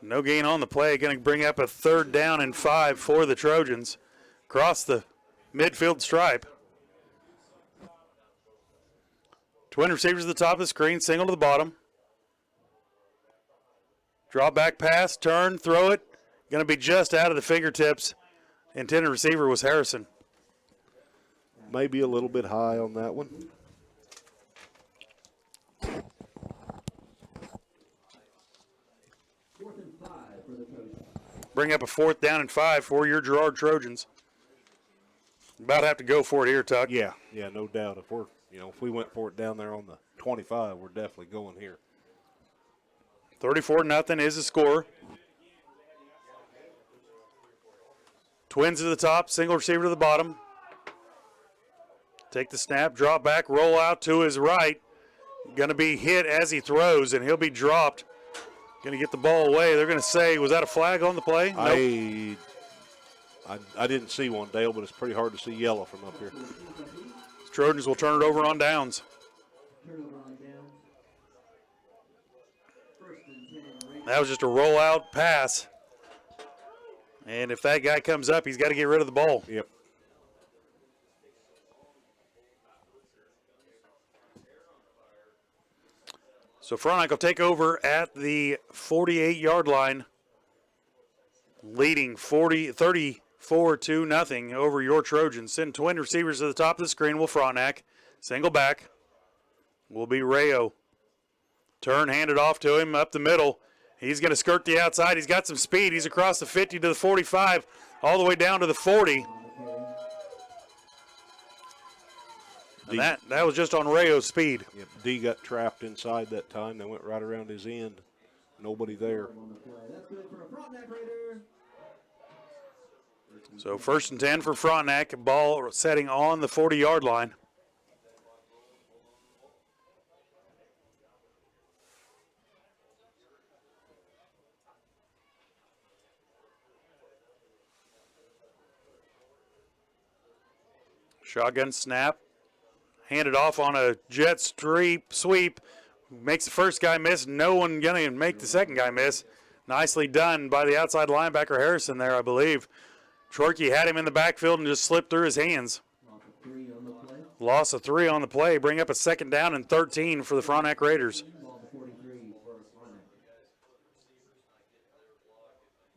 No gain on the play. Going to bring up a 3rd down and 5 for the Trojans. Across the midfield stripe. Twin receivers at the top of the screen, single to the bottom. Draw back pass, turn, throw it. Going to be just out of the fingertips. Intended receiver was Harrison. Maybe a little bit high on that one. Bring up a 4th down and 5 for your Girard Trojans. About to have to go for it here, Tuck. Yeah, no doubt. If we went for it down there on the 25, we're definitely going here. 34-0 is the score. Twins to the top, single receiver to the bottom. Take the snap, drop back, roll out to his right. Going to be hit as he throws, and he'll be dropped. Going to get the ball away. They're going to say, was that a flag on the play? Nope. I didn't see one, Dale, but it's pretty hard to see yellow from up here. Trojans will turn it over on downs. That was just a rollout pass. And if that guy comes up, he's got to get rid of the ball. Yep. So Frontenac will take over at the 48-yard line, leading 34-0 over your Trojans. Send twin receivers to the top of the screen will Frontenac. Single back will be Rayo. Turn, hand it off to him up the middle. He's going to skirt the outside. He's got some speed. He's across the 50 to the 45, all the way down to the 40. And that was just on Rayo's speed. Yep. D got trapped inside that time. They went right around his end. Nobody there. So 1st and 10 for Frontenac. Ball setting on the 40-yard line. Shotgun snap. Handed off on a jet sweep. Makes the first guy miss. No one going to make the second guy miss. Nicely done by the outside linebacker Harrison there, I believe. Chorkey had him in the backfield and just slipped through his hands. Loss of 3 on the play. Bring up a 2nd down and 13 for the Frontenac Raiders.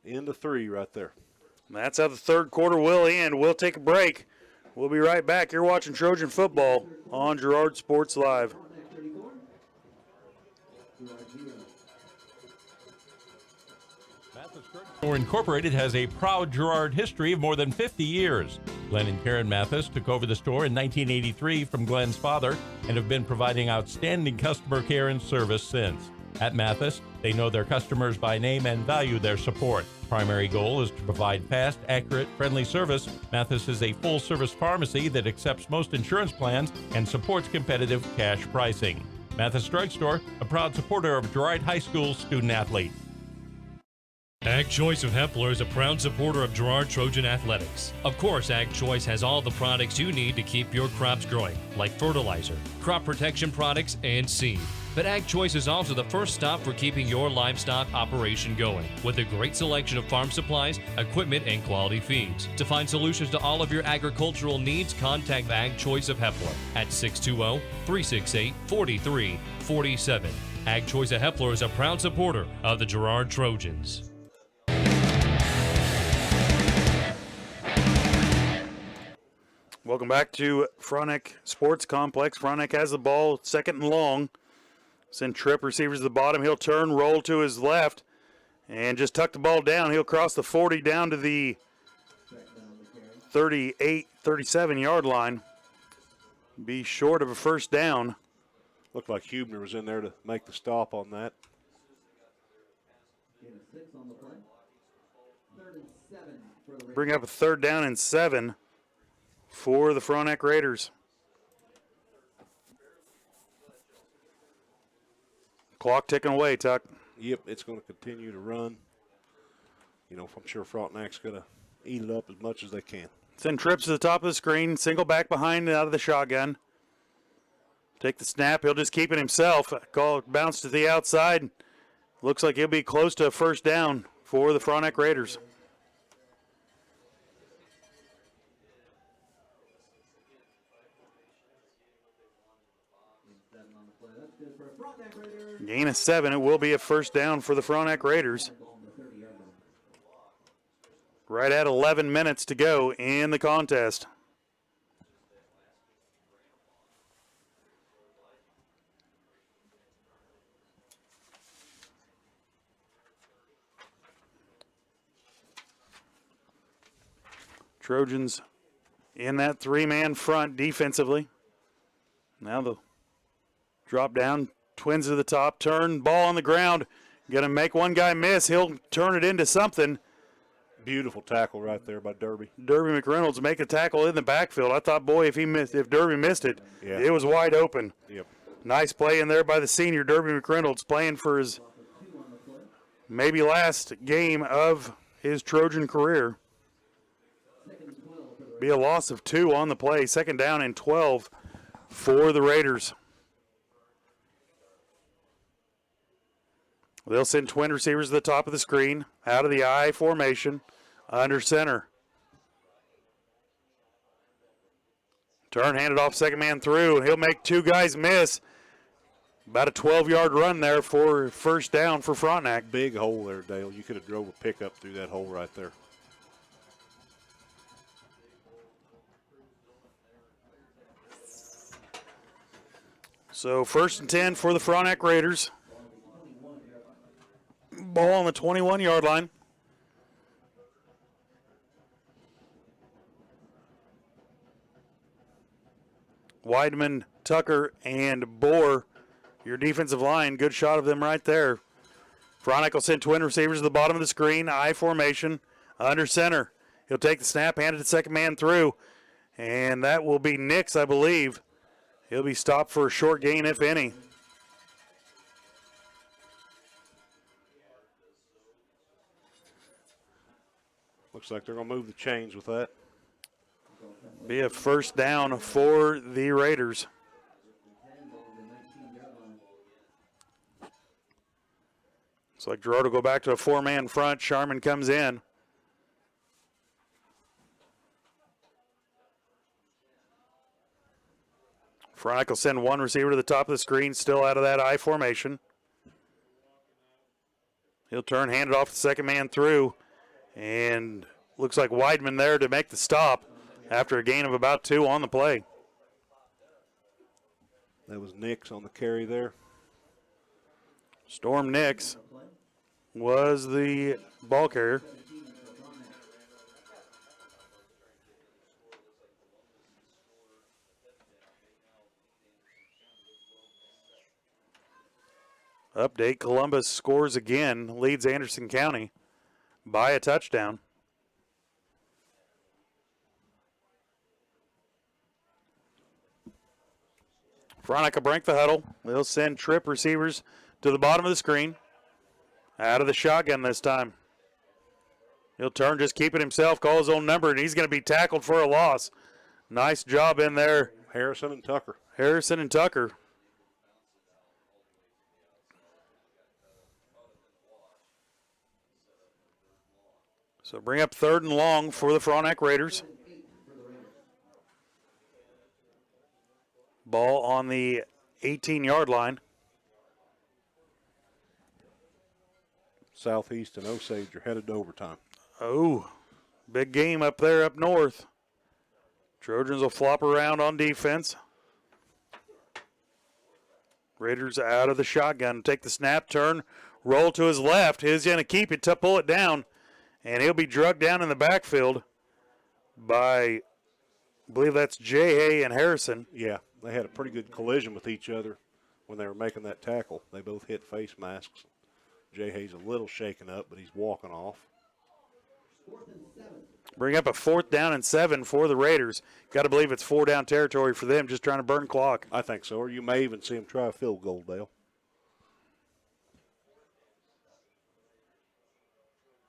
End of 3 right there. That's how the 3rd quarter will end. We'll take a break. We'll be right back. You're watching Trojan football on Girard Sports Live. Store Incorporated has a proud Girard history of more than 50 years. Glenn and Karen Mathis took over the store in 1983 from Glenn's father and have been providing outstanding customer care and service since. At Mathis, they know their customers by name and value their support. Primary goal is to provide fast, accurate, friendly service. Mathis is a full-service pharmacy that accepts most insurance plans and supports competitive cash pricing. Mathis Drugstore, a proud supporter of Girard High School student-athlete. Ag Choice of Hepler is a proud supporter of Girard Trojan Athletics. Of course, Ag Choice has all the products you need to keep your crops growing, like fertilizer, crop protection products, and seed. But Ag Choice is also the first stop for keeping your livestock operation going, with a great selection of farm supplies, equipment, and quality feeds. To find solutions to all of your agricultural needs, contact Ag Choice of Hepler at 620-368-4347. Ag Choice of Hepler is a proud supporter of the Girard Trojans. Welcome back to Frontenac Sports Complex. Frontenac has the ball, 2nd and long. Send trip receivers to the bottom. He'll turn, roll to his left, and just tuck the ball down. He'll cross the 40 down to the 38, 37-yard line. Be short of a first down. Looked like Hubner was in there to make the stop on that. Bring up a 3rd down and 7 for the Frontenac Raiders. Clock ticking away, Tuck. Yep, it's going to continue to run. You know, I'm sure Frontenac's going to eat it up as much as they can. Send trips to the top of the screen. Single back behind out of the shotgun. Take the snap. He'll just keep it himself. Call it bounce to the outside. Looks like he'll be close to a first down for the Frontenac Raiders. Gain of 7. It will be a first down for the Frontenac Raiders. Right at 11 minutes to go in the contest. Trojans in that 3-man front defensively. Now the drop down, twins to the top, turn, ball on the ground. Gonna make one guy miss. He'll turn it into something. Beautiful tackle right there by Derby. Derby McReynolds make a tackle in the backfield. I thought, boy, if Derby missed it, Yeah. It was wide open. Yep. Nice play in there by the senior Derby McReynolds, playing for his maybe last game of his Trojan career. Be a loss of 2 on the play. 2nd down and 12 for the Raiders. They'll send twin receivers to the top of the screen, out of the I formation, under center. Turn, hand it off, 2nd man through, and he'll make 2 guys miss. About a 12-yard run there for first down for Frontenac. Big hole there, Dale. You could have drove a pickup through that hole right there. So 1st and 10 for the Frontenac Raiders. Ball on the 21-yard line. Weidman, Tucker, and Bohr, your defensive line. Good shot of them right there. Frontenac will send twin receivers to the bottom of the screen. I formation, under center. He'll take the snap, hand it to 2nd man through, and that will be Nix, I believe. He'll be stopped for a short gain, if any. Looks like they're going to move the chains with that. Be a first down for the Raiders. Looks like Girard will go back to a 4-man front. Sharman comes in. Frontenac will send one receiver to the top of the screen, still out of that I formation. He'll turn, hand it off the 2nd man through, and looks like Weidman there to make the stop after a gain of about 2 on the play. That was Nix on the carry there. Storm Nix was the ball carrier. Update, Columbus scores again, leads Anderson County by a touchdown. Frontenac will break the huddle. They'll send trip receivers to the bottom of the screen. Out of the shotgun this time. He'll turn, just keep it himself, call his own number, and he's going to be tackled for a loss. Nice job in there. Harrison and Tucker. Harrison and Tucker. So bring up 3rd and long for the Frontenac Raiders. Ball on the 18-yard line. Southeast and Osage are headed to overtime. Oh, big game up there up north. Trojans will flop around on defense. Raiders out of the shotgun. Take the snap, turn, roll to his left. He's going to keep it to pull it down, and he'll be drugged down in the backfield by, I believe that's Jay Hay and Harrison. Yeah, they had a pretty good collision with each other when they were making that tackle. They both hit face masks. Jay Hay's a little shaken up, but he's walking off. Bring up a 4th down and 7 for the Raiders. Got to believe it's 4-down territory for them, just trying to burn clock. I think so, or you may even see them try a field goal, Dale.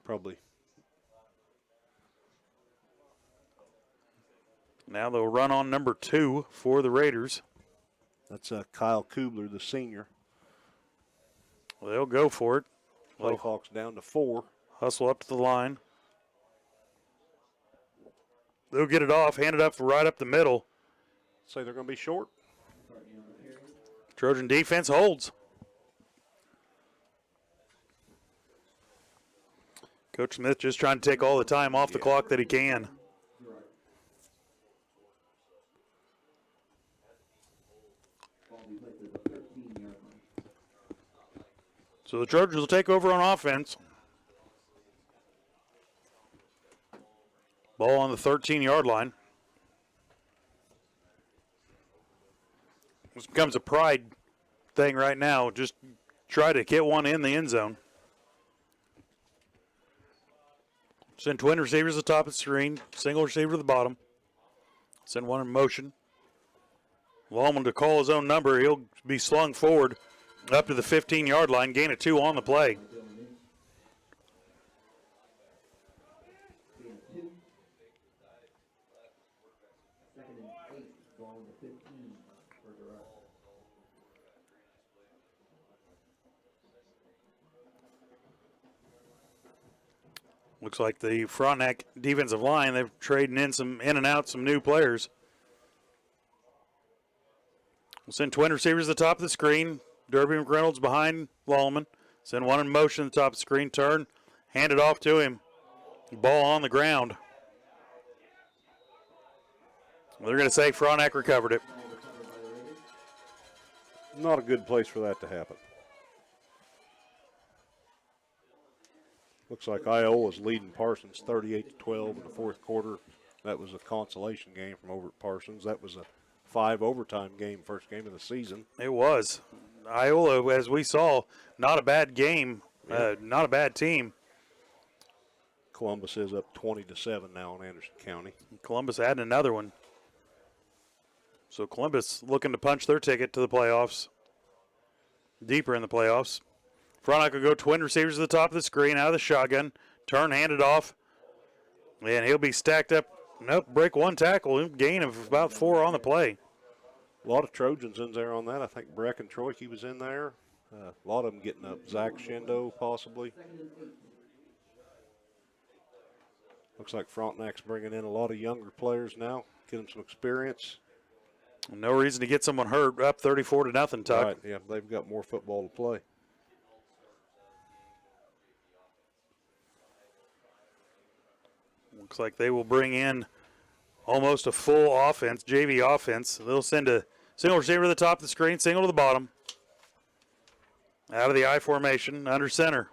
Probably. Now they'll run on number 2 for the Raiders. That's Kyle Kubler, the senior. Well, they'll go for it. Playhawks down to 4. Hustle up to the line. They'll get it off, hand it up right up the middle. Say they're going to be short. Trojan defense holds. Coach Smith just trying to take all the time off the clock that he can. So the Trojans will take over on offense. Ball on the 13-yard line. This becomes a pride thing right now. Just try to get one in the end zone. Send twin receivers at the top of the screen. Single receiver to the bottom. Send one in motion. Lawman to call his own number. He'll be slung forward up to the 15-yard line. Gain of 2 on the play. Looks like the Frontenac defensive line, they've trading in and out some new players. We'll send twin receivers at the top of the screen. Derby McReynolds behind Lallman. Send one in motion at the top of the screen. Turn, hand it off to him. Ball on the ground. They're going to say Frontenac recovered it. Not a good place for that to happen. Looks like Iola's leading Parsons 38-12 in the fourth quarter. That was a consolation game from over at Parsons. That was a 5 overtime game, first game of the season. It was. Iola, as we saw, not a bad game, not a bad team. Columbus is up 20-7 now in Anderson County. Columbus adding another one. So Columbus looking to punch their ticket to the playoffs, deeper in the playoffs. Frontenac will go twin receivers at the top of the screen, out of the shotgun. Turn, hand it off. And he'll be stacked up. Nope, break one tackle. Gain of about 4 on the play. A lot of Trojans in there on that. I think Breck and Troike was in there. A lot of them getting up. Zach Shendo possibly. Looks like Frontenac's bringing in a lot of younger players now. Get them some experience. No reason to get someone hurt. Up 34-0, Tuck. Right, yeah, they've got more football to play. Looks like they will bring in almost a full offense, JV offense. They'll send a single receiver to the top of the screen, single to the bottom. Out of the I formation, under center.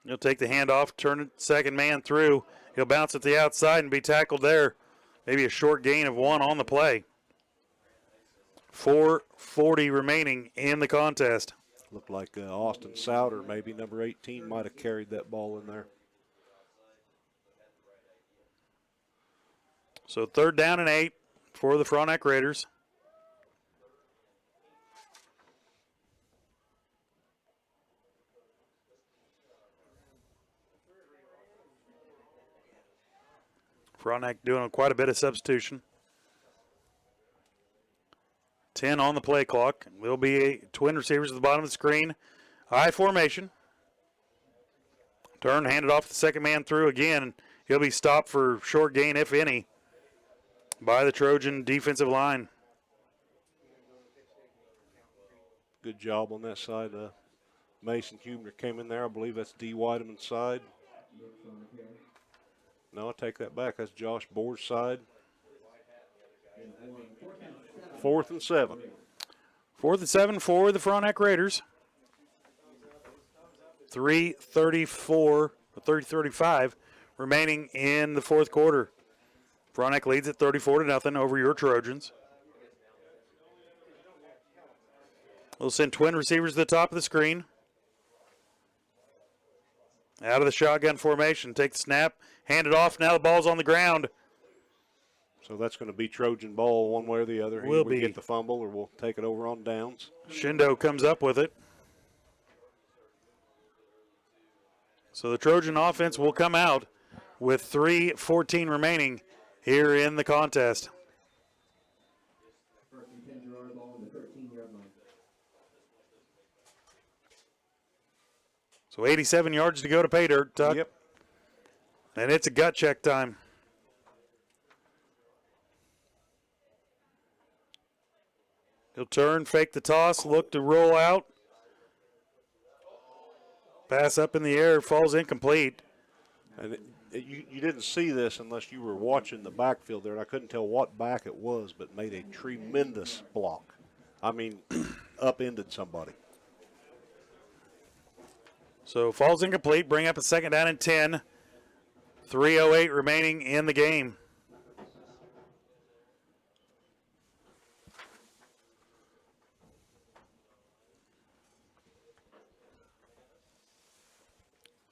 He'll take the handoff, turn it second man through. He'll bounce at the outside and be tackled there. Maybe a short gain of 1 on the play. 4:40 remaining in the contest. Looked like Austin Souter, maybe number 18, might have carried that ball in there. So 3rd down and 8 for the Frontenac Raiders. Frontenac doing quite a bit of substitution. 10 on the play clock. There'll be twin receivers at the bottom of the screen. I formation. Turn, hand it off the second man through again. He'll be stopped for short gain, if any, by the Trojan defensive line. Good job on that side. Mason Hubner came in there. I believe that's D. Whiteman's side. No, I take that back. That's Josh Boer's side. 4th and 7. 4th and 7 for the Frontenac Raiders. 3:35 remaining in the fourth quarter. Frontenac leads at 34-0 over your Trojans. We'll send twin receivers to the top of the screen. Out of the shotgun formation. Take the snap, hand it off. Now the ball's on the ground. So that's going to be Trojan ball one way or the other. Will we be. get the fumble or we'll take it over on downs. Shindo comes up with it. So the Trojan offense will come out with 3:14 remaining here in the contest. First and 10, Girard, ball on the 13-yard line. So 87 yards to go to pay dirt, Tuck. Yep. And it's a gut check time. He'll turn, fake the toss, look to roll out. Pass up in the air, falls incomplete. And you didn't see this unless you were watching the backfield there, and I couldn't tell what back it was, but made a tremendous block. I mean, upended somebody. So falls incomplete, bring up a second down and 10. 3:08 remaining in the game.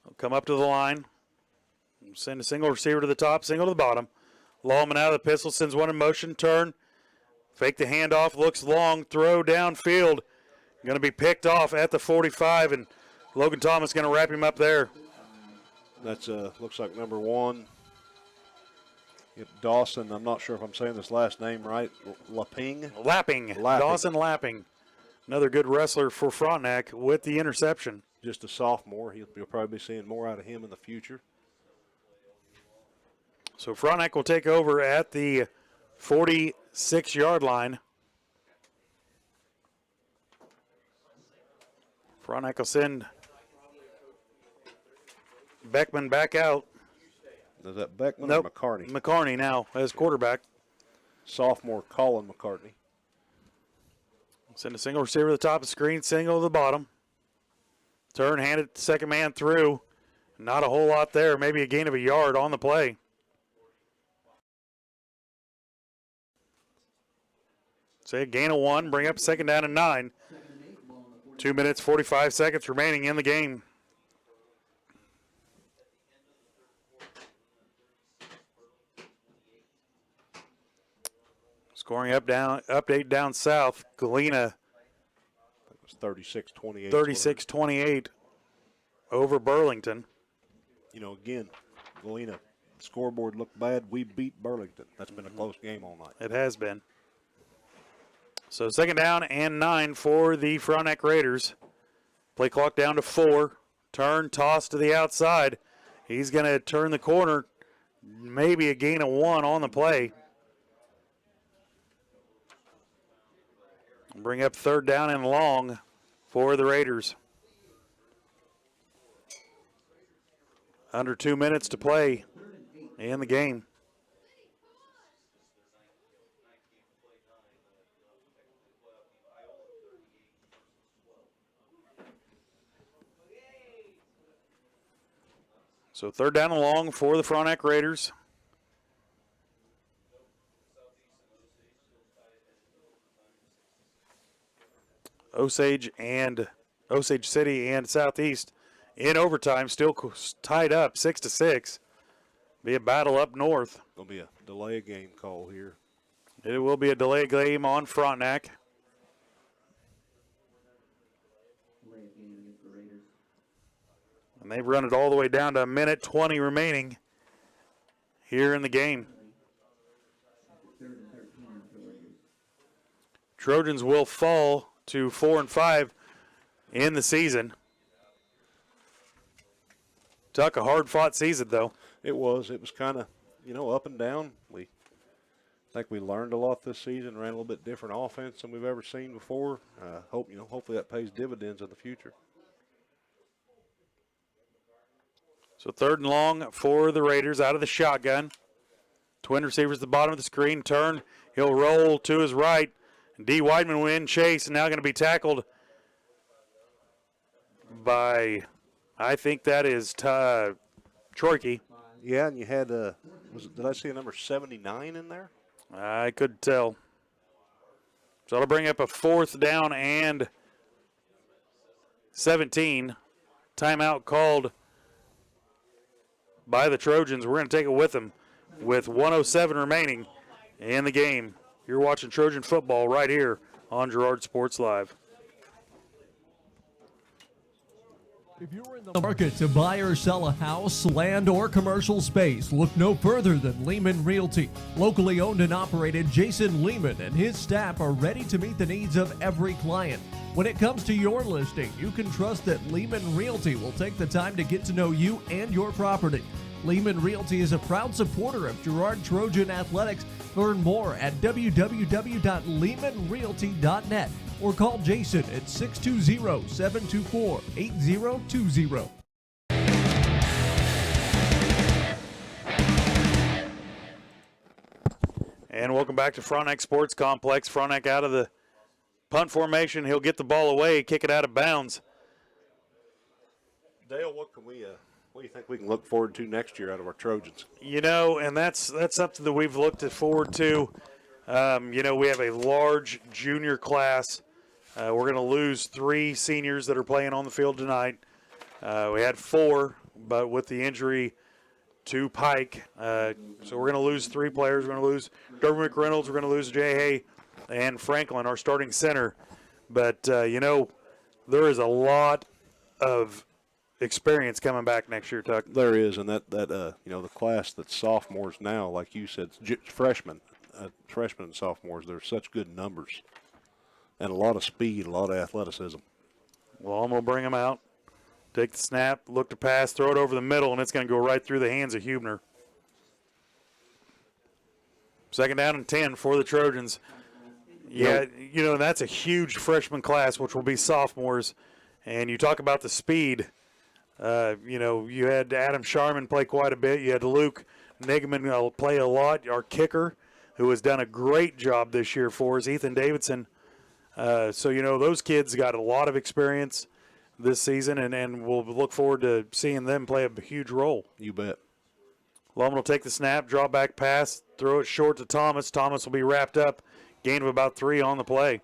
They'll come up to the line. Send a single receiver to the top, single to the bottom. Lawman out of the pistol, sends one in motion, turn. Fake the handoff, looks long, throw downfield. Going to be picked off at the 45, and Logan Thomas going to wrap him up there. That's looks like number 1. Dawson, I'm not sure if I'm saying this last name right. Lapping. Dawson Lapping. Another good wrestler for Frontenac with the interception. Just a sophomore. You'll probably be seeing more out of him in the future. So Frontenac will take over at the 46-yard line. Frontenac will send Beckman back out. Is that Beckman Nope. or McCartney? McCartney now as quarterback. Sophomore Colin McCartney. Send a single receiver to the top of the screen, single to the bottom. Turn, hand it to the second man through. Not a whole lot there, maybe a gain of a yard on the play. Say a gain of 1, bring up second down and 9. 2 minutes, 45 seconds remaining in the game. Scoring update down south. Galena. It was 36-28. 36-28 over Burlington. You know, again, Galena, scoreboard looked bad. We beat Burlington. That's been a close game all night. It has been. So second down and 9 for the Frontenac Raiders. Play clock down to 4. Turn, toss to the outside. He's going to turn the corner. Maybe a gain of 1 on the play. Bring up third down and long for the Raiders. Under 2 minutes to play in the game. So third down and long for the Frontenac Raiders. Osage City and Southeast in overtime, still tied up 6-6. Be a battle up north. Gonna be a delay game call here. It will be a delay game on Frontenac. And they've run it all the way down to 1:20 remaining here in the game. Trojans will fall to 4-5 in the season. Tuck, a hard-fought season, though. It was kind of, up and down. I think we learned a lot this season, ran a little bit different offense than we've ever seen before. Hopefully that pays dividends in the future. So third and long for the Raiders out of the shotgun. Twin receivers at the bottom of the screen. Turn. He'll roll to his right. D. Weidman will in chase, and now going to be tackled by, I think that is Troike. Yeah, and you had, did I see a number 79 in there? I couldn't tell. So it'll bring up a 4th down and 17. Timeout called by the Trojans. We're going to take it with them with 1:07 remaining in the game. You're watching Trojan football right here on Girard Sports Live. If you're in the market to buy or sell a house, land, or commercial space, look no further than Lehman Realty. Locally owned and operated, Jason Lehman and his staff are ready to meet the needs of every client. When it comes to your listing, you can trust that Lehman Realty will take the time to get to know you and your property. Lehman Realty is a proud supporter of Girard Trojan Athletics. Learn more at www.lehmanrealty.net or call Jason at 620-724-8020. And welcome back to Frontenac Sports Complex. Frontenac out of the punt formation. He'll get the ball away, kick it out of bounds. Dale, what do you think we can look forward to next year out of our Trojans? You know, and that's something that we've looked forward to. You know, we have a large junior class. We're going to lose 3 seniors that are playing on the field tonight. We had 4, but with the injury to Pike, so we're going to lose 3 players. We're going to lose Derby McReynolds. We're going to lose Jay Hay and Franklin, our starting center. But, you know, there is a lot of experience coming back next year, Tuck. There is, and that you know, the class that's sophomores now, like you said, freshmen and sophomores, they're such good numbers. And a lot of speed, a lot of athleticism. Well, I'm going to bring him out. Take the snap, look to pass, throw it over the middle, and it's going to go right through the hands of Huebner. 2nd down and 10 for the Trojans. Yeah, you know, that's a huge freshman class, which will be sophomores. And you talk about the speed. You know, you had Adam Sharman play quite a bit. You had Luke Nigman play a lot. Our kicker, who has done a great job this year for us, Ethan Davidson. So, you know, those kids got a lot of experience this season, and we'll look forward to seeing them play a huge role. You bet. Lowman will take the snap, draw back pass, throw it short to Thomas. Thomas will be wrapped up. Gain of about 3 on the play.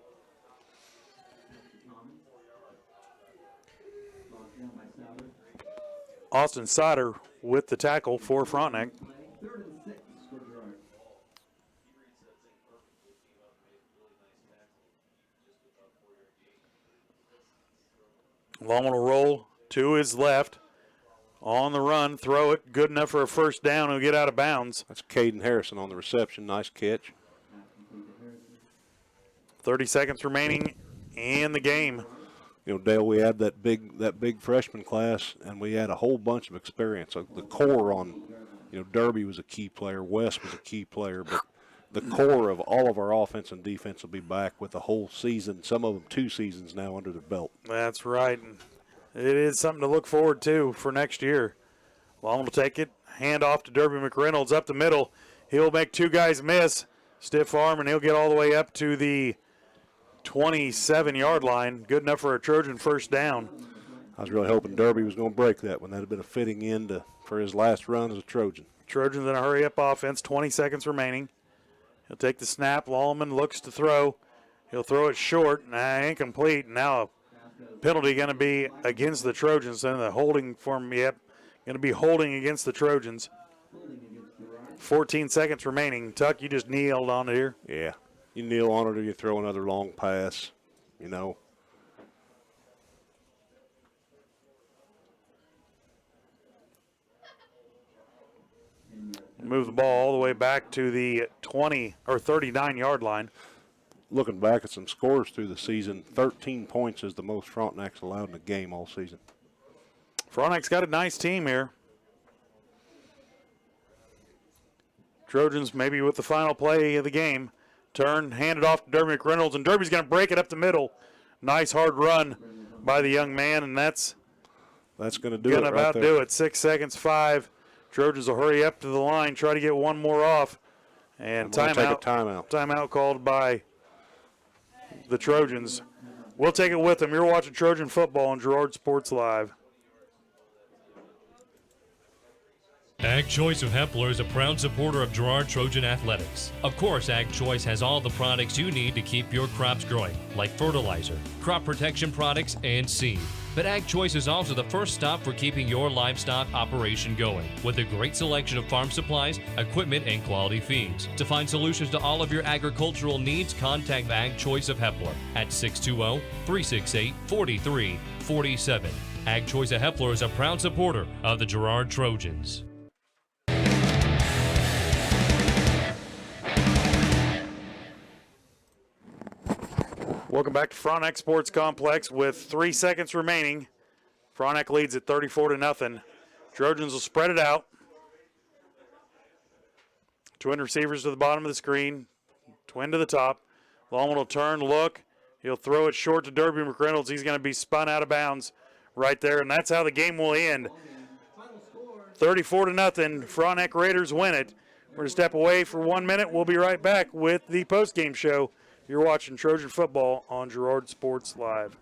Austin Sider with the tackle for Frontenac. Longman will roll to his left. On the run, throw it. Good enough for a 1st down. He'll get out of bounds. That's Caden Harrison on the reception. Nice catch. 30 seconds remaining in the game. You know, Dale, we had that big freshman class, and we had a whole bunch of experience. So the core on, you know, Derby was a key player. West was a key player, but the core of all of our offense and defense will be back with the whole season, some of them 2 seasons now under their belt. That's right. It is something to look forward to for next year. Long will take it, hand off to Derby McReynolds up the middle. He'll make 2 guys miss. Stiff arm, and he'll get all the way up to the 27-yard line. Good enough for a Trojan 1st down. I was really hoping Derby was going to break that one. That had been a fitting end for his last run as a Trojan. Trojans in a hurry-up offense, 20 seconds remaining. He'll take the snap. Lallman looks to throw. He'll throw it short. Incomplete. Now a penalty going to be against the Trojans. And the holding form, going to be holding against the Trojans. 14 seconds remaining. Tuck, you just kneeled on it here. Yeah. You kneel on it or you throw another long pass, you know. Move the ball all the way back to the 20 or 39-yard line. Looking back at some scores through the season, 13 points is the most Frontenac's allowed in a game all season. Frontenac's got a nice team here. Trojans maybe with the final play of the game. Turn, hand it off to Derby McReynolds, and Derby's going to break it up the middle. Nice hard run by the young man, and that's going to do it right about there. do it. 6 seconds, 5. Trojans will hurry up to the line, try to get one more off. And timeout. Timeout called by the Trojans. We'll take it with them. You're watching Trojan football on Girard Sports Live. Ag Choice of Hepler is a proud supporter of Girard Trojan Athletics. Of course, Ag Choice has all the products you need to keep your crops growing, like fertilizer, crop protection products, and seed. But Ag Choice is also the first stop for keeping your livestock operation going, with a great selection of farm supplies, equipment, and quality feeds. To find solutions to all of your agricultural needs, contact Ag Choice of Hepler at 620-368-4347. Ag Choice of Hepler is a proud supporter of the Girard Trojans. Welcome back to Frontenac Sports Complex with 3 seconds remaining. Frontenac leads at 34-0. Trojans will spread it out. Twin receivers to the bottom of the screen. Twin to the top. Long one will turn, look. He'll throw it short to Derby McReynolds. He's going to be spun out of bounds right there, and that's how the game will end. 34-0. Frontenac Raiders win it. We're going to step away for 1 minute. We'll be right back with the postgame show. You're watching Trojan football on Girard Sports Live.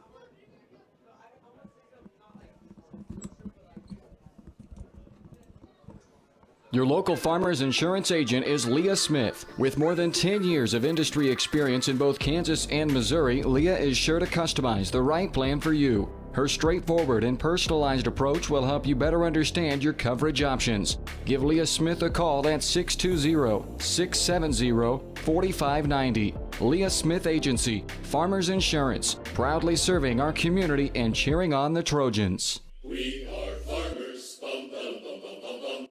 Your local farmer's insurance agent is Leah Smith. With more than 10 years of industry experience in both Kansas and Missouri, Leah is sure to customize the right plan for you. Her straightforward and personalized approach will help you better understand your coverage options. Give Leah Smith a call at 620-670-4590. Leah Smith Agency, Farmers Insurance, proudly serving our community and cheering on the Trojans. We are farmers. Bum, bum, bum, bum, bum, bum.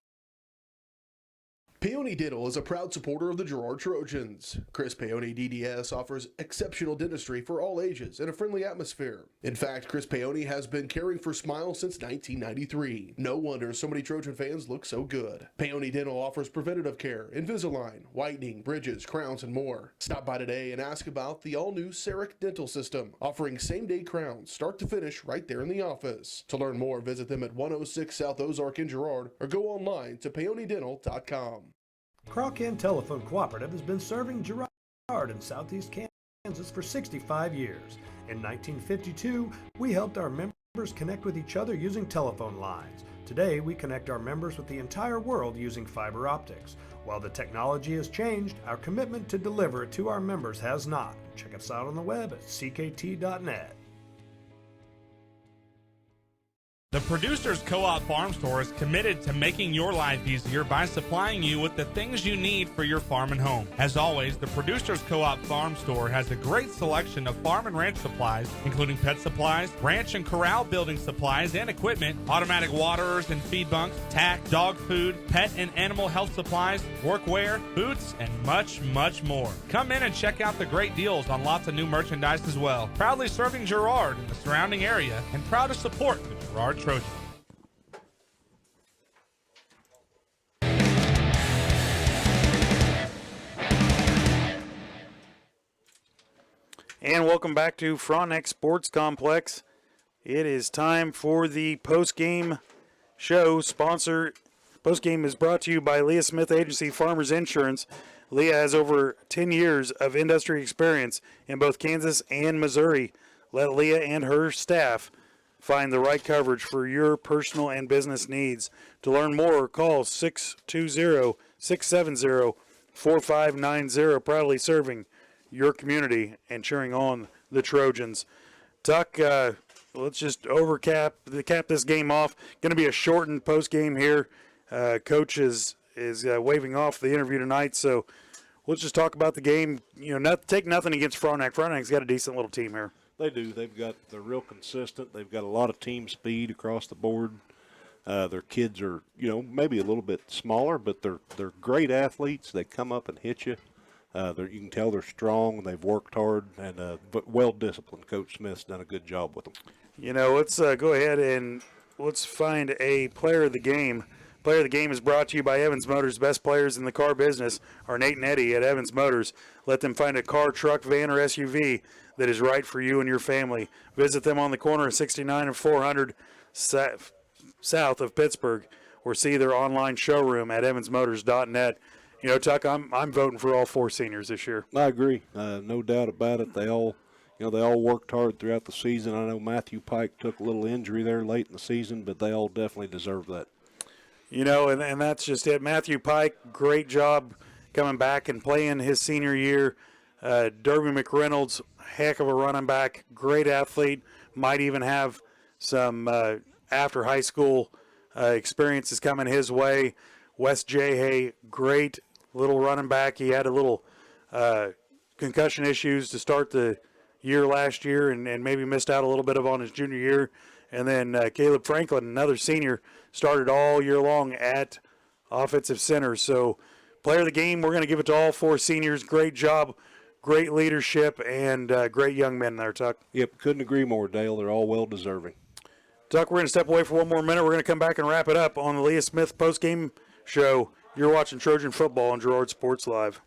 Peony Dental is a proud supporter of the Girard Trojans. Chris Peony DDS offers exceptional dentistry for all ages in a friendly atmosphere. In fact, Chris Peony has been caring for smiles since 1993. No wonder so many Trojan fans look so good. Peony Dental offers preventative care, Invisalign, whitening, bridges, crowns, and more. Stop by today and ask about the all-new CEREC dental system, offering same-day crowns, start to finish, right there in the office. To learn more, visit them at 106 South Ozark in Girard or go online to peonydental.com. Crawcan Telephone Cooperative has been serving Girard in southeast Kansas for 65 years. In 1952, we helped our members connect with each other using telephone lines. Today, we connect our members with the entire world using fiber optics. While the technology has changed, our commitment to deliver it to our members has not. Check us out on the web at ckt.net. The Producers Co-op Farm Store is committed to making your life easier by supplying you with the things you need for your farm and home. As always, the Producers Co-op Farm Store has a great selection of farm and ranch supplies, including pet supplies, ranch and corral building supplies and equipment, automatic waterers and feed bunks, tack, dog food, pet and animal health supplies, workwear, boots, and much, much more. Come in and check out the great deals on lots of new merchandise as well. Proudly serving Girard and the surrounding area, and proud to support the Girard Trojans. And welcome back to Frontenac Sports Complex. It is time for the post-game show. Postgame is brought to you by Leah Smith Agency Farmers Insurance. Leah has over 10 years of industry experience in both Kansas and Missouri. Let Leah and her staff find the right coverage for your personal and business needs. To learn more, call 620-670-4590. Proudly serving your community and cheering on the Trojans. Tuck, let's just cap this game off. Going to be a shortened post game here. Coach is waving off the interview tonight, so let's just talk about the game. Take nothing against Frontenac. Frontenac's got a decent little team here. They do. They're real consistent. They've got a lot of team speed across the board. Their kids are, maybe a little bit smaller, but they're great athletes. They come up and hit you. You can tell they're strong. They've worked hard and but well disciplined. Coach Smith's done a good job with them. Let's go ahead and let's find a player of the game. Player of the game is brought to you by Evans Motors. Best players in the car business are Nate and Eddie at Evans Motors. Let them find a car, truck, van, or SUV that is right for you and your family. Visit them on the corner of 69 and 400 south of Pittsburgh, or see their online showroom at evansmotors.net. Tuck, I'm voting for all four seniors this year. I agree. No doubt about it. They all worked hard throughout the season. I know Matthew Pike took a little injury there late in the season, but they all definitely deserve that. You know, and that's just it. Matthew Pike, great job coming back and playing his senior year. Derby McReynolds, heck of a running back, great athlete, might even have some after high school experiences coming his way. Wes Jahay, great little running back. He had a little concussion issues to start the year last year and maybe missed out a little bit on his junior year. And then Caleb Franklin, another senior, started all year long at offensive center. So player of the game, we're going to give it to all four seniors. Great job, great leadership, and great young men there, Tuck. Yep, couldn't agree more, Dale. They're all well deserving. Tuck, we're going to step away for one more minute. We're going to come back and wrap it up on the Leah Smith postgame show. You're watching Trojan Football on Girard Sports Live.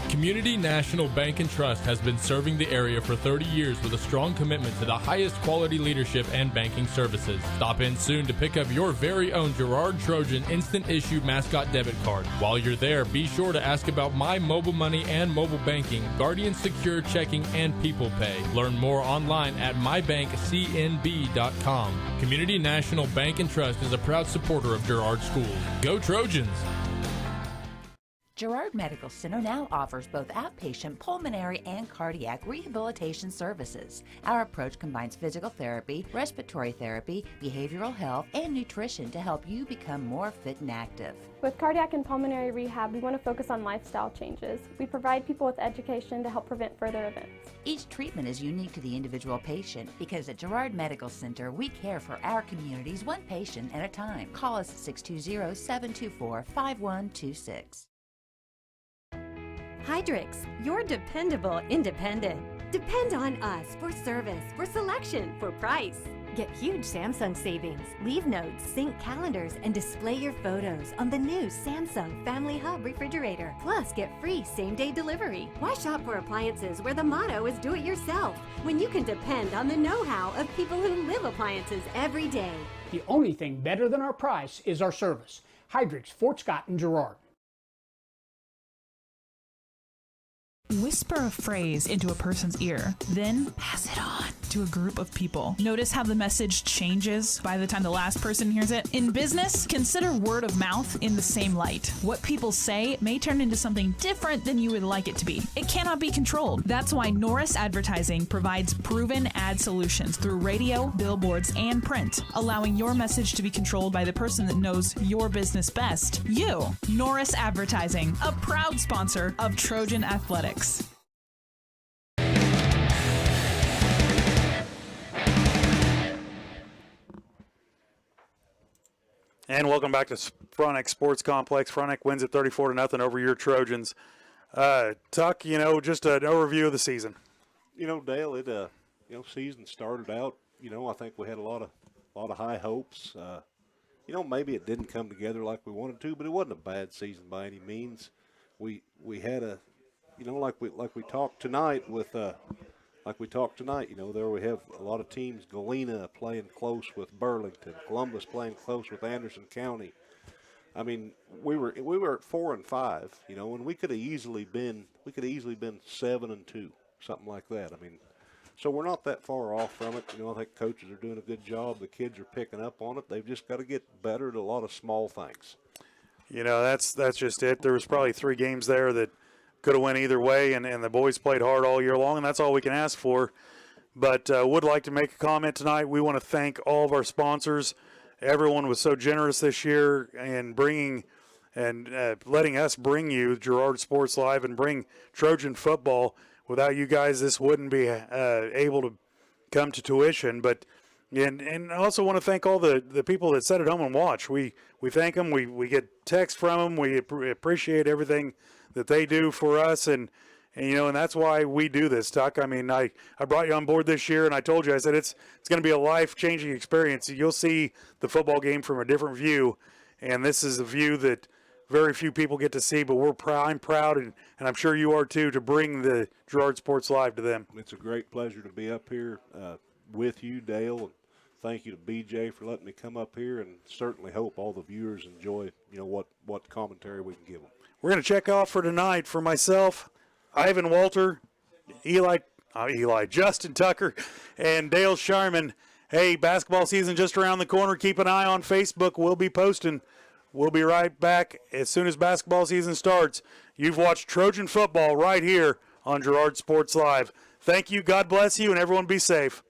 Community National Bank and Trust has been serving the area for 30 years with a strong commitment to the highest quality leadership and banking services. Stop in soon to pick up your very own Girard Trojan Instant Issue Mascot Debit Card. While you're there, be sure to ask about My Mobile Money and mobile banking, Guardian Secure Checking, and People Pay. Learn more online at mybankcnb.com. Community National Bank and Trust is a proud supporter of Girard Schools. Go Trojans! Girard Medical Center now offers both outpatient pulmonary and cardiac rehabilitation services. Our approach combines physical therapy, respiratory therapy, behavioral health, and nutrition to help you become more fit and active. With cardiac and pulmonary rehab, we want to focus on lifestyle changes. We provide people with education to help prevent further events. Each treatment is unique to the individual patient because at Girard Medical Center, we care for our communities one patient at a time. Call us at 620-724-5126. Hydrix, your dependable independent. Depend on us for service, for selection, for price. Get huge Samsung savings. Leave notes, sync calendars, and display your photos on the new Samsung Family Hub refrigerator. Plus, get free same-day delivery. Why shop for appliances where the motto is do it yourself when you can depend on the know-how of people who live appliances every day? The only thing better than our price is our service. Hydrix, Fort Scott, and Girard. Whisper a phrase into a person's ear, then pass it on to a group of people. Notice how the message changes by the time the last person hears it? In business, consider word of mouth in the same light. What people say may turn into something different than you would like it to be. It cannot be controlled. That's why Norris Advertising provides proven ad solutions through radio, billboards, and print, allowing your message to be controlled by the person that knows your business best. You. Norris Advertising, a proud sponsor of Trojan Athletics. And welcome back to Frontenac Sports Complex. Frontenac wins it 34-0 over your Trojans. Tuck, you know, just an overview of the season. You know, Dale, it season started out. You know, I think we had a lot of high hopes. You know, maybe it didn't come together like we wanted to, but it wasn't a bad season by any means. We had a, you know, like we talked tonight with. You know, there we have a lot of teams. Galena playing close with Burlington, Columbus playing close with Anderson County. I mean, we were at 4-5, you know, and we could have easily been 7-2, something like that. I mean, so we're not that far off from it. You know, I think coaches are doing a good job. The kids are picking up on it. They've just got to get better at a lot of small things. You know, that's just it. There was probably 3 games there that could have went either way, and the boys played hard all year long, and that's all we can ask for. But would like to make a comment tonight. We want to thank all of our sponsors. Everyone was so generous this year in bringing and letting us bring you Girard Sports Live and bring Trojan football. Without you guys, this wouldn't be able to come to tuition. But and I also want to thank all the people that sit at home and watch. We thank them. We get texts from them. We appreciate everything that they do for us, and you know, and that's why we do this, Tuck. I mean, I brought you on board this year, and I told you, I said it's going to be a life-changing experience. You'll see the football game from a different view, and this is a view that very few people get to see, but I'm proud, and I'm sure you are too, to bring the Girard Sports Live to them. It's a great pleasure to be up here with you, Dale, and thank you to BJ for letting me come up here, and certainly hope all the viewers enjoy, you know, what commentary we can give them. We're going to check off for tonight. For myself, Ivan Walter, Justin Tucker, and Dale Sharman. Hey, basketball season just around the corner. Keep an eye on Facebook. We'll be posting. We'll be right back as soon as basketball season starts. You've watched Trojan football right here on Girard Sports Live. Thank you. God bless you, and everyone be safe.